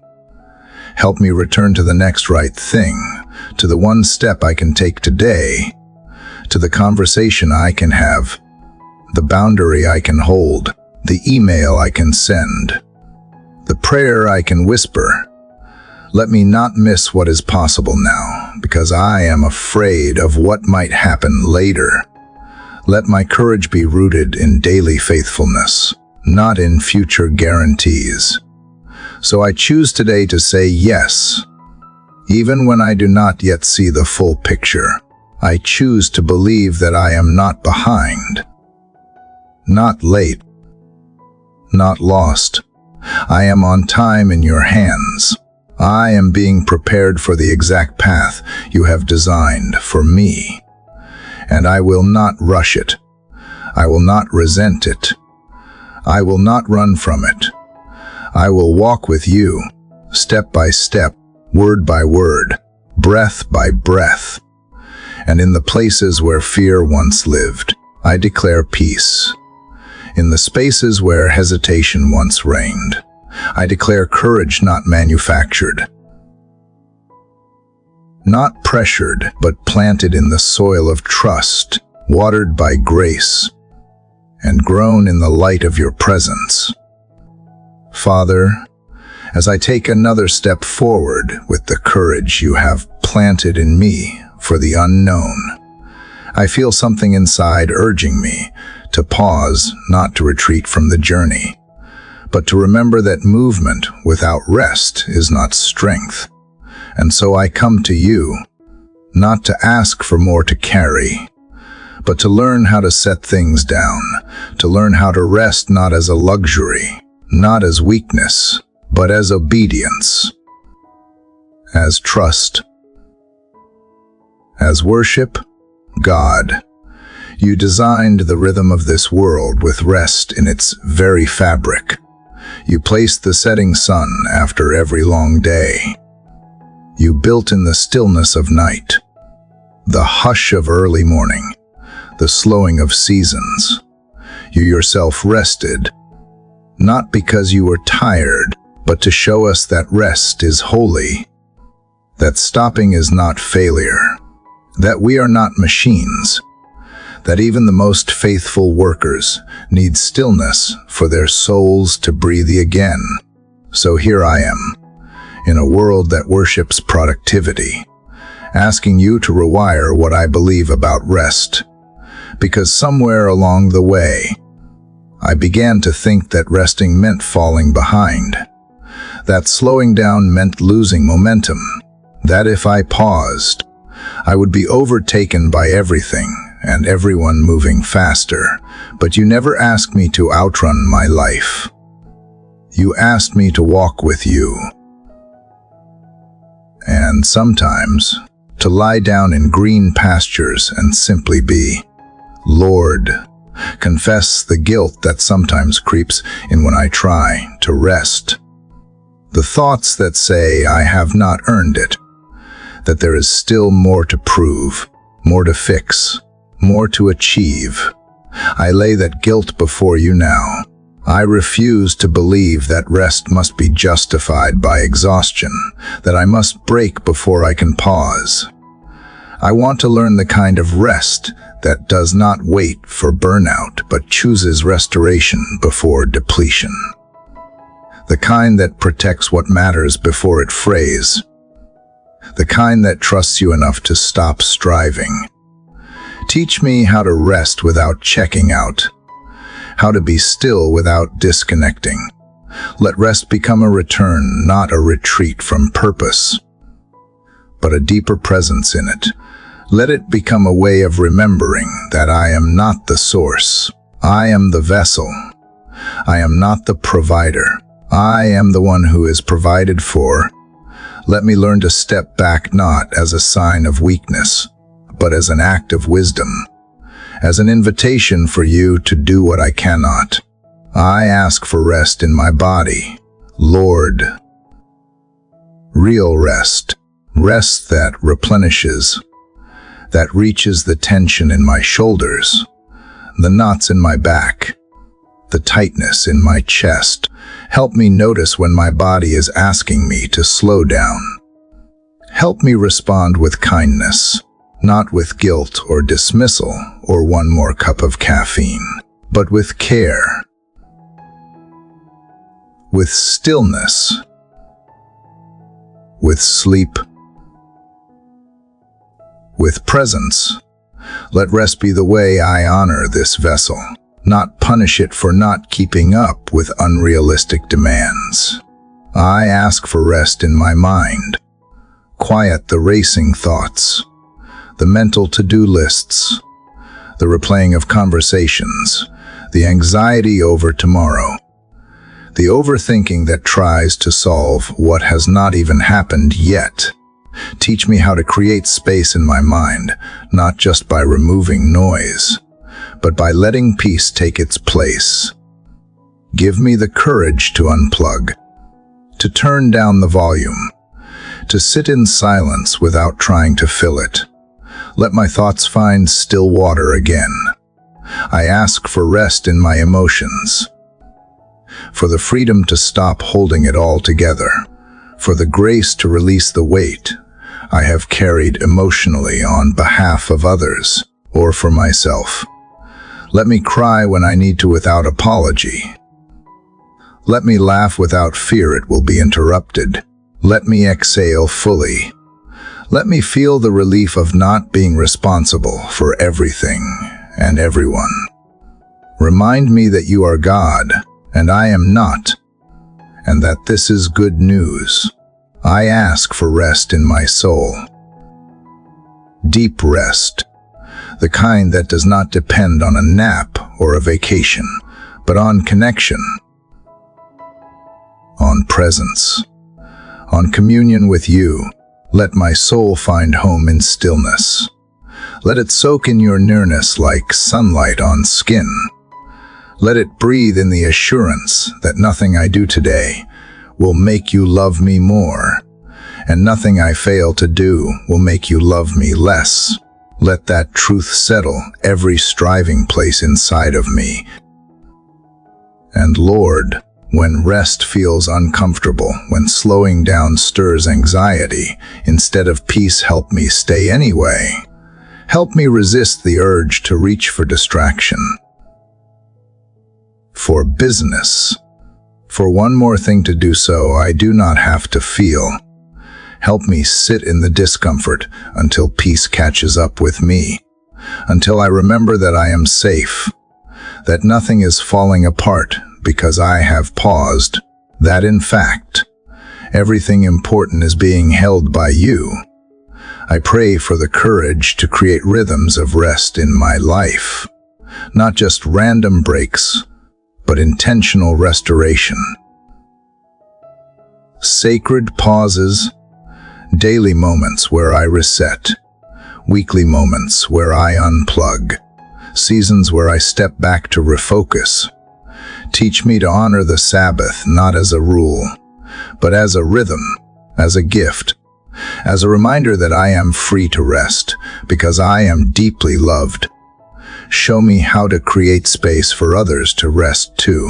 S1: Help me return to the next right thing, to the one step I can take today, to the conversation I can have, the boundary I can hold, the email I can send, the prayer I can whisper. Let me not miss what is possible now, because I am afraid of what might happen later. Let my courage be rooted in daily faithfulness, not in future guarantees. So I choose today to say yes, even when I do not yet see the full picture. I choose to believe that I am not behind, not late, not lost. I am on time in your hands. I am being prepared for the exact path you have designed for me. And I will not rush it. I will not resent it. I will not run from it. I will walk with you, step by step, word by word, breath by breath. And in the places where fear once lived, I declare peace. In the spaces where hesitation once reigned, I declare courage not manufactured, not pressured, but planted in the soil of trust, watered by grace, and grown in the light of your presence. Father, as I take another step forward with the courage you have planted in me for the unknown, I feel something inside urging me to pause, not to retreat from the journey, but to remember that movement without rest is not strength. And so I come to you, not to ask for more to carry, but to learn how to set things down, to learn how to rest not as a luxury, not as weakness, but as obedience, as trust, as worship. God, you designed the rhythm of this world with rest in its very fabric. You placed the setting sun after every long day. You built in the stillness of night, the hush of early morning, the slowing of seasons. You yourself rested, not because you were tired, but to show us that rest is holy, that stopping is not failure, that we are not machines, that even the most faithful workers need stillness for their souls to breathe again. So here I am, in a world that worships productivity, asking you to rewire what I believe about rest, because somewhere along the way, I began to think that resting meant falling behind, that slowing down meant losing momentum, that if I paused, I would be overtaken by everything and everyone moving faster. But you never asked me to outrun my life. You asked me to walk with you. And sometimes, to lie down in green pastures and simply be. Lord, confess the guilt that sometimes creeps in when I try to rest. The thoughts that say I have not earned it, that there is still more to prove, more to fix, more to achieve. I lay that guilt before you now. I refuse to believe that rest must be justified by exhaustion, that I must break before I can pause. I want to learn the kind of rest that does not wait for burnout, but chooses restoration before depletion. The kind that protects what matters before it frays. The kind that trusts you enough to stop striving. Teach me how to rest without checking out, how to be still without disconnecting. Let rest become a return, not a retreat from purpose, but a deeper presence in it. Let it become a way of remembering that I am not the source. I am the vessel. I am not the provider. I am the one who is provided for. Let me learn to step back not as a sign of weakness, but as an act of wisdom, as an invitation for you to do what I cannot. I ask for rest in my body, Lord. Real rest, rest that replenishes, that reaches the tension in my shoulders, the knots in my back, the tightness in my chest. Help me notice when my body is asking me to slow down. Help me respond with kindness, not with guilt or dismissal or one more cup of caffeine, but with care, with stillness, with sleep, with presence. Let rest be the way I honor this vessel, not punish it for not keeping up with unrealistic demands. I ask for rest in my mind. Quiet the racing thoughts, the mental to-do lists, the replaying of conversations, the anxiety over tomorrow, the overthinking that tries to solve what has not even happened yet. Teach me how to create space in my mind, not just by removing noise, but by letting peace take its place. Give me the courage to unplug, to turn down the volume, to sit in silence without trying to fill it. Let my thoughts find still water again. I ask for rest in my emotions, for the freedom to stop holding it all together, for the grace to release the weight I have carried emotionally on behalf of others or for myself. Let me cry when I need to without apology. Let me laugh without fear it will be interrupted. Let me exhale fully. Let me feel the relief of not being responsible for everything and everyone. Remind me that you are God and I am not, and that this is good news. I ask for rest in my soul. Deep rest, the kind that does not depend on a nap or a vacation, but on connection, on presence, on communion with you. Let my soul find home in stillness. Let it soak in your nearness like sunlight on skin. Let it breathe in the assurance that nothing I do today will make you love me more, and nothing I fail to do will make you love me less. Let that truth settle every striving place inside of me. And Lord, when rest feels uncomfortable, when slowing down stirs anxiety, instead of peace, help me stay anyway. Help me resist the urge to reach for distraction, for business, for one more thing to do so I do not have to feel. Help me sit in the discomfort until peace catches up with me, until I remember that I am safe, that nothing is falling apart because I have paused, that in fact, everything important is being held by you. I pray for the courage to create rhythms of rest in my life, not just random breaks, but intentional restoration. Sacred pauses, daily moments where I reset, weekly moments where I unplug, seasons where I step back to refocus. Teach me to honor the Sabbath not as a rule, but as a rhythm, as a gift, as a reminder that I am free to rest because I am deeply loved. Show me how to create space for others to rest too.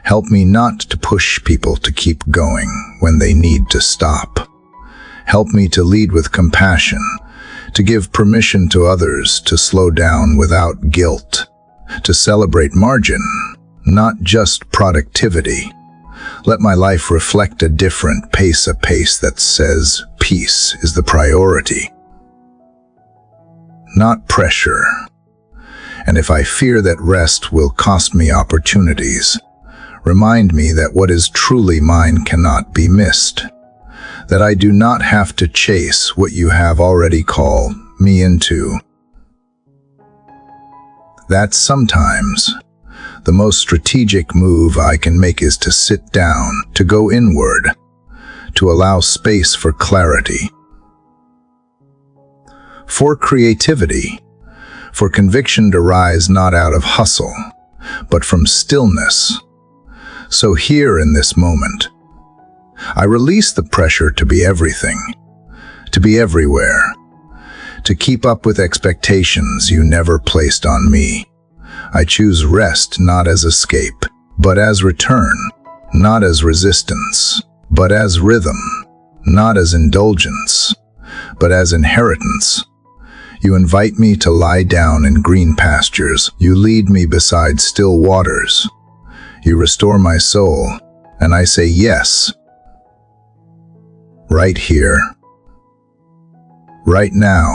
S1: Help me not to push people to keep going when they need to stop. Help me to lead with compassion, to give permission to others to slow down without guilt, to celebrate margin, not just productivity. Let my life reflect a different pace, a pace that says peace is the priority, not pressure. And if I fear that rest will cost me opportunities, remind me that what is truly mine cannot be missed, that I do not have to chase what you have already called me into. That sometimes the most strategic move I can make is to sit down, to go inward, to allow space for clarity, for creativity, for conviction to rise not out of hustle, but from stillness. So here in this moment, I release the pressure to be everything, to be everywhere, to keep up with expectations you never placed on me. I choose rest not as escape, but as return, not as resistance, but as rhythm, not as indulgence, but as inheritance. You invite me to lie down in green pastures. You lead me beside still waters. You restore my soul, and I say yes. Right here, right now,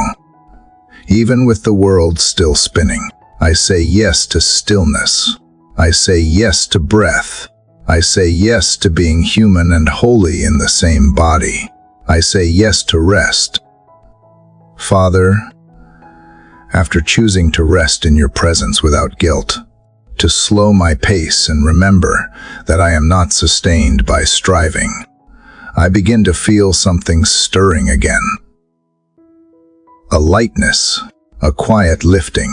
S1: even with the world still spinning, I say yes to stillness. I say yes to breath. I say yes to being human and holy in the same body. I say yes to rest. Father, after choosing to rest in your presence without guilt, to slow my pace and remember that I am not sustained by striving, I begin to feel something stirring again. A lightness, a quiet lifting,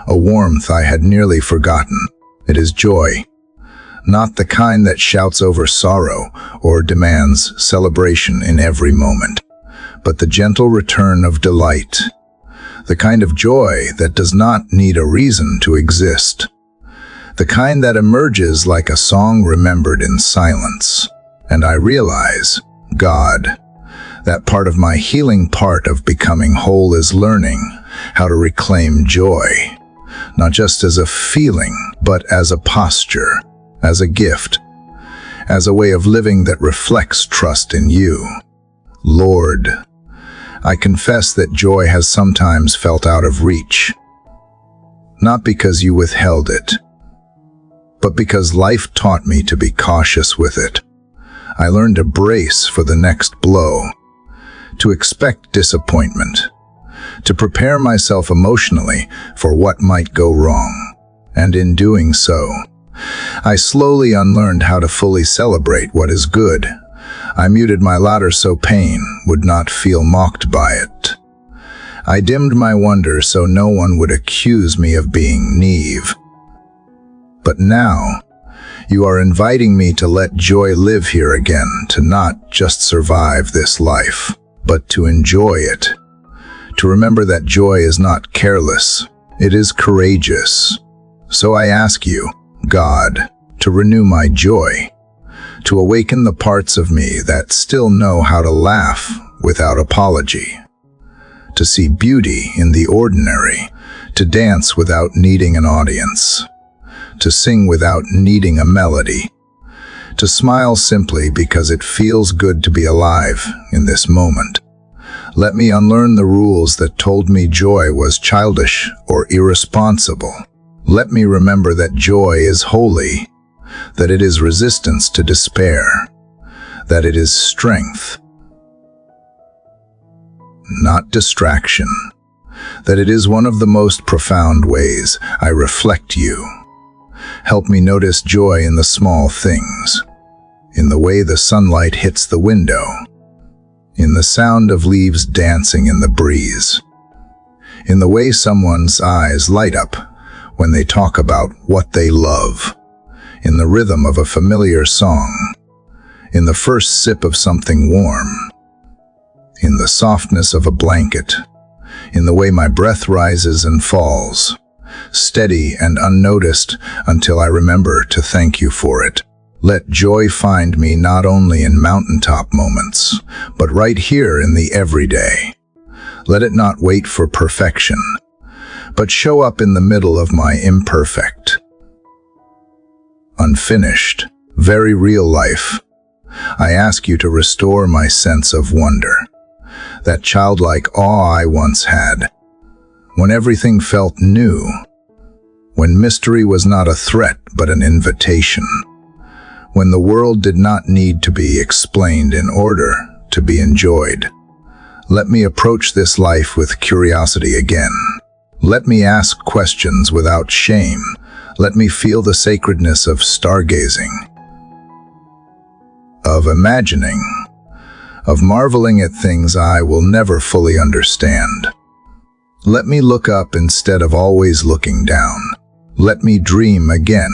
S1: a warmth I had nearly forgotten. It is joy, not the kind that shouts over sorrow or demands celebration in every moment, but the gentle return of delight, the kind of joy that does not need a reason to exist, the kind that emerges like a song remembered in silence. And I realize, God, that part of my healing part of becoming whole is learning how to reclaim joy, not just as a feeling, but as a posture, as a gift, as a way of living that reflects trust in you. Lord, I confess that joy has sometimes felt out of reach, not because you withheld it, but because life taught me to be cautious with it. I learned to brace for the next blow, to expect disappointment, to prepare myself emotionally for what might go wrong. And in doing so, I slowly unlearned how to fully celebrate what is good. I muted my laughter so pain would not feel mocked by it. I dimmed my wonder so no one would accuse me of being naive. But now, you are inviting me to let joy live here again, to not just survive this life, but to enjoy it. To remember that joy is not careless, it is courageous. So I ask you, God, to renew my joy, to awaken the parts of me that still know how to laugh without apology, to see beauty in the ordinary, to dance without needing an audience, to sing without needing a melody, to smile simply because it feels good to be alive in this moment. Let me unlearn the rules that told me joy was childish or irresponsible. Let me remember that joy is holy, that it is resistance to despair, that it is strength, not distraction, that it is one of the most profound ways I reflect you. Help me notice joy in the small things, in the way the sunlight hits the window, in the sound of leaves dancing in the breeze, in the way someone's eyes light up when they talk about what they love, in the rhythm of a familiar song, in the first sip of something warm, in the softness of a blanket, in the way my breath rises and falls, steady and unnoticed until I remember to thank you for it. Let joy find me not only in mountaintop moments, but right here in the everyday. Let it not wait for perfection, but show up in the middle of my imperfect, unfinished, very real life. I ask you to restore my sense of wonder, that childlike awe I once had, when everything felt new, when mystery was not a threat but an invitation, when the world did not need to be explained in order to be enjoyed. Let me approach this life with curiosity again. Let me ask questions without shame. Let me feel the sacredness of stargazing, of imagining, of marveling at things I will never fully understand. Let me look up instead of always looking down. Let me dream again.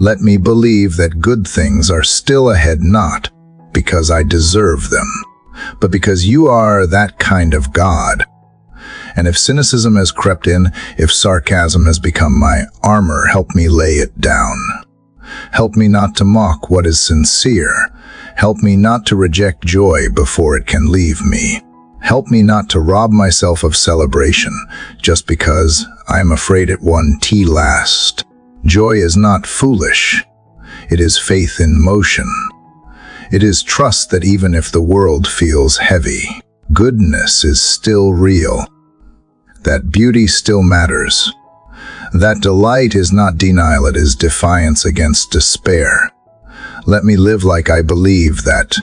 S1: Let me believe that good things are still ahead, not because I deserve them, but because you are that kind of God. And if cynicism has crept in, if sarcasm has become my armor, help me lay it down. Help me not to mock what is sincere. Help me not to reject joy before it can leave me. Help me not to rob myself of celebration just because I am afraid it won tea last. Joy is not foolish. It is faith in motion. It is trust that even if the world feels heavy, goodness is still real. That beauty still matters. That delight is not denial, it is defiance against despair. Let me live like I believe that.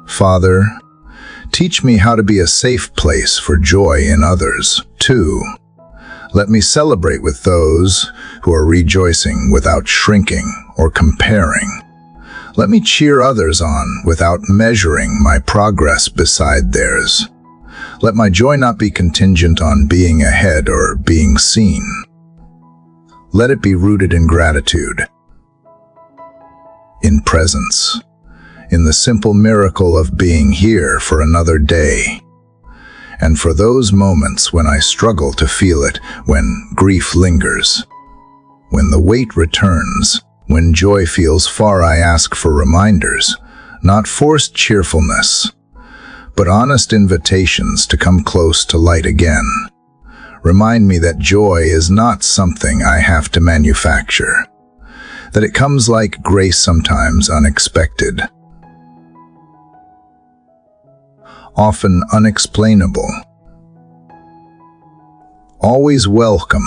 S1: Father, teach me how to be a safe place for joy in others, too. Let me celebrate with those who are rejoicing without shrinking or comparing. Let me cheer others on without measuring my progress beside theirs. Let my joy not be contingent on being ahead or being seen. Let it be rooted in gratitude, in presence, in the simple miracle of being here for another day. And for those moments when I struggle to feel it, when grief lingers, when the weight returns, when joy feels far, I ask for reminders, not forced cheerfulness, but honest invitations to come close to light again. Remind me that joy is not something I have to manufacture, that it comes like grace, sometimes unexpected, often unexplainable, always welcome.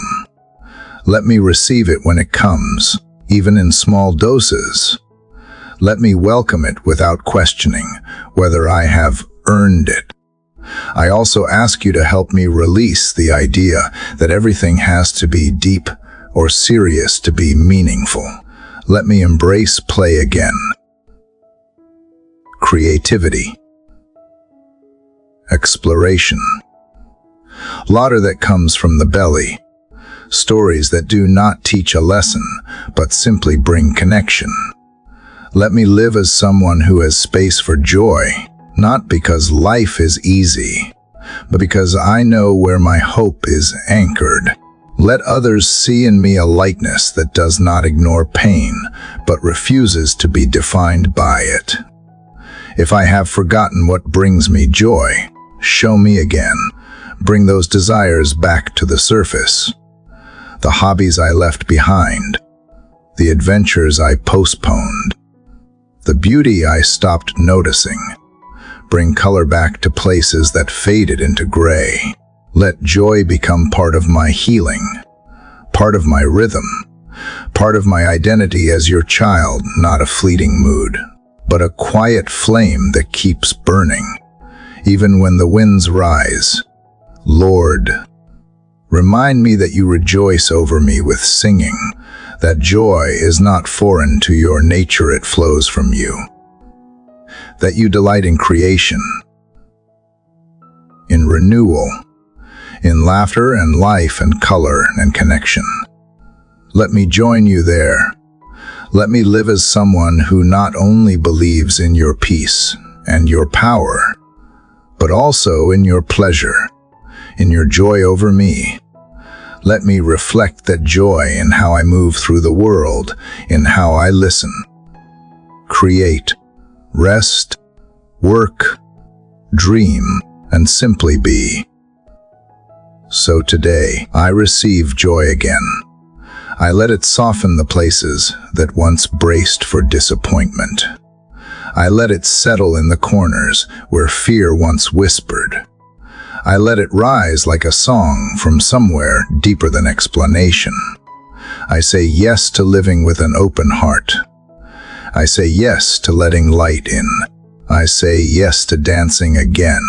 S1: Let me receive it when it comes, even in small doses. Let me welcome it without questioning whether I have earned it. I also ask you to help me release the idea that everything has to be deep or serious to be meaningful. Let me embrace play again, creativity, exploration, laughter that comes from the belly, stories that do not teach a lesson but simply bring connection. Let me live as someone who has space for joy, not because life is easy, but because I know where my hope is anchored. Let others see in me a lightness that does not ignore pain, but refuses to be defined by it. If I have forgotten what brings me joy, show me again. Bring those desires back to the surface. The hobbies I left behind, the adventures I postponed, the beauty I stopped noticing. Bring color back to places that faded into gray. Let joy become part of my healing, part of my rhythm, part of my identity as your child, not a fleeting mood, but a quiet flame that keeps burning, even when the winds rise. Lord, remind me that you rejoice over me with singing, that joy is not foreign to your nature, it flows from you. That you delight in creation, in renewal, in laughter and life and color and connection. Let me join you there. Let me live as someone who not only believes in your peace and your power, but also in your pleasure, in your joy over me. Let me reflect that joy in how I move through the world, in how I listen, create, rest, work, dream, and simply be. So today, I receive joy again. I let it soften the places that once braced for disappointment. I let it settle in the corners where fear once whispered. I let it rise like a song from somewhere deeper than explanation. I say yes to living with an open heart. I say yes to letting light in. I say yes to dancing again,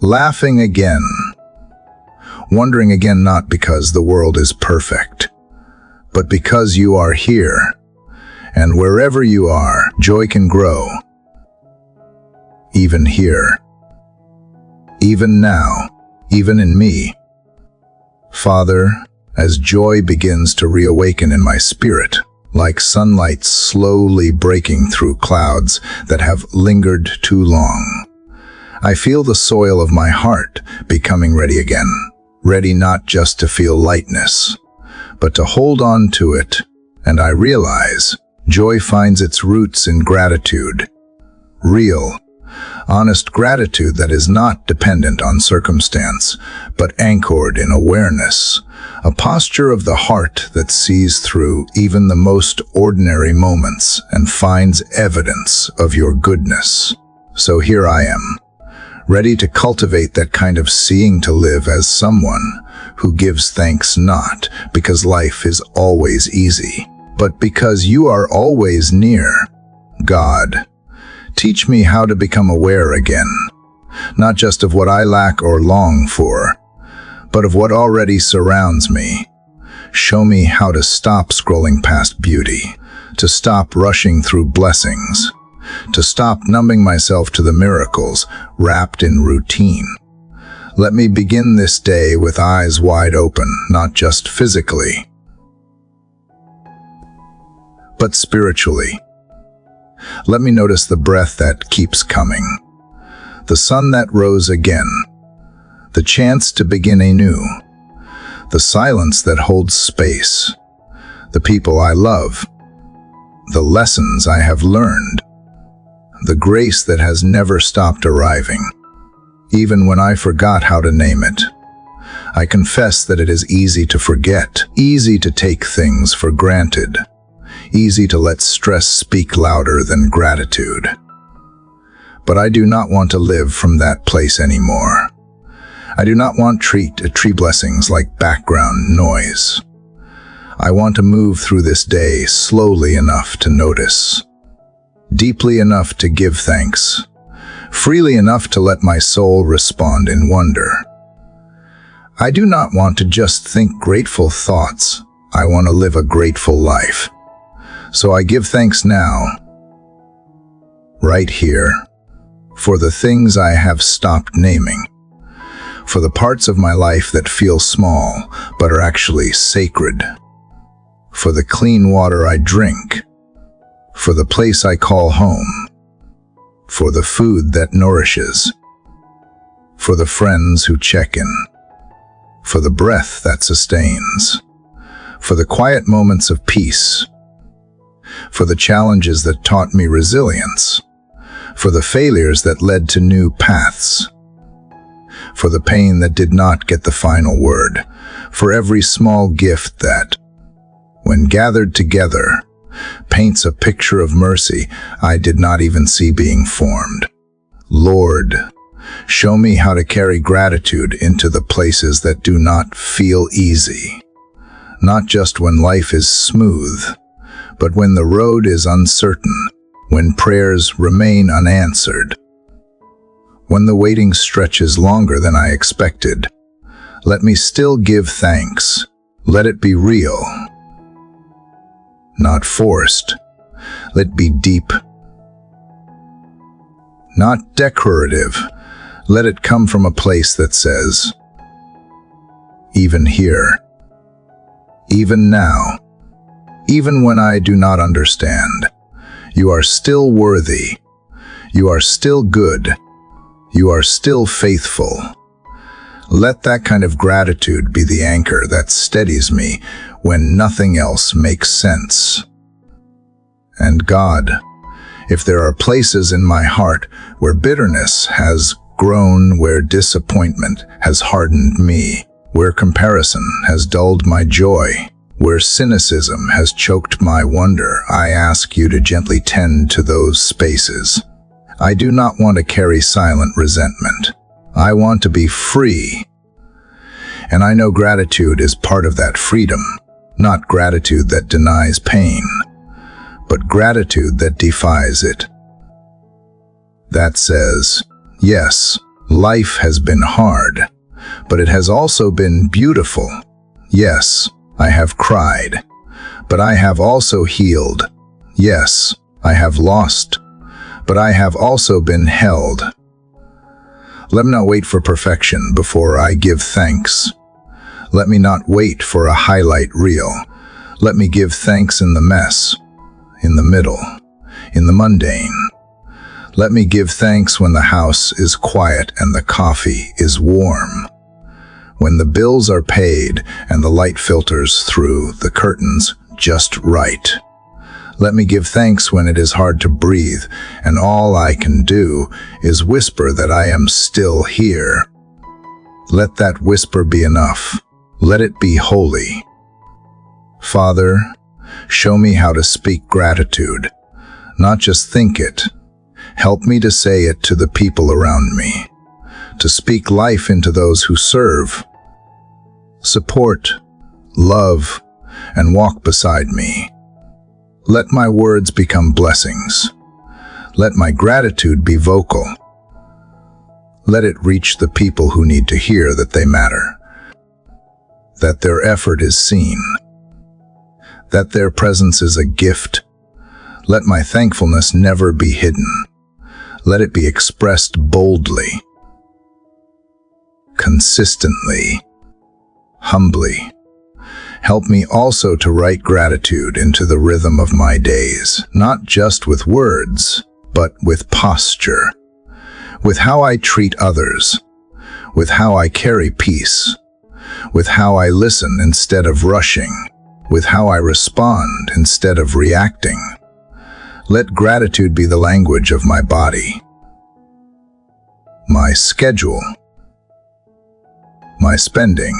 S1: laughing again, wondering again, not because the world is perfect, but because you are here, And wherever you are, joy can grow. Even here. Even now. Even in me. Father, as joy begins to reawaken in my spirit, like sunlight slowly breaking through clouds that have lingered too long, I feel the soil of my heart becoming ready again. Ready not just to feel lightness, but to hold on to it. And I realize joy finds its roots in gratitude. Real, honest gratitude that is not dependent on circumstance, but anchored in awareness. A posture of the heart that sees through even the most ordinary moments and finds evidence of your goodness. So here I am, ready to cultivate that kind of seeing to live as someone who gives thanks not because life is always easy, but because you are always near. God, teach me how to become aware again, not just of what I lack or long for, but of what already surrounds me. Show me how to stop scrolling past beauty, to stop rushing through blessings, to stop numbing myself to the miracles wrapped in routine. Let me begin this day with eyes wide open, not just physically, but spiritually. Let me notice the breath that keeps coming, the sun that rose again, the chance to begin anew, the silence that holds space, the people I love, the lessons I have learned, the grace that has never stopped arriving, even when I forgot how to name it. I confess that it is easy to forget, easy to take things for granted, easy to let stress speak louder than gratitude. But I do not want to live from that place anymore. I do not want tree blessings like background noise. I want to move through this day slowly enough to notice, deeply enough to give thanks, freely enough to let my soul respond in wonder. I do not want to just think grateful thoughts. I want to live a grateful life. So I give thanks now, right here, for the things I have stopped naming, for the parts of my life that feel small but are actually sacred, for the clean water I drink, for the place I call home, for the food that nourishes, for the friends who check in, for the breath that sustains, for the quiet moments of peace, for the challenges that taught me resilience, for the failures that led to new paths, for the pain that did not get the final word, for every small gift that, when gathered together, paints a picture of mercy I did not even see being formed. Lord, show me how to carry gratitude into the places that do not feel easy, not just when life is smooth, but when the road is uncertain, when prayers remain unanswered, when the waiting stretches longer than I expected. Let me still give thanks. Let it be real, not forced. Let it be deep, not decorative. Let it come from a place that says, even here, even now, even when I do not understand, you are still worthy. You are still good. You are still faithful. Let that kind of gratitude be the anchor that steadies me when nothing else makes sense. And God, if there are places in my heart where bitterness has grown, where disappointment has hardened me, where comparison has dulled my joy, where cynicism has choked my wonder, I ask you to gently tend to those spaces. I do not want to carry silent resentment. I want to be free. And I know gratitude is part of that freedom, not gratitude that denies pain, but gratitude that defies it. That says, yes, life has been hard, but it has also been beautiful. Yes, I have cried, but I have also healed. Yes, I have lost, but I have also been held. Let me not wait for perfection before I give thanks. Let me not wait for a highlight reel. Let me give thanks in the mess, in the middle, in the mundane. Let me give thanks when the house is quiet and the coffee is warm. When the bills are paid and the light filters through the curtains just right. Let me give thanks when it is hard to breathe and all I can do is whisper that I am still here. Let that whisper be enough. Let it be holy. Father, show me how to speak gratitude, not just think it. Help me to say it to the people around me, to speak life into those who serve, support, love, and walk beside me. Let my words become blessings. Let my gratitude be vocal. Let it reach the people who need to hear that they matter, that their effort is seen, that their presence is a gift. Let my thankfulness never be hidden. Let it be expressed boldly, consistently, humbly. Help me also to write gratitude into the rhythm of my days, not just with words, but with posture, with how I treat others, with how I carry peace, with how I listen instead of rushing, with how I respond instead of reacting. Let gratitude be the language of my body, my schedule, my spending,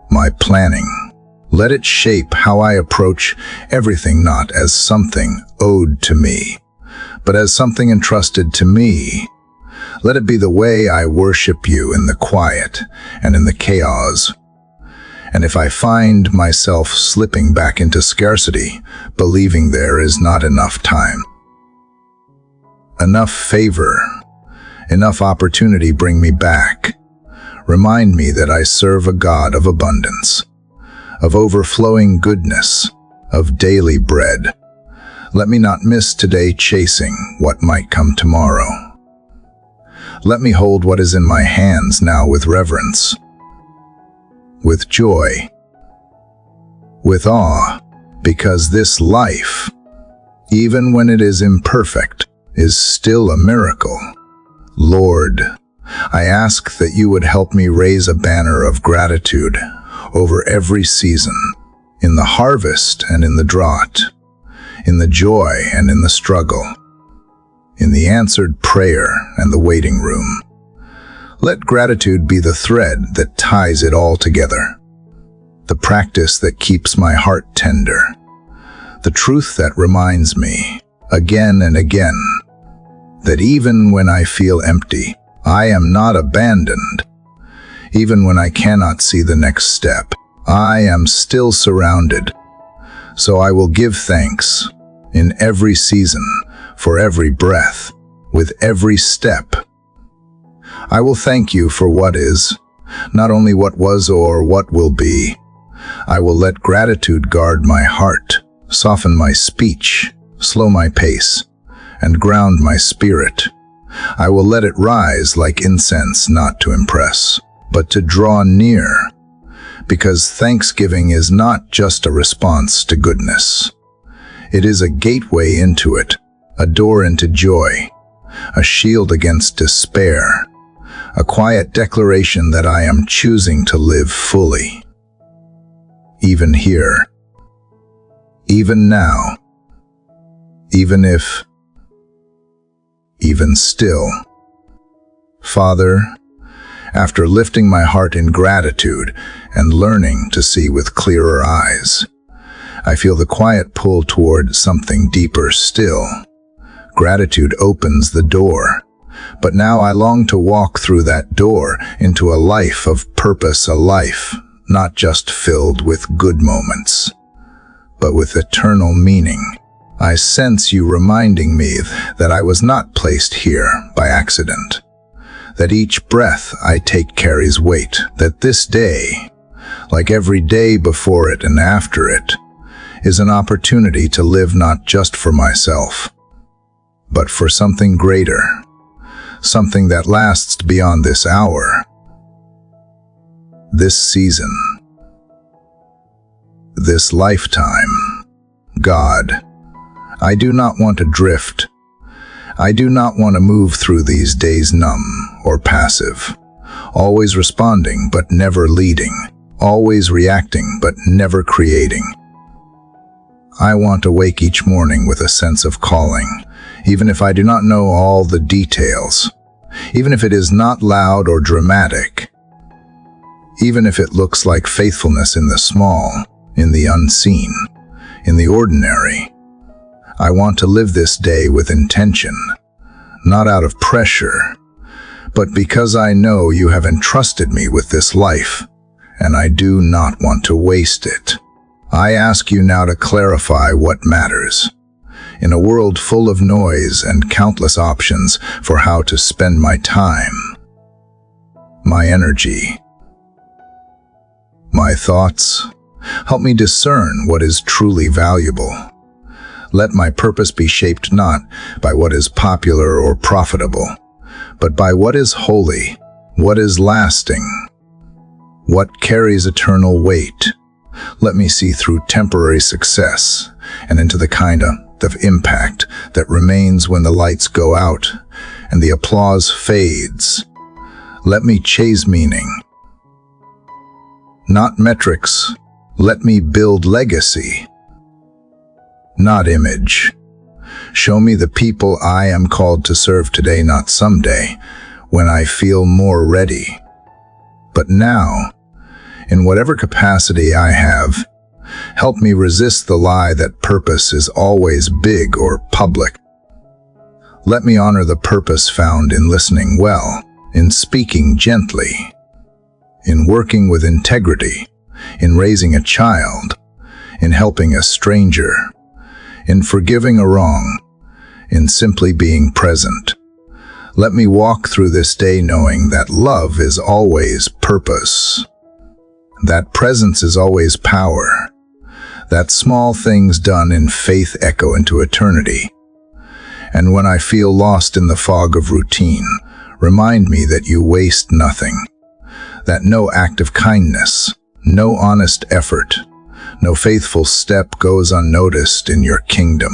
S1: my planning. Let it shape how I approach everything, not as something owed to me, but as something entrusted to me. Let it be the way I worship you in the quiet and in the chaos. And if I find myself slipping back into scarcity, believing there is not enough time, enough favor, enough opportunity, bring me back. Remind me that I serve a God of abundance, of overflowing goodness, of daily bread. Let me not miss today chasing what might come tomorrow. Let me hold what is in my hands now with reverence, with joy, with awe, because this life, even when it is imperfect, is still a miracle. Lord, I ask that you would help me raise a banner of gratitude over every season, in the harvest and in the drought, in the joy and in the struggle, in the answered prayer and the waiting room. Let gratitude be the thread that ties it all together, the practice that keeps my heart tender, the truth that reminds me, again and again, that even when I feel empty, I am not abandoned. Even when I cannot see the next step, I am still surrounded. So I will give thanks in every season, for every breath, with every step. I will thank you for what is, not only what was or what will be. I will let gratitude guard my heart, soften my speech, slow my pace, and ground my spirit. I will let it rise like incense, not to impress, but to draw near, because thanksgiving is not just a response to goodness. It is a gateway into it, a door into joy, a shield against despair, a quiet declaration that I am choosing to live fully. Even here, even now, even if, even still. Father, after lifting my heart in gratitude and learning to see with clearer eyes, I feel the quiet pull toward something deeper still. Gratitude opens the door, but now I long to walk through that door into a life of purpose, a life not just filled with good moments, but with eternal meaning. I sense you reminding me that I was not placed here by accident, that each breath I take carries weight, that this day, like every day before it and after it, is an opportunity to live not just for myself, but for something greater, something that lasts beyond this hour, this season, this lifetime. God, I do not want to drift. I do not want to move through these days numb or passive, always responding but never leading, always reacting but never creating. I want to wake each morning with a sense of calling, even if I do not know all the details, even if it is not loud or dramatic, even if it looks like faithfulness in the small, in the unseen, in the ordinary. I want to live this day with intention, not out of pressure, but because I know you have entrusted me with this life, and I do not want to waste it. I ask you now to clarify what matters. In a world full of noise and countless options for how to spend my time, my energy, my thoughts, help me discern what is truly valuable. Let my purpose be shaped not by what is popular or profitable, but by what is holy, what is lasting, what carries eternal weight. Let me see through temporary success and into the kind of impact that remains when the lights go out and the applause fades. Let me chase meaning, not metrics. Let me build legacy, not image. Show me the people I am called to serve today, not someday, when I feel more ready. But now, in whatever capacity I have, help me resist the lie that purpose is always big or public. Let me honor the purpose found in listening well, in speaking gently, in working with integrity, in raising a child, in helping a stranger, in forgiving a wrong, in simply being present. Let me walk through this day knowing that love is always purpose, that presence is always power, that small things done in faith echo into eternity. And when I feel lost in the fog of routine, remind me that you waste nothing, that no act of kindness, no honest effort, no faithful step goes unnoticed in your kingdom.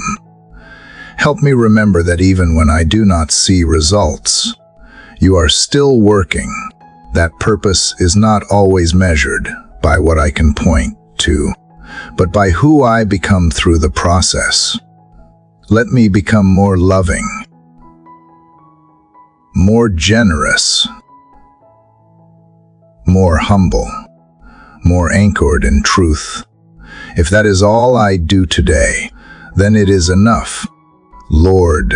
S1: Help me remember that even when I do not see results, you are still working. That purpose is not always measured by what I can point to, but by who I become through the process. Let me become more loving, more generous, more humble, more anchored in truth. If that is all I do today, then it is enough. Lord,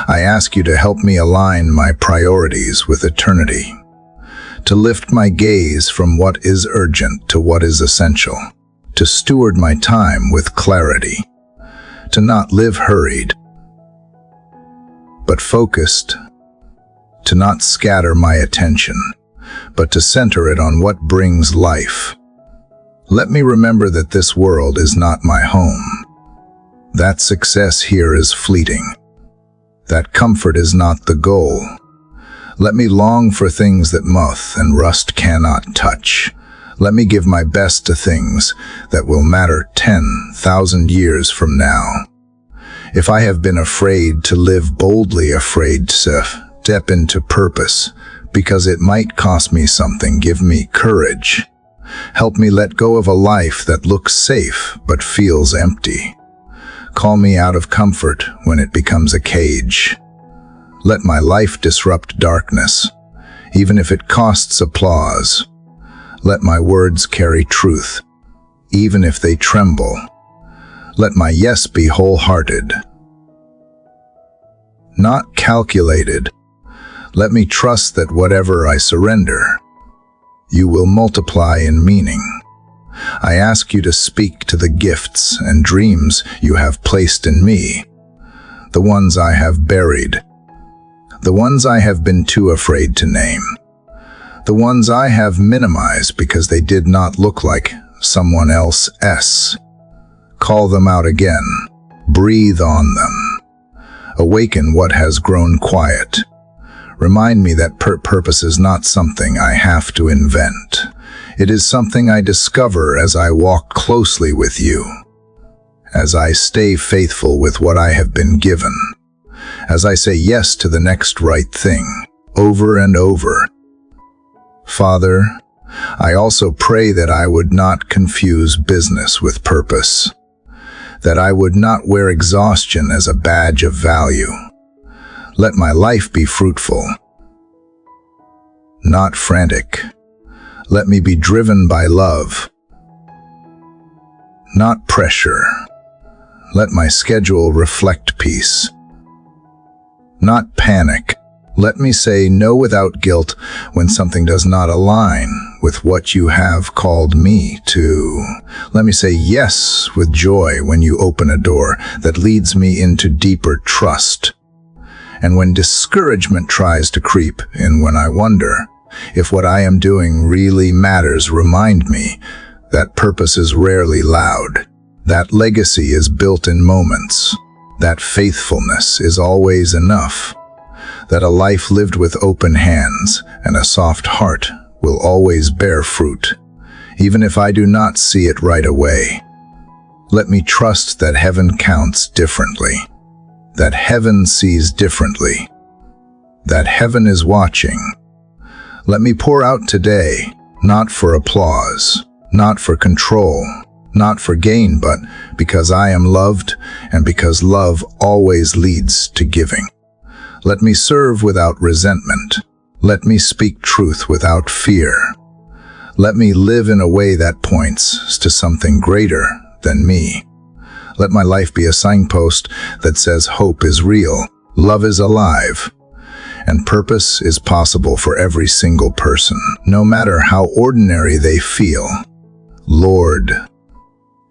S1: I ask you to help me align my priorities with eternity, to lift my gaze from what is urgent to what is essential, to steward my time with clarity, to not live hurried, but focused, to not scatter my attention, but to center it on what brings life. Let me remember that this world is not my home, that success here is fleeting, that comfort is not the goal. Let me long for things that moth and rust cannot touch. Let me give my best to things that will matter 10,000 years from now. If I have been afraid to live boldly, afraid to step into purpose, because it might cost me something, give me courage. Help me let go of a life that looks safe but feels empty. Call me out of comfort when it becomes a cage. Let my life disrupt darkness, even if it costs applause. Let my words carry truth, even if they tremble. Let my yes be wholehearted, not calculated. Let me trust that whatever I surrender, you will multiply in meaning. I ask you to speak to the gifts and dreams you have placed in me, the ones I have buried, the ones I have been too afraid to name, the ones I have minimized because they did not look like someone else's. Call them out again. Breathe on them. Awaken what has grown quiet. Remind me that purpose is not something I have to invent. It is something I discover as I walk closely with you, as I stay faithful with what I have been given, as I say yes to the next right thing, over and over. Father, I also pray that I would not confuse business with purpose, that I would not wear exhaustion as a badge of value. Let my life be fruitful, not frantic. Let me be driven by love, not pressure. Let my schedule reflect peace, not panic. Let me say no without guilt when something does not align with what you have called me to. Let me say yes with joy when you open a door that leads me into deeper trust. And when discouragement tries to creep in, when I wonder if what I am doing really matters, remind me that purpose is rarely loud, that legacy is built in moments, that faithfulness is always enough, that a life lived with open hands and a soft heart will always bear fruit, even if I do not see it right away. Let me trust that heaven counts differently, that heaven sees differently, that heaven is watching. Let me pour out today, not for applause, not for control, not for gain, but because I am loved and because love always leads to giving. Let me serve without resentment. Let me speak truth without fear. Let me live in a way that points to something greater than me. Let my life be a signpost that says hope is real, love is alive, and purpose is possible for every single person, no matter how ordinary they feel. Lord,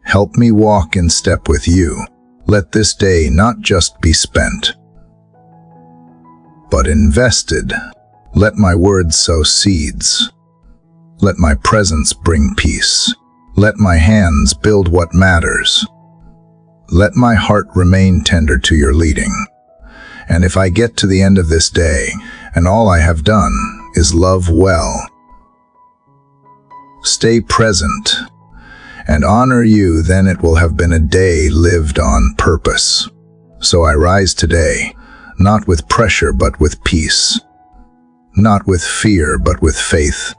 S1: help me walk in step with you. Let this day not just be spent, but invested. Let my words sow seeds. Let my presence bring peace. Let my hands build what matters. Let my heart remain tender to your leading. And if I get to the end of this day, and all I have done is love well, stay present, and honor you, then it will have been a day lived on purpose. So I rise today, not with pressure but with peace, not with fear but with faith,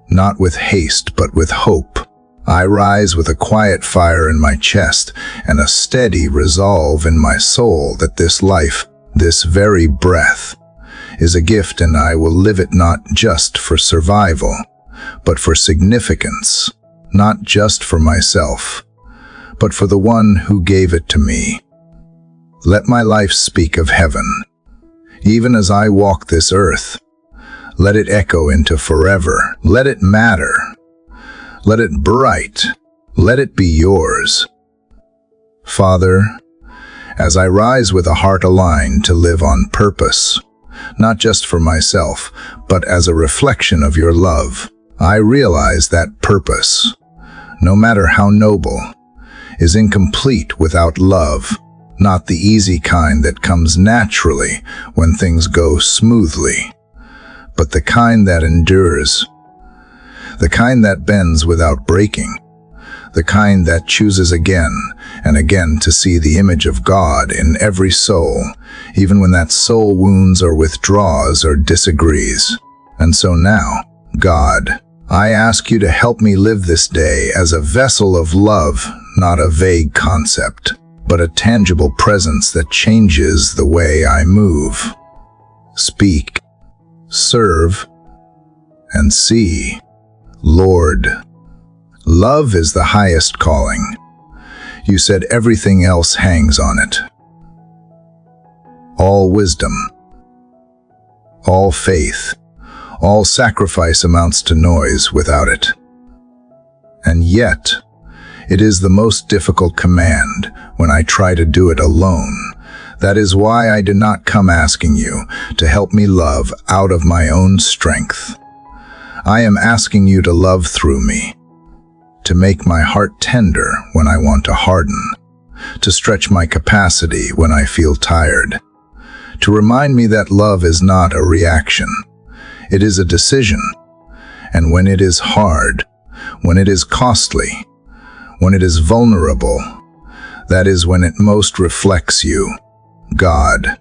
S1: not with haste but with hope. I rise with a quiet fire in my chest and a steady resolve in my soul that this life, this very breath, is a gift, and I will live it not just for survival, but for significance, not just for myself, but for the one who gave it to me. Let my life speak of heaven, even as I walk this earth. Let it echo into forever. Let it matter. Let it bright. Let it be yours. Father, as I rise with a heart aligned to live on purpose, not just for myself, but as a reflection of your love, I realize that purpose, no matter how noble, is incomplete without love, not the easy kind that comes naturally when things go smoothly, but the kind that endures, the kind that bends without breaking, the kind that chooses again and again to see the image of God in every soul, even when that soul wounds or withdraws or disagrees. And so now, God, I ask you to help me live this day as a vessel of love, not a vague concept, but a tangible presence that changes the way I move, speak, serve, and see. Lord, love is the highest calling. You said everything else hangs on it. All wisdom, all faith, all sacrifice amounts to noise without it. And yet, it is the most difficult command when I try to do it alone. That is why I do not come asking you to help me love out of my own strength. I am asking you to love through me, to make my heart tender when I want to harden, to stretch my capacity when I feel tired, to remind me that love is not a reaction, it is a decision. And when it is hard, when it is costly, when it is vulnerable, that is when it most reflects you. God,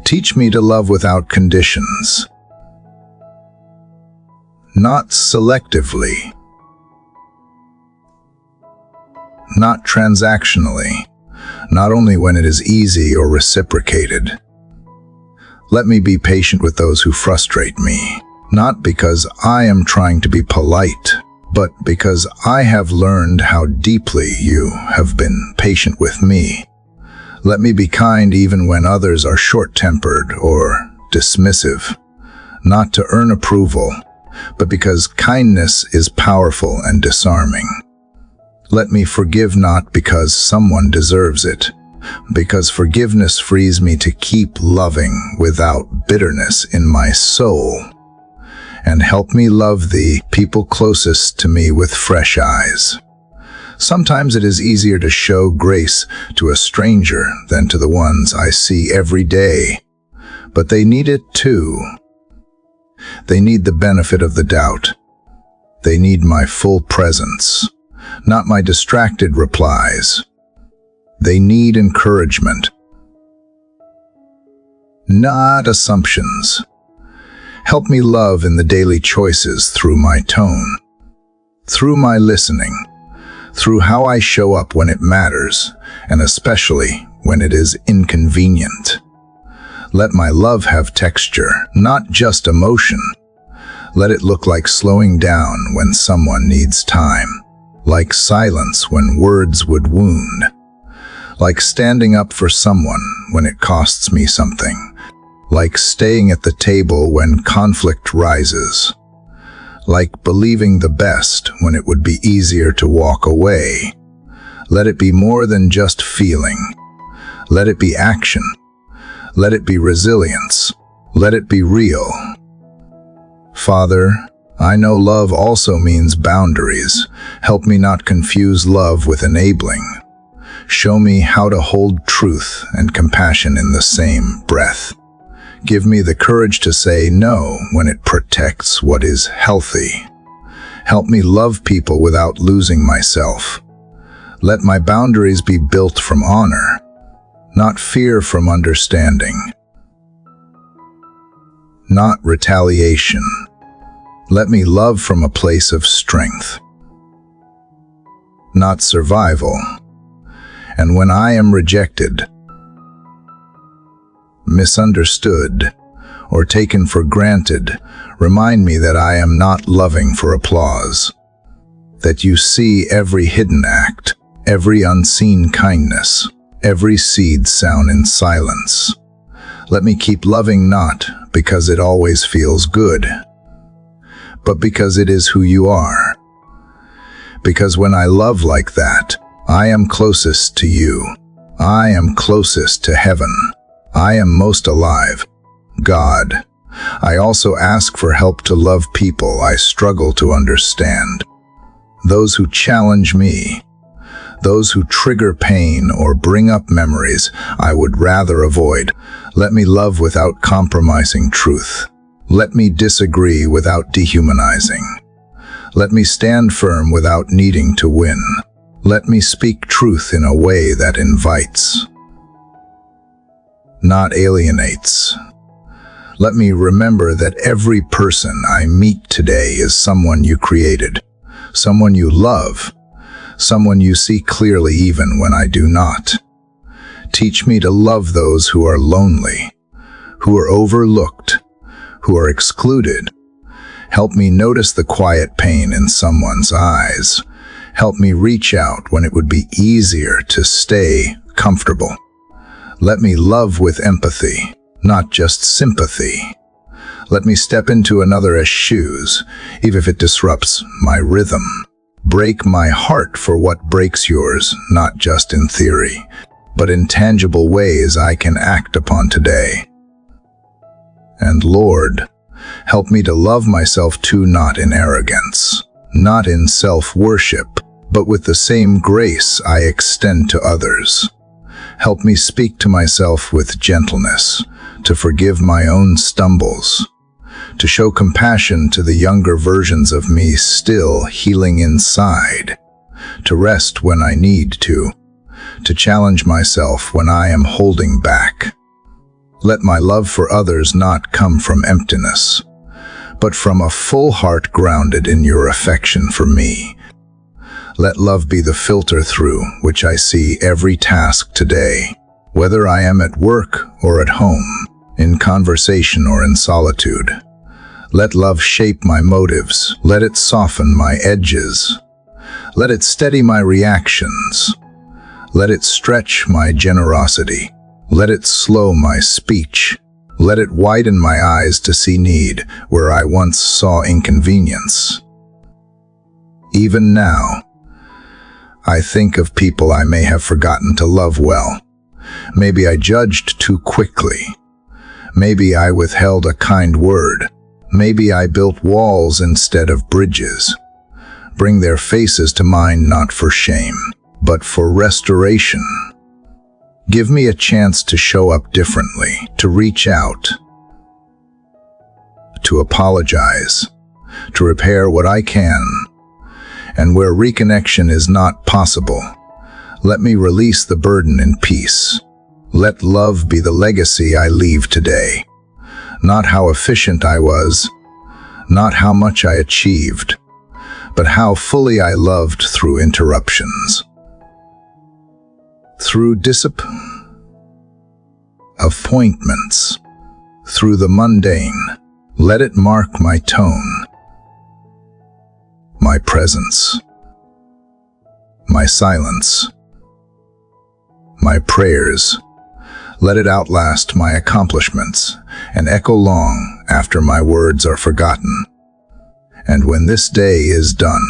S1: teach me to love without conditions, not selectively, not transactionally, not only when it is easy or reciprocated. Let me be patient with those who frustrate me, not because I am trying to be polite, but because I have learned how deeply you have been patient with me. Let me be kind even when others are short-tempered or dismissive, not to earn approval, but because kindness is powerful and disarming. Let me forgive not because someone deserves it, because forgiveness frees me to keep loving without bitterness in my soul. And help me love the people closest to me with fresh eyes. Sometimes it is easier to show grace to a stranger than to the ones I see every day, but they need it too. They need the benefit of the doubt. They need my full presence, not my distracted replies. They need encouragement, not assumptions. Help me love in the daily choices through my tone, through my listening, through how I show up when it matters, and especially when it is inconvenient. Let my love have texture, not just emotion. Let it look like slowing down when someone needs time, like silence when words would wound, like standing up for someone when it costs me something, like staying at the table when conflict rises, like believing the best when it would be easier to walk away. Let it be more than just feeling. Let it be action. Let it be resilience. Let it be real. Father, I know love also means boundaries. Help me not confuse love with enabling. Show me how to hold truth and compassion in the same breath. Give me the courage to say no when it protects what is healthy. Help me love people without losing myself. Let my boundaries be built from honor, not fear from understanding, not retaliation. Let me love from a place of strength, not survival. And when I am rejected, misunderstood, or taken for granted, remind me that I am not loving for applause, that you see every hidden act, every unseen kindness, every seed sown in silence. Let me keep loving not because it always feels good, but because it is who you are. Because when I love like that, I am closest to you. I am closest to heaven. I am most alive. God, I also ask for help to love people I struggle to understand. Those who challenge me, those who trigger pain or bring up memories I would rather avoid. Let me love without compromising truth. Let me disagree without dehumanizing. Let me stand firm without needing to win. Let me speak truth in a way that invites, not alienates. Let me remember that every person I meet today is someone you created, someone you love, someone you see clearly even when I do not. Teach me to love those who are lonely, who are overlooked, who are excluded. Help me notice the quiet pain in someone's eyes. Help me reach out when it would be easier to stay comfortable. Let me love with empathy, not just sympathy. Let me step into another's shoes, even if it disrupts my rhythm. Break my heart for what breaks yours, not just in theory, but in tangible ways I can act upon today. And Lord, help me to love myself too, not in arrogance, not in self-worship, but with the same grace I extend to others. Help me speak to myself with gentleness, to forgive my own stumbles, to show compassion to the younger versions of me still healing inside, to rest when I need to challenge myself when I am holding back. Let my love for others not come from emptiness, but from a full heart grounded in your affection for me. Let love be the filter through which I see every task today, whether I am at work or at home, in conversation or in solitude. Let love shape my motives. Let it soften my edges. Let it steady my reactions. Let it stretch my generosity. Let it slow my speech. Let it widen my eyes to see need where I once saw inconvenience. Even now, I think of people I may have forgotten to love well. Maybe I judged too quickly. Maybe I withheld a kind word. Maybe I built walls instead of bridges. Bring their faces to mind not for shame, but for restoration. Give me a chance to show up differently, to reach out, to apologize, to repair what I can. And where reconnection is not possible, let me release the burden in peace. Let love be the legacy I leave today. Not how efficient I was, not how much I achieved, but how fully I loved through interruptions. Through appointments, through the mundane, let it mark my tone, my presence, my silence, my prayers. Let it outlast my accomplishments and echo long after my words are forgotten. And when this day is done,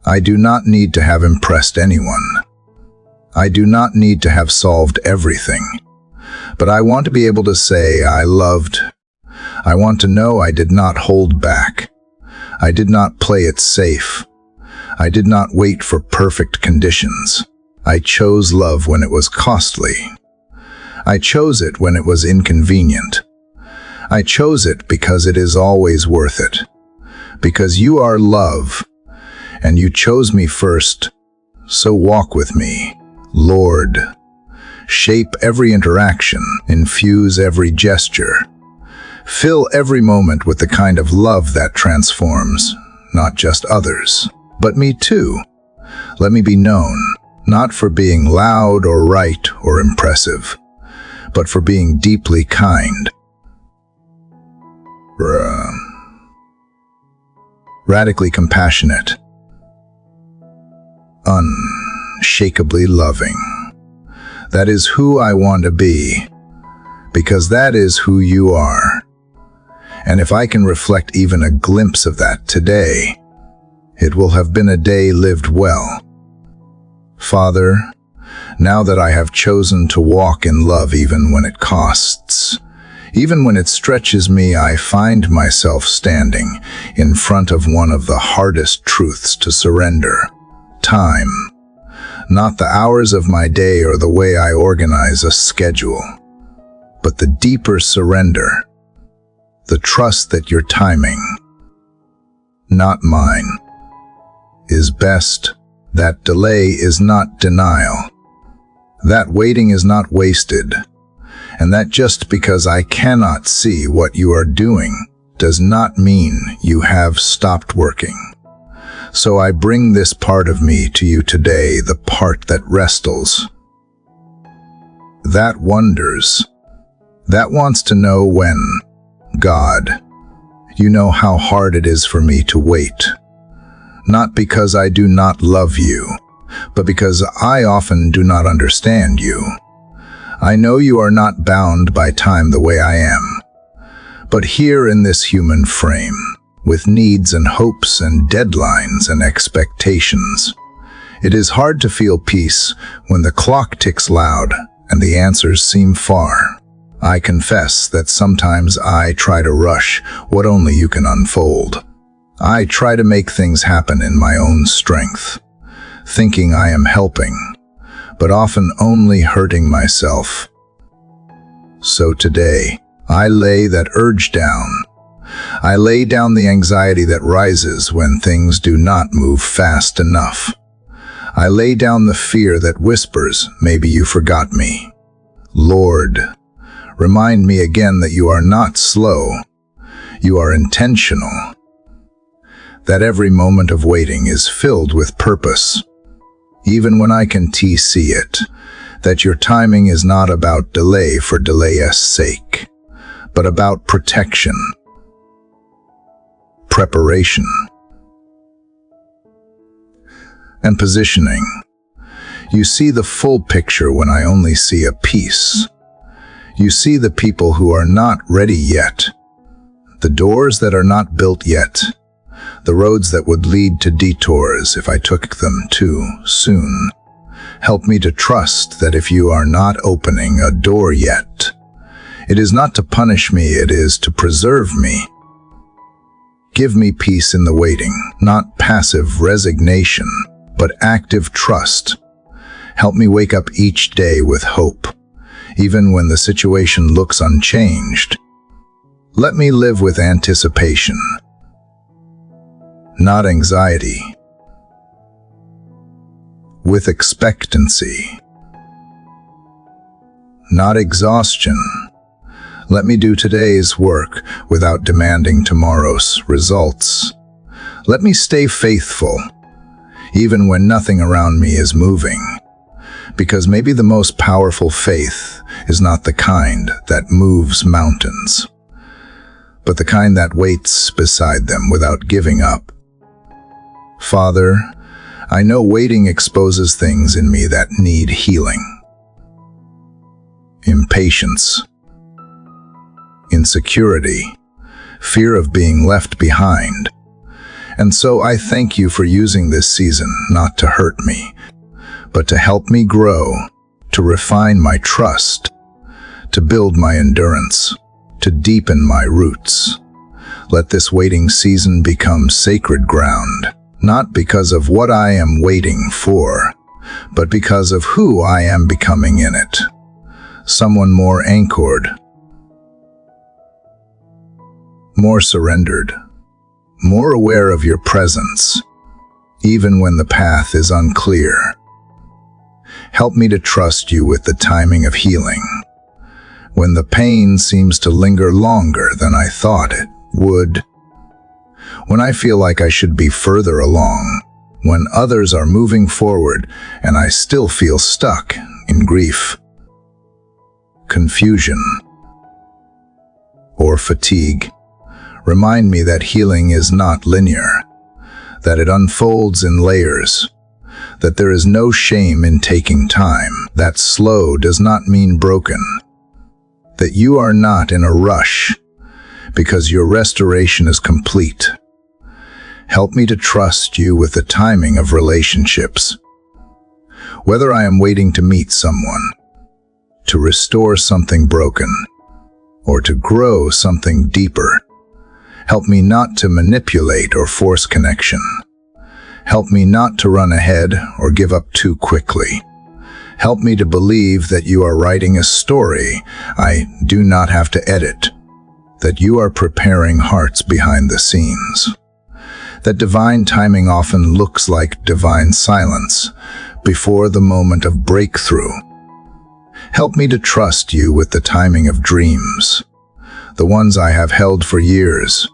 S1: I do not need to have impressed anyone. I do not need to have solved everything. But I want to be able to say I loved. I want to know I did not hold back. I did not play it safe. I did not wait for perfect conditions. I chose love when it was costly. I chose it when it was inconvenient. I chose it because it is always worth it. Because you are love, and you chose me first, so walk with me, Lord. Shape every interaction, infuse every gesture. Fill every moment with the kind of love that transforms, not just others, but me too. Let me be known, not for being loud or right or impressive, but for being deeply kind. Radically compassionate. Unshakably loving. That is who I want to be, because that is who you are. And if I can reflect even a glimpse of that today, it will have been a day lived well. Father, now that I have chosen to walk in love even when it costs, even when it stretches me, I find myself standing in front of one of the hardest truths to surrender: time. Not the hours of my day or the way I organize a schedule, but the deeper surrender, the trust that your timing, not mine, is best. That delay is not denial. That waiting is not wasted. And that just because I cannot see what you are doing does not mean you have stopped working. So I bring this part of me to you today, the part that wrestles, that wonders, that wants to know when. God, you know how hard it is for me to wait. Not because I do not love you, but because I often do not understand you. I know you are not bound by time the way I am. But here in this human frame, with needs and hopes and deadlines and expectations, it is hard to feel peace when the clock ticks loud and the answers seem far. I confess that sometimes I try to rush what only you can unfold. I try to make things happen in my own strength, thinking I am helping, but often only hurting myself. So today, I lay that urge down. I lay down the anxiety that rises when things do not move fast enough. I lay down the fear that whispers, maybe you forgot me. Lord, remind me again that you are not slow. You are intentional. That every moment of waiting is filled with purpose. Even when I can see it, that your timing is not about delay for delay's sake, but about protection, preparation, and positioning. You see the full picture when I only see a piece. You see the people who are not ready yet, the doors that are not built yet, the roads that would lead to detours if I took them too soon. Help me to trust that if you are not opening a door yet, it is not to punish me, it is to preserve me. Give me peace in the waiting, not passive resignation, but active trust. Help me wake up each day with hope, even when the situation looks unchanged. Let me live with anticipation, not anxiety, with expectancy, not exhaustion. Let me do today's work without demanding tomorrow's results. Let me stay faithful, even when nothing around me is moving, because maybe the most powerful faith is not the kind that moves mountains, but the kind that waits beside them without giving up. Father, I know waiting exposes things in me that need healing. Impatience, insecurity, fear of being left behind. And so I thank you for using this season not to hurt me, but to help me grow, to refine my trust, to build my endurance, to deepen my roots. Let this waiting season become sacred ground, not because of what I am waiting for, but because of who I am becoming in it. Someone more anchored, more surrendered, more aware of your presence, even when the path is unclear. Help me to trust you with the timing of healing, when the pain seems to linger longer than I thought it would, when I feel like I should be further along, when others are moving forward and I still feel stuck in grief, confusion, or fatigue. Remind me that healing is not linear, that it unfolds in layers, that there is no shame in taking time, that slow does not mean broken, that you are not in a rush because your restoration is complete. Help me to trust you with the timing of relationships. Whether I am waiting to meet someone, to restore something broken, or to grow something deeper, help me not to manipulate or force connection. Help me not to run ahead or give up too quickly. Help me to believe that you are writing a story I do not have to edit, that you are preparing hearts behind the scenes, that divine timing often looks like divine silence before the moment of breakthrough. Help me to trust you with the timing of dreams, the ones I have held for years,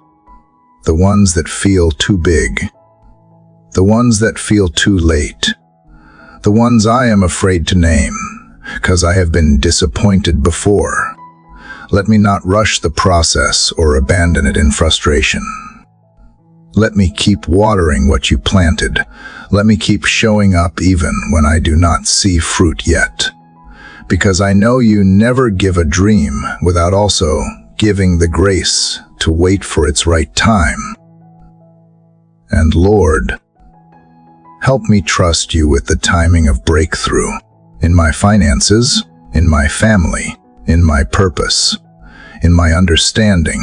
S1: the ones that feel too big, the ones that feel too late, the ones I am afraid to name, 'cause I have been disappointed before. Let me not rush the process or abandon it in frustration. Let me keep watering what you planted. Let me keep showing up even when I do not see fruit yet, because I know you never give a dream without also giving the grace to wait for its right time. And Lord, help me trust you with the timing of breakthrough in my finances, in my family, in my purpose, in my understanding.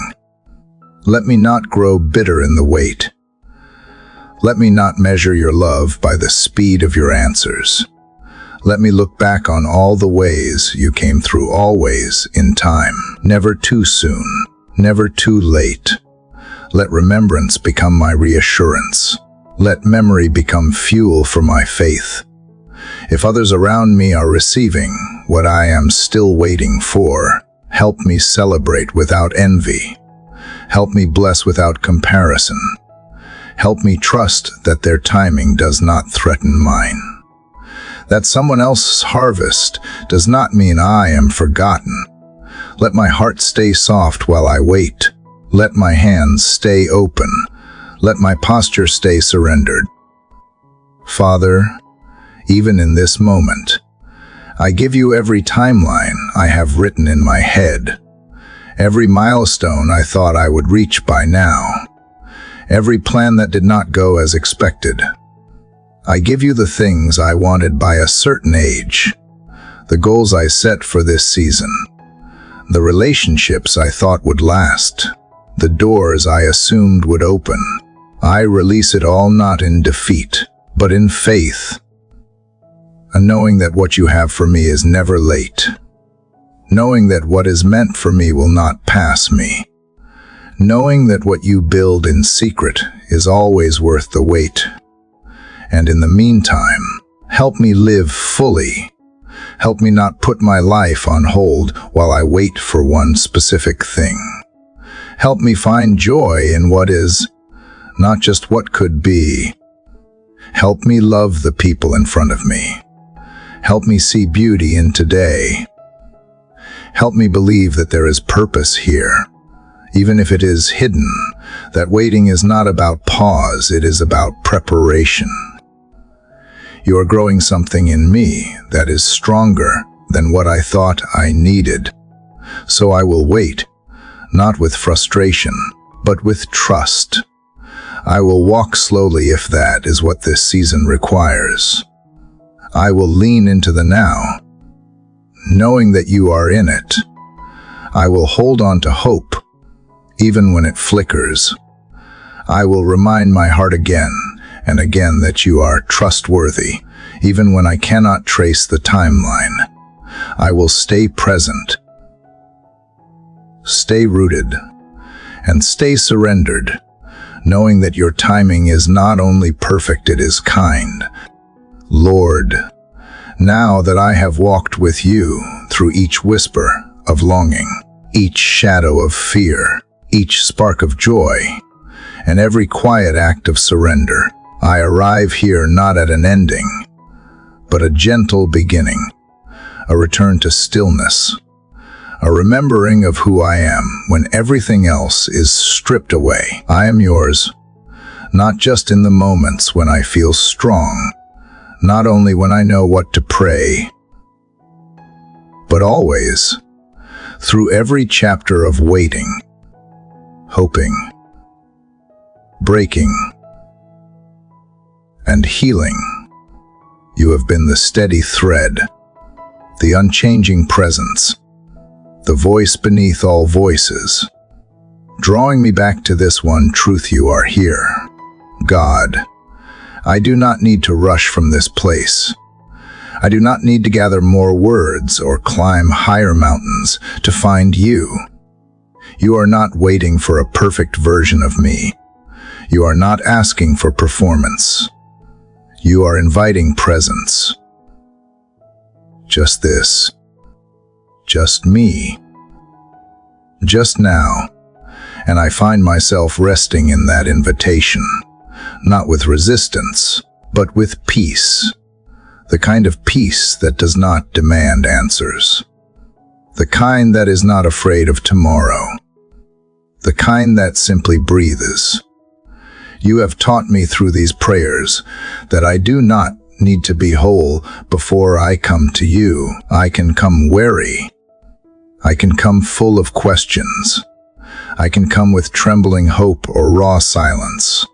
S1: Let me not grow bitter in the wait. Let me not measure your love by the speed of your answers. Let me look back on all the ways you came through, always in time, never too soon, never too late. Let remembrance become my reassurance. Let memory become fuel for my faith. If others around me are receiving what I am still waiting for, help me celebrate without envy. Help me bless without comparison. Help me trust that their timing does not threaten mine. That someone else's harvest does not mean I am forgotten. Let my heart stay soft while I wait. Let my hands stay open. Let my posture stay surrendered. Father, even in this moment, I give you every timeline I have written in my head, every milestone I thought I would reach by now, every plan that did not go as expected. I give you the things I wanted by a certain age, the goals I set for this season, the relationships I thought would last, the doors I assumed would open. I release it all not in defeat, but in faith, and knowing that what you have for me is never late, knowing that what is meant for me will not pass me, knowing that what you build in secret is always worth the wait. And in the meantime, help me live fully. Help me not put my life on hold while I wait for one specific thing. Help me find joy in what is, not just what could be. Help me love the people in front of me. Help me see beauty in today. Help me believe that there is purpose here, even if it is hidden, that waiting is not about pause, it is about preparation. You are growing something in me that is stronger than what I thought I needed. So I will wait, not with frustration, but with trust. I will walk slowly if that is what this season requires. I will lean into the now, knowing that you are in it. I will hold on to hope, even when it flickers. I will remind my heart again and again that you are trustworthy, even when I cannot trace the timeline. I will stay present, stay rooted, and stay surrendered, knowing that your timing is not only perfect, it is kind. Lord, now that I have walked with you through each whisper of longing, each shadow of fear, each spark of joy, and every quiet act of surrender, I arrive here not at an ending, but a gentle beginning, a return to stillness, a remembering of who I am when everything else is stripped away. I am yours, not just in the moments when I feel strong, not only when I know what to pray, but always, through every chapter of waiting, hoping, breaking, and healing. You have been the steady thread, the unchanging presence, the voice beneath all voices, drawing me back to this one truth: you are here. God, I do not need to rush from this place. I do not need to gather more words or climb higher mountains to find you. You are not waiting for a perfect version of me. You are not asking for performance. You are inviting presence. Just this. Just me. Just now. And I find myself resting in that invitation, not with resistance, but with peace. The kind of peace that does not demand answers. The kind that is not afraid of tomorrow. The kind that simply breathes. You have taught me through these prayers that I do not need to be whole before I come to you. I can come weary. I can come full of questions. I can come with trembling hope or raw silence.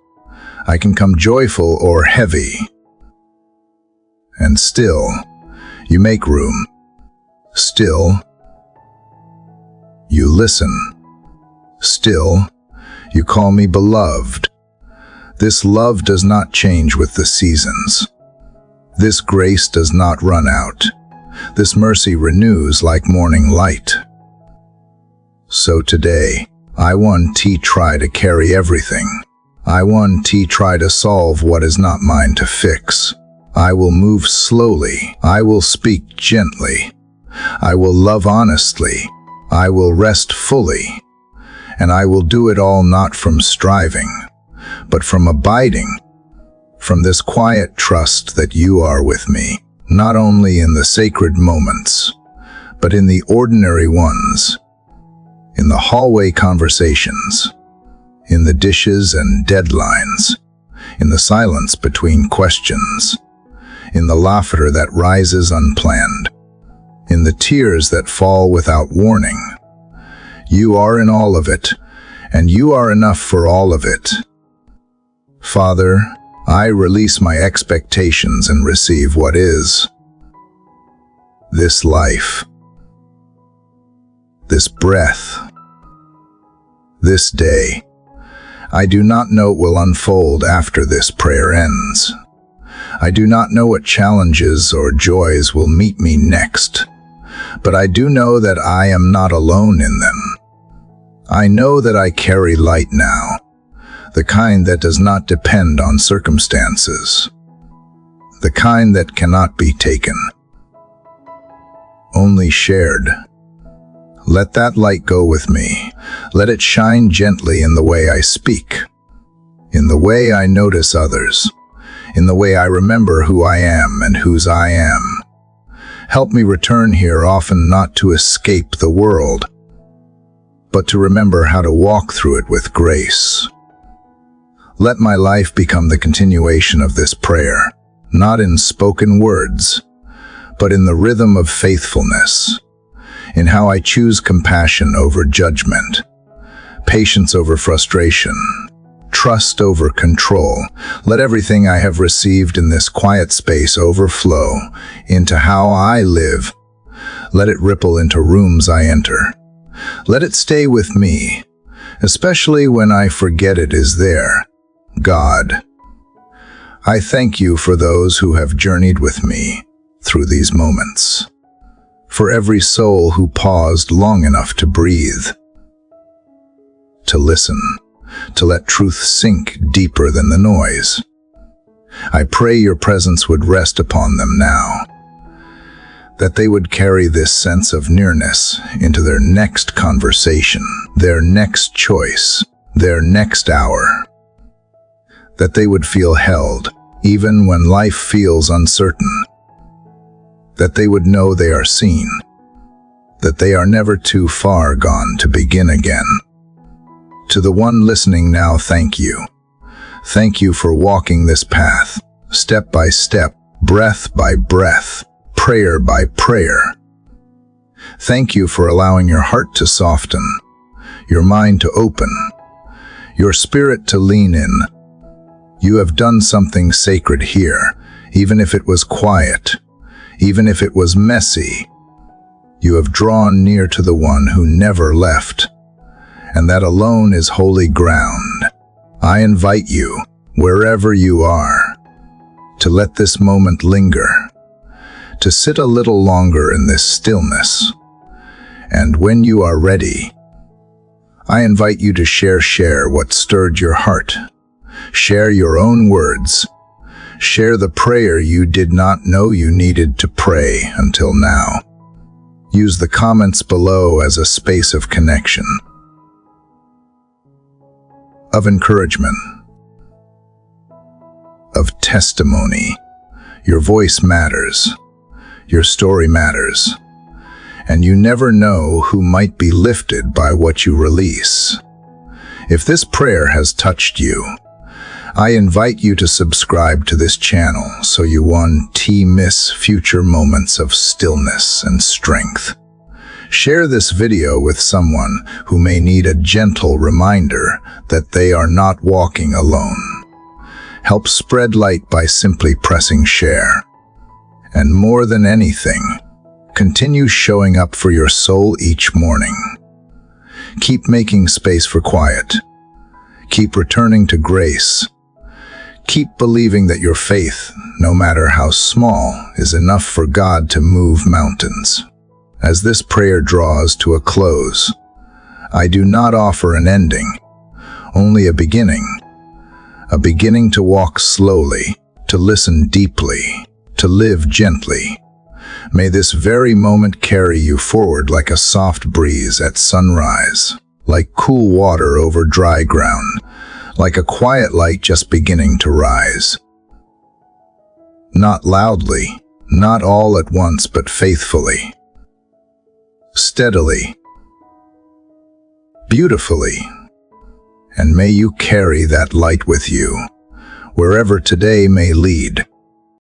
S1: I can come joyful or heavy. And still, you make room. Still, you listen. Still, you call me beloved. This love does not change with the seasons. This grace does not run out. This mercy renews like morning light. So today, I try to carry everything. I try to solve what is not mine to fix. I will move slowly. I will speak gently. I will love honestly. I will rest fully. And I will do it all not from striving, but from abiding, from this quiet trust that you are with me, not only in the sacred moments, but in the ordinary ones, in the hallway conversations, in the dishes and deadlines, in the silence between questions, in the laughter that rises unplanned, in the tears that fall without warning. You are in all of it, and you are enough for all of it. Father, I release my expectations and receive what is. This life, this breath, this day. I do not know what will unfold after this prayer ends. I do not know what challenges or joys will meet me next, but I do know that I am not alone in them. I know that I carry light now, the kind that does not depend on circumstances, the kind that cannot be taken, only shared. Let that light go with me. Let it shine gently in the way I speak, in the way I notice others, in the way I remember who I am and whose I am. Help me return here often not to escape the world, but to remember how to walk through it with grace. Let my life become the continuation of this prayer, not in spoken words, but in the rhythm of faithfulness, in how I choose compassion over judgment, patience over frustration, trust over control. Let everything I have received in this quiet space overflow into how I live. Let it ripple into rooms I enter. Let it stay with me, especially when I forget it is there. God, I thank you for those who have journeyed with me through these moments, for every soul who paused long enough to breathe, to listen, to let truth sink deeper than the noise. I pray your presence would rest upon them now, that they would carry this sense of nearness into their next conversation, their next choice, their next hour, that they would feel held even when life feels uncertain, that they would know they are seen, that they are never too far gone to begin again. To the one listening now, thank you. Thank you for walking this path, step by step, breath by breath, prayer by prayer. Thank you for allowing your heart to soften, your mind to open, your spirit to lean in. You have done something sacred here, even if it was quiet, even if it was messy. You have drawn near to the one who never left, and that alone is holy ground. I invite you, wherever you are, to let this moment linger, to sit a little longer in this stillness. And when you are ready, I invite you to share what stirred your heart. Share your own words. Share the prayer you did not know you needed to pray until now. Use the comments below as a space of connection, of encouragement, of testimony. Your voice matters. Your story matters. And you never know who might be lifted by what you release. If this prayer has touched you, I invite you to subscribe to this channel so you won't miss future moments of stillness and strength. Share this video with someone who may need a gentle reminder that they are not walking alone. Help spread light by simply pressing share. And more than anything, continue showing up for your soul each morning. Keep making space for quiet. Keep returning to grace. Keep believing that your faith, no matter how small, is enough for God to move mountains. As this prayer draws to a close, I do not offer an ending, only a beginning to walk slowly, to listen deeply, to live gently. May this very moment carry you forward like a soft breeze at sunrise, like cool water over dry ground, like a quiet light just beginning to rise. Not loudly, not all at once, but faithfully, steadily, beautifully. And may you carry that light with you, wherever today may lead.